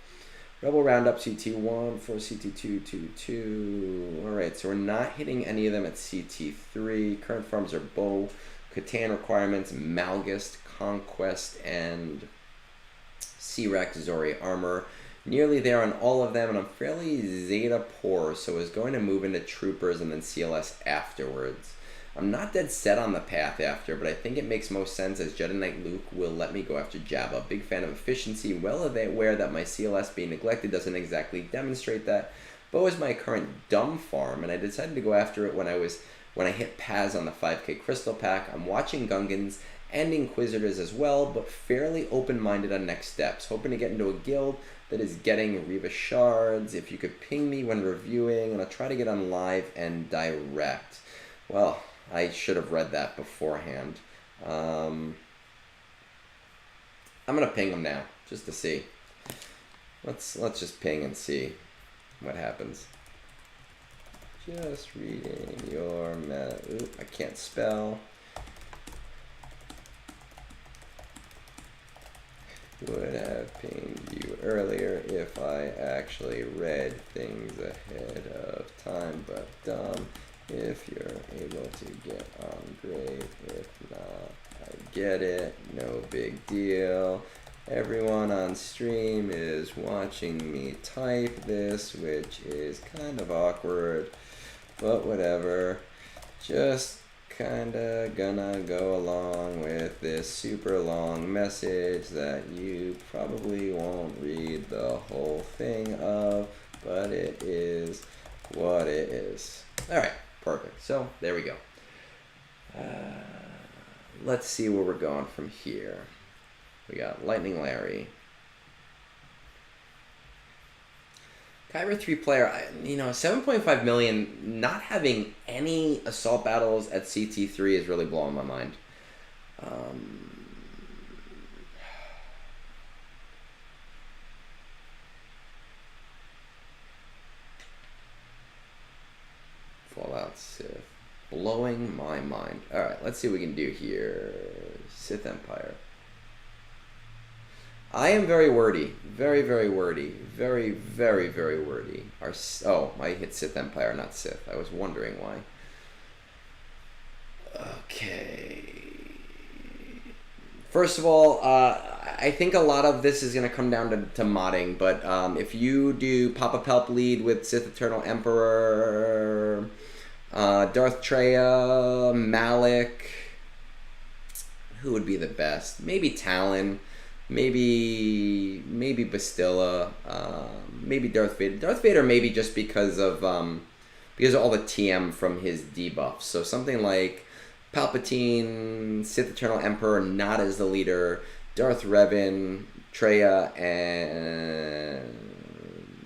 Rebel Roundup CT1 for CT2, 2. Alright, so we're not hitting any of them at CT3. Current farms are Bow, Catan requirements, Malgust, Conquest, and C-Rex, Zori Armor. Nearly there on all of them, and I'm fairly Zeta poor, so I was going to move into Troopers and then CLS afterwards. I'm not dead set on the path after, but I think it makes most sense as Jedi Knight Luke will let me go after Jabba. Big fan of efficiency, well aware that my CLS being neglected doesn't exactly demonstrate that. Bo is my current dumb farm, and I decided to go after it when I hit Paz on the 5k Crystal Pack. I'm watching Gungans and Inquisitors as well, but fairly open-minded on next steps. Hoping to get into a guild that is getting Reva Shards. If you could ping me when reviewing, and I'll try to get on live and direct. Well, I should have read that beforehand. I'm gonna ping him now just to see. Let's just ping and see what happens. Just reading your meta. Oop, I can't spell. Would have pinged you earlier if I actually read things ahead of time, but dumb. If you're able to get on, great. If not, I get it. No big deal. Everyone on stream is watching me type this, which is kind of awkward, but whatever. Just kinda gonna go along with this super long message that you probably won't read the whole thing of, but it is what it is. Alright. Perfect. So, there we go. Let's see where we're going from here. We got Lightning Larry. Kyber 3 player, 7.5 million, not having any assault battles at CT3 is really blowing my mind. Fallout Sith. Blowing my mind. Alright, let's see what we can do here. Sith Empire. I am very wordy. Very, very wordy. Very, very, very wordy. I hit Sith Empire, not Sith. I was wondering why. Okay. First of all, I think a lot of this is going to come down to modding, but if you do Papa Pelp lead with Sith Eternal Emperor, Darth Treya, Malik, who would be the best? Maybe Talon, maybe Bastilla, maybe Darth Vader. Darth Vader maybe just because of all the TM from his debuffs. So something like Palpatine, Sith Eternal Emperor, not as the leader, Darth Revenn, Treya, and...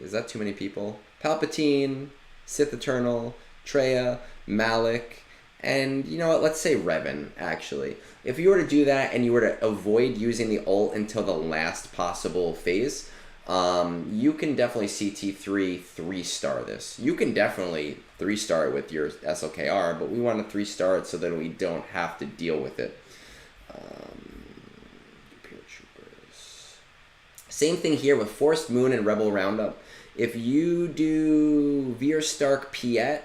is that too many people? Palpatine, Sith Eternal, Treya, Malik, and you know what, let's say Revenn, actually. If you were to do that and you were to avoid using the ult until the last possible phase, you can definitely CT3 3-star this. You can definitely 3-star it with your SLKR, but we want to 3-star it so that we don't have to deal with it. Same thing here with Forced Moon and Rebel Roundup. If you do Veer Stark Piet,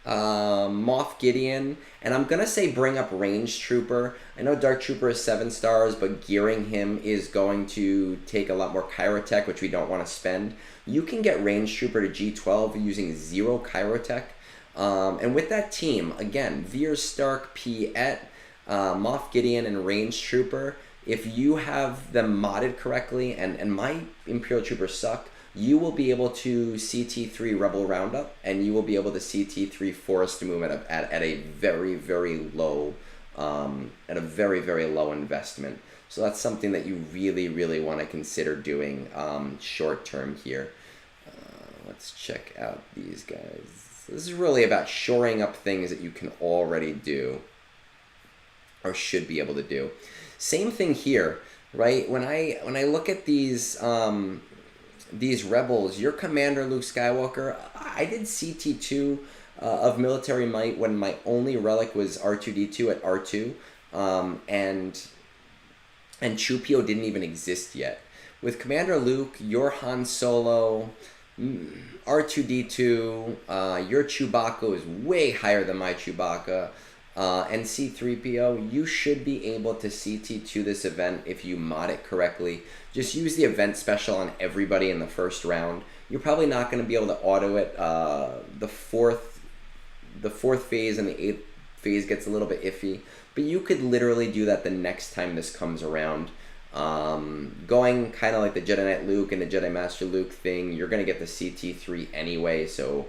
Moff Gideon, and I'm gonna say bring up Range Trooper. I know Dark Trooper is 7 stars, but gearing him is going to take a lot more Kyrotech, which we don't want to spend. You can get Range Trooper to G12 using 0 Kyrotech. And with that team, again, Veer Stark, Piet, Moff Gideon, and Range Trooper, if you have them modded correctly, and my Imperial Troopers suck, you will be able to CT3 Rebel Roundup, and you will be able to CT3 Forest Move at a very, very low, very, very low investment. So that's something that you really, really want to consider doing short term here. Let's check out these guys. This is really about shoring up things that you can already do, or should be able to do. Same thing here. right? When I look at these rebels, your commander Luke Skywalker, I did CT2 of military might when my only relic was R2D2 at R2, and Chupio didn't even exist yet. With Commander Luke, your Han Solo, R2D2, your Chewbacca is way higher than my Chewbacca, and C3PO, you should be able to CT2 this event if you mod it correctly. Just use the event special on everybody in the first round. You're probably not going to be able to auto it. The fourth phase and the eighth phase gets a little bit iffy, but you could literally do that the next time this comes around. Going kind of like the Jedi Knight Luke and the Jedi Master Luke thing, you're going to get the CT3 anyway, so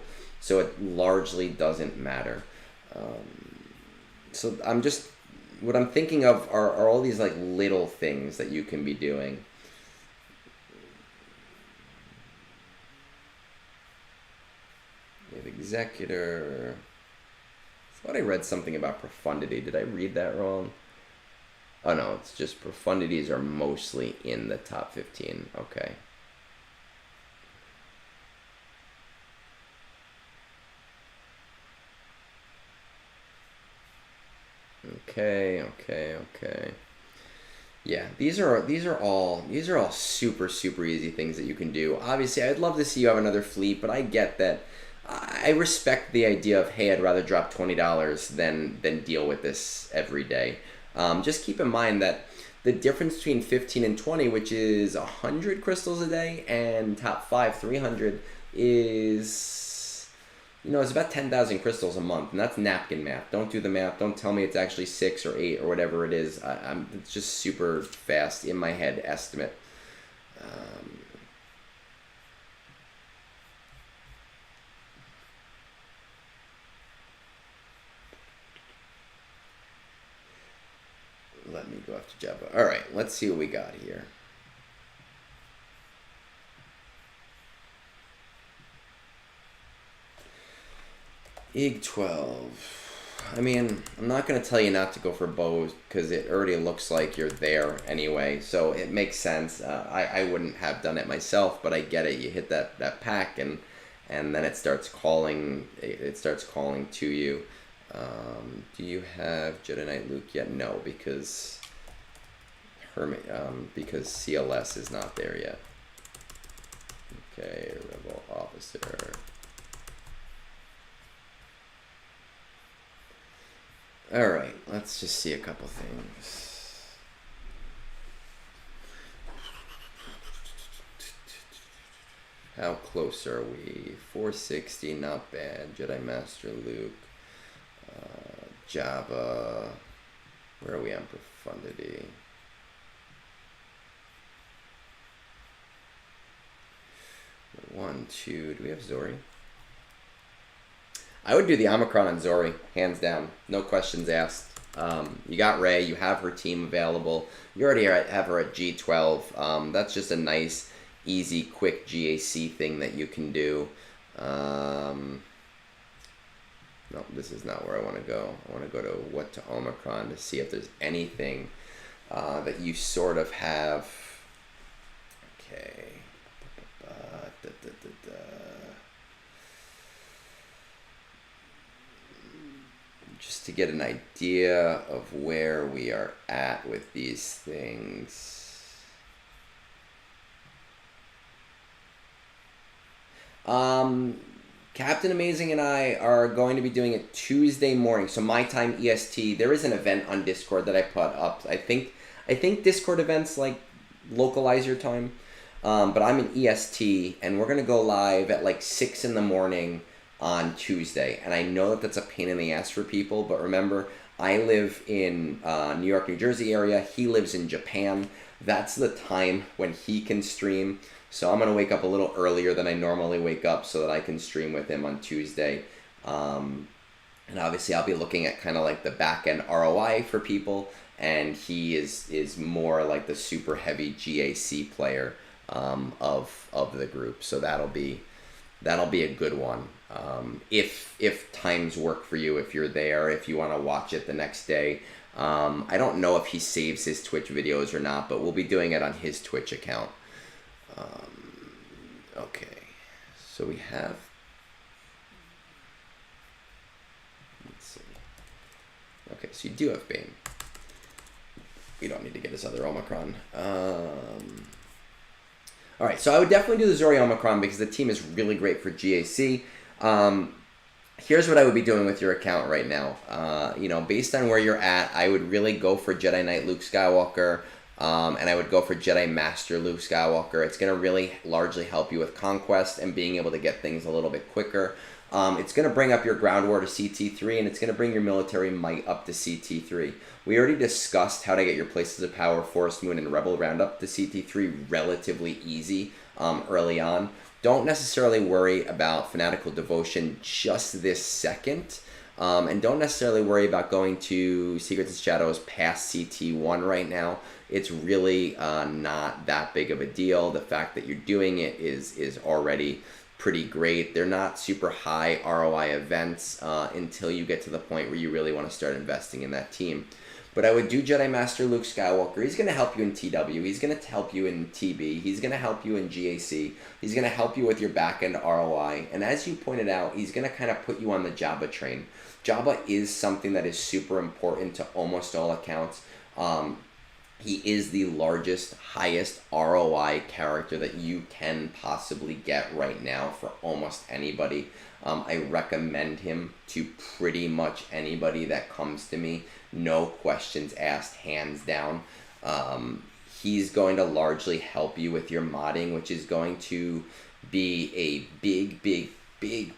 it largely doesn't matter. So what I'm thinking of are all these like little things that you can be doing. We have Executor. I thought I read something about profundity. Did I read that wrong? Oh no, it's just profundities are mostly in the top 15. Okay. Okay. Yeah, these are all super easy things that you can do. Obviously, I'd love to see you have another fleet, but I get that. I respect the idea of, hey, I'd rather drop $20 than deal with this every day. Just keep in mind that the difference between 15 and 20, which is 100 crystals a day, and top 5, 300, is, it's about 10,000 crystals a month, and that's napkin math. Don't do the math. Don't tell me it's actually 6 or 8 or whatever it is. It's just super fast in my head estimate. Let me go after Jabba. All right, let's see what we got here. Ig 12. I mean, I'm not going to tell you not to go for bows because it already looks like you're there anyway, so it makes sense. I wouldn't have done it myself, but I get it. You hit that pack and then it starts calling. It starts calling to you. Do you have Jedi Knight Luke yet? No, because because CLS is not there yet. Okay, Rebel Officer. All right, let's just see a couple things. How close are we? 460, not bad. Jedi Master Luke. Jabba. Where are we on profundity? One, two. Do we have Zori? I would do the Omicron on Zori, hands down. No questions asked. You got Rey. You have her team available. You already have her at G12. That's just a nice, easy, quick GAC thing that you can do. No, this is not where I want to go. I want to go to what to Omicron to see if there's anything that you sort of have. Okay. Just to get an idea of where we are at with these things. Captain Amazing and I are going to be doing it Tuesday morning, so my time EST. There is an event on Discord that I put up. I think Discord events like localize your time, but I'm in EST, and we're gonna go live at like 6 in the morning on Tuesday. And I know that that's a pain in the ass for people, but remember, I live in New York, New Jersey area. He lives in Japan. That's the time when he can stream. So I'm going to wake up a little earlier than I normally wake up so that I can stream with him on Tuesday. And obviously I'll be looking at kind of like the back end ROI for people. And he is more like the super heavy GAC player of the group. So that'll be a good one. If times work for you, if you're there, if you want to watch it the next day. I don't know if he saves his Twitch videos or not, but we'll be doing it on his Twitch account. Okay, so we have, let's see. Okay, so you do have Bane. We don't need to get his other Omicron. All right, so I would definitely do the Zori Omicron because the team is really great for GAC. Here's what I would be doing with your account right now. Based on where you're at, I would really go for Jedi Knight Luke Skywalker, and I would go for Jedi Master Luke Skywalker. It's going to really largely help you with Conquest and being able to get things a little bit quicker. It's going to bring up your Ground War to CT3, and it's going to bring your Military Might up to CT3. We already discussed how to get your Places of Power, Forest Moon, and Rebel Round up to CT3 relatively easy early on. Don't necessarily worry about Fanatical Devotion just this second. And don't necessarily worry about going to Secrets and Shadows past CT1 right now. It's really not that big of a deal. The fact that you're doing it is already pretty great. They're not super high ROI events until you get to the point where you really want to start investing in that team. But I would do Jedi Master Luke Skywalker. He's going to help you in TW. He's going to help you in TB. He's going to help you in GAC. He's going to help you with your back-end ROI. And as you pointed out, he's going to kind of put you on the Jabba train. Jabba is something that is super important to almost all accounts. He is the largest, highest ROI character that you can possibly get right now for almost anybody. I recommend him to pretty much anybody that comes to me. No questions asked, hands down. He's going to largely help you with your modding, which is going to be a big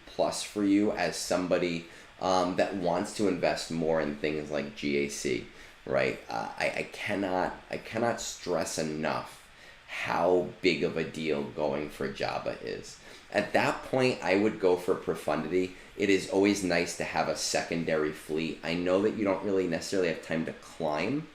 plus for you as somebody that wants to invest more in things like GAC, right? I cannot stress enough how big of a deal going for Jabba is. At that point, I would go for Profundity. It is always nice to have a secondary fleet. I know that you don't really necessarily have time to climb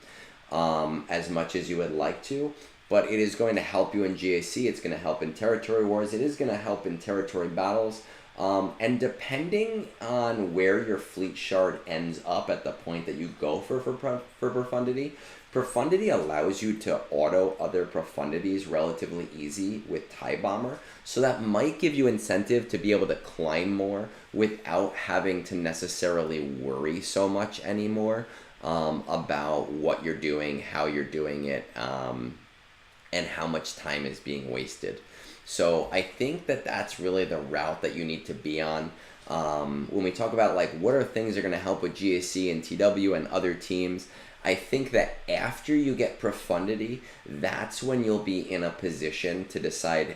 as much as you would like to, but it is going to help you in GAC. It's going to help in territory wars. It is going to help in territory battles. And depending on where your fleet shard ends up at the point that you go for Profundity, Profundity allows you to auto other Profundities relatively easy with TIE Bomber. So that might give you incentive to be able to climb more without having to necessarily worry so much anymore about what you're doing, how you're doing it, and how much time is being wasted. So I think that that's really the route that you need to be on. When we talk about like what are things that are going to help with GAC and TW and other teams, I think that after you get Profundity, that's when you'll be in a position to decide,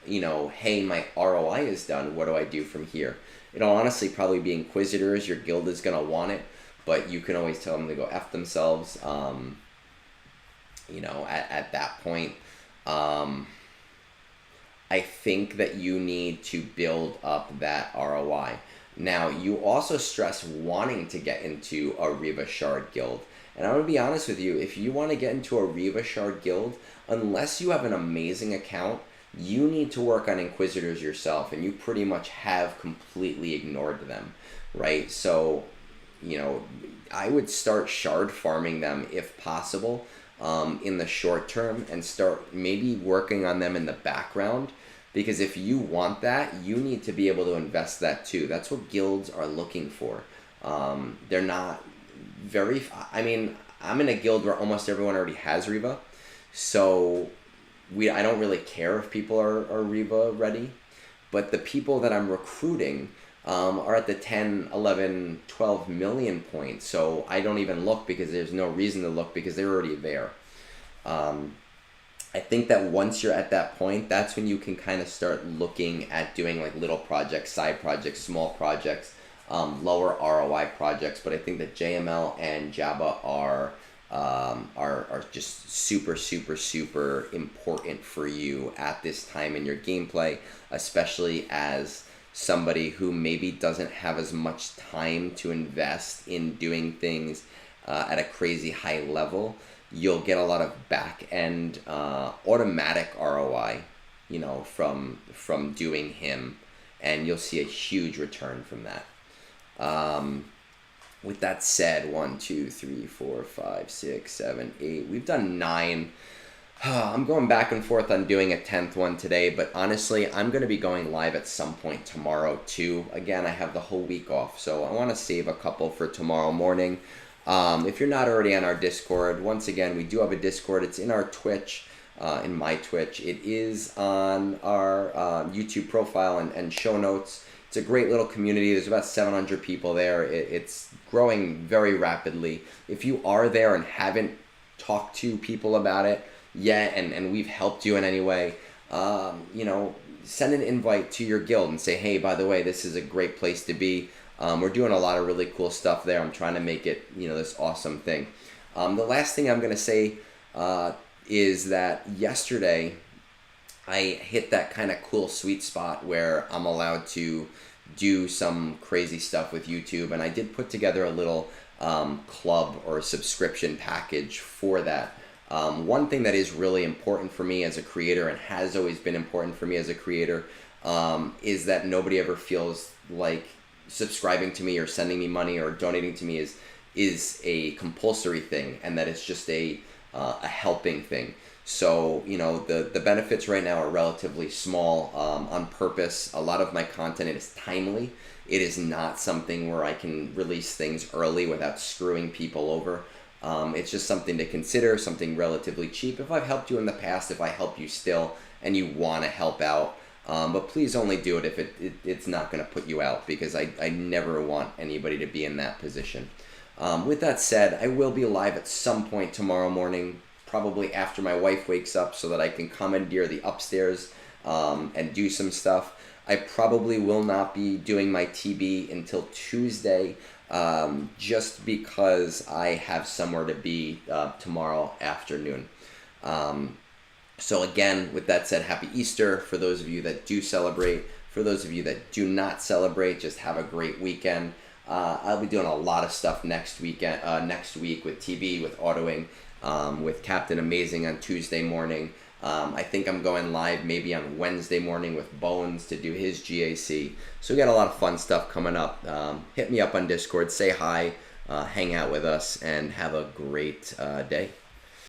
hey, my ROI is done. What do I do from here? It'll honestly probably be Inquisitors. Your guild is going to want it, but you can always tell them to go F themselves, at that point. I think that you need to build up that ROI. Now, you also stress wanting to get into a Reva Shard guild. And I'm going to be honest with you, if you want to get into a Reva Shard guild, unless you have an amazing account, you need to work on Inquisitors yourself, and you pretty much have completely ignored them, right? So, I would start shard farming them if possible in the short term and start maybe working on them in the background. Because if you want that, you need to be able to invest that too. That's what guilds are looking for. They're not very... I'm in a guild where almost everyone already has Reva. So I don't really care if people are Reva ready. But the people that I'm recruiting are at the 10, 11, 12 million point. So I don't even look because there's no reason to look because they're already there. I think that once you're at that point, that's when you can kind of start looking at doing like little projects, side projects, small projects, lower ROI projects. But I think that JML and Jabba are just super, super, super important for you at this time in your gameplay, especially as somebody who maybe doesn't have as much time to invest in doing things at a crazy high level. You'll get a lot of back-end automatic ROI, from doing him, and you'll see a huge return from that. with that said, 1, 2, 3, 4, 5, 6, 7, 8. We've done 9. I'm going back and forth on doing a 10th one today, but honestly, I'm going to be going live at some point tomorrow too. Again, I have the whole week off, so I want to save a couple for tomorrow morning. If you're not already on our Discord, once again, we do have a Discord. It's in our Twitch, in my Twitch. It is on our YouTube profile and show notes. It's a great little community. There's about 700 people there. It's growing very rapidly. If you are there and haven't talked to people about it yet, and we've helped you in any way, send an invite to your guild and say, hey, by the way, this is a great place to be. We're doing a lot of really cool stuff there. I'm trying to make it, this awesome thing. The last thing I'm going to say is that yesterday I hit that kind of cool sweet spot where I'm allowed to do some crazy stuff with YouTube, and I did put together a little club or subscription package for that. One thing that is really important for me as a creator, and has always been important for me as a creator, is that nobody ever feels like subscribing to me or sending me money or donating to me is a compulsory thing, and that it's just a helping thing. So, the benefits right now are relatively small on purpose. A lot of my content is timely. It is not something where I can release things early without screwing people over. It's just something to consider, something relatively cheap. If I've helped you in the past, if I help you still, and you want to help out, but please only do it if it's not going to put you out, because I never want anybody to be in that position. With that said, I will be live at some point tomorrow morning, probably after my wife wakes up, so that I can commandeer the upstairs and do some stuff. I probably will not be doing my TB until Tuesday, just because I have somewhere to be tomorrow afternoon. So again, with that said, happy Easter for those of you that do celebrate. For those of you that do not celebrate, just have a great weekend. I'll be doing a lot of stuff next week with TB, with autoing, with Captain Amazing on Tuesday morning. I think I'm going live maybe on Wednesday morning with Bones to do his GAC. So we got a lot of fun stuff coming up. Hit me up on Discord, say hi, hang out with us, and have a great day.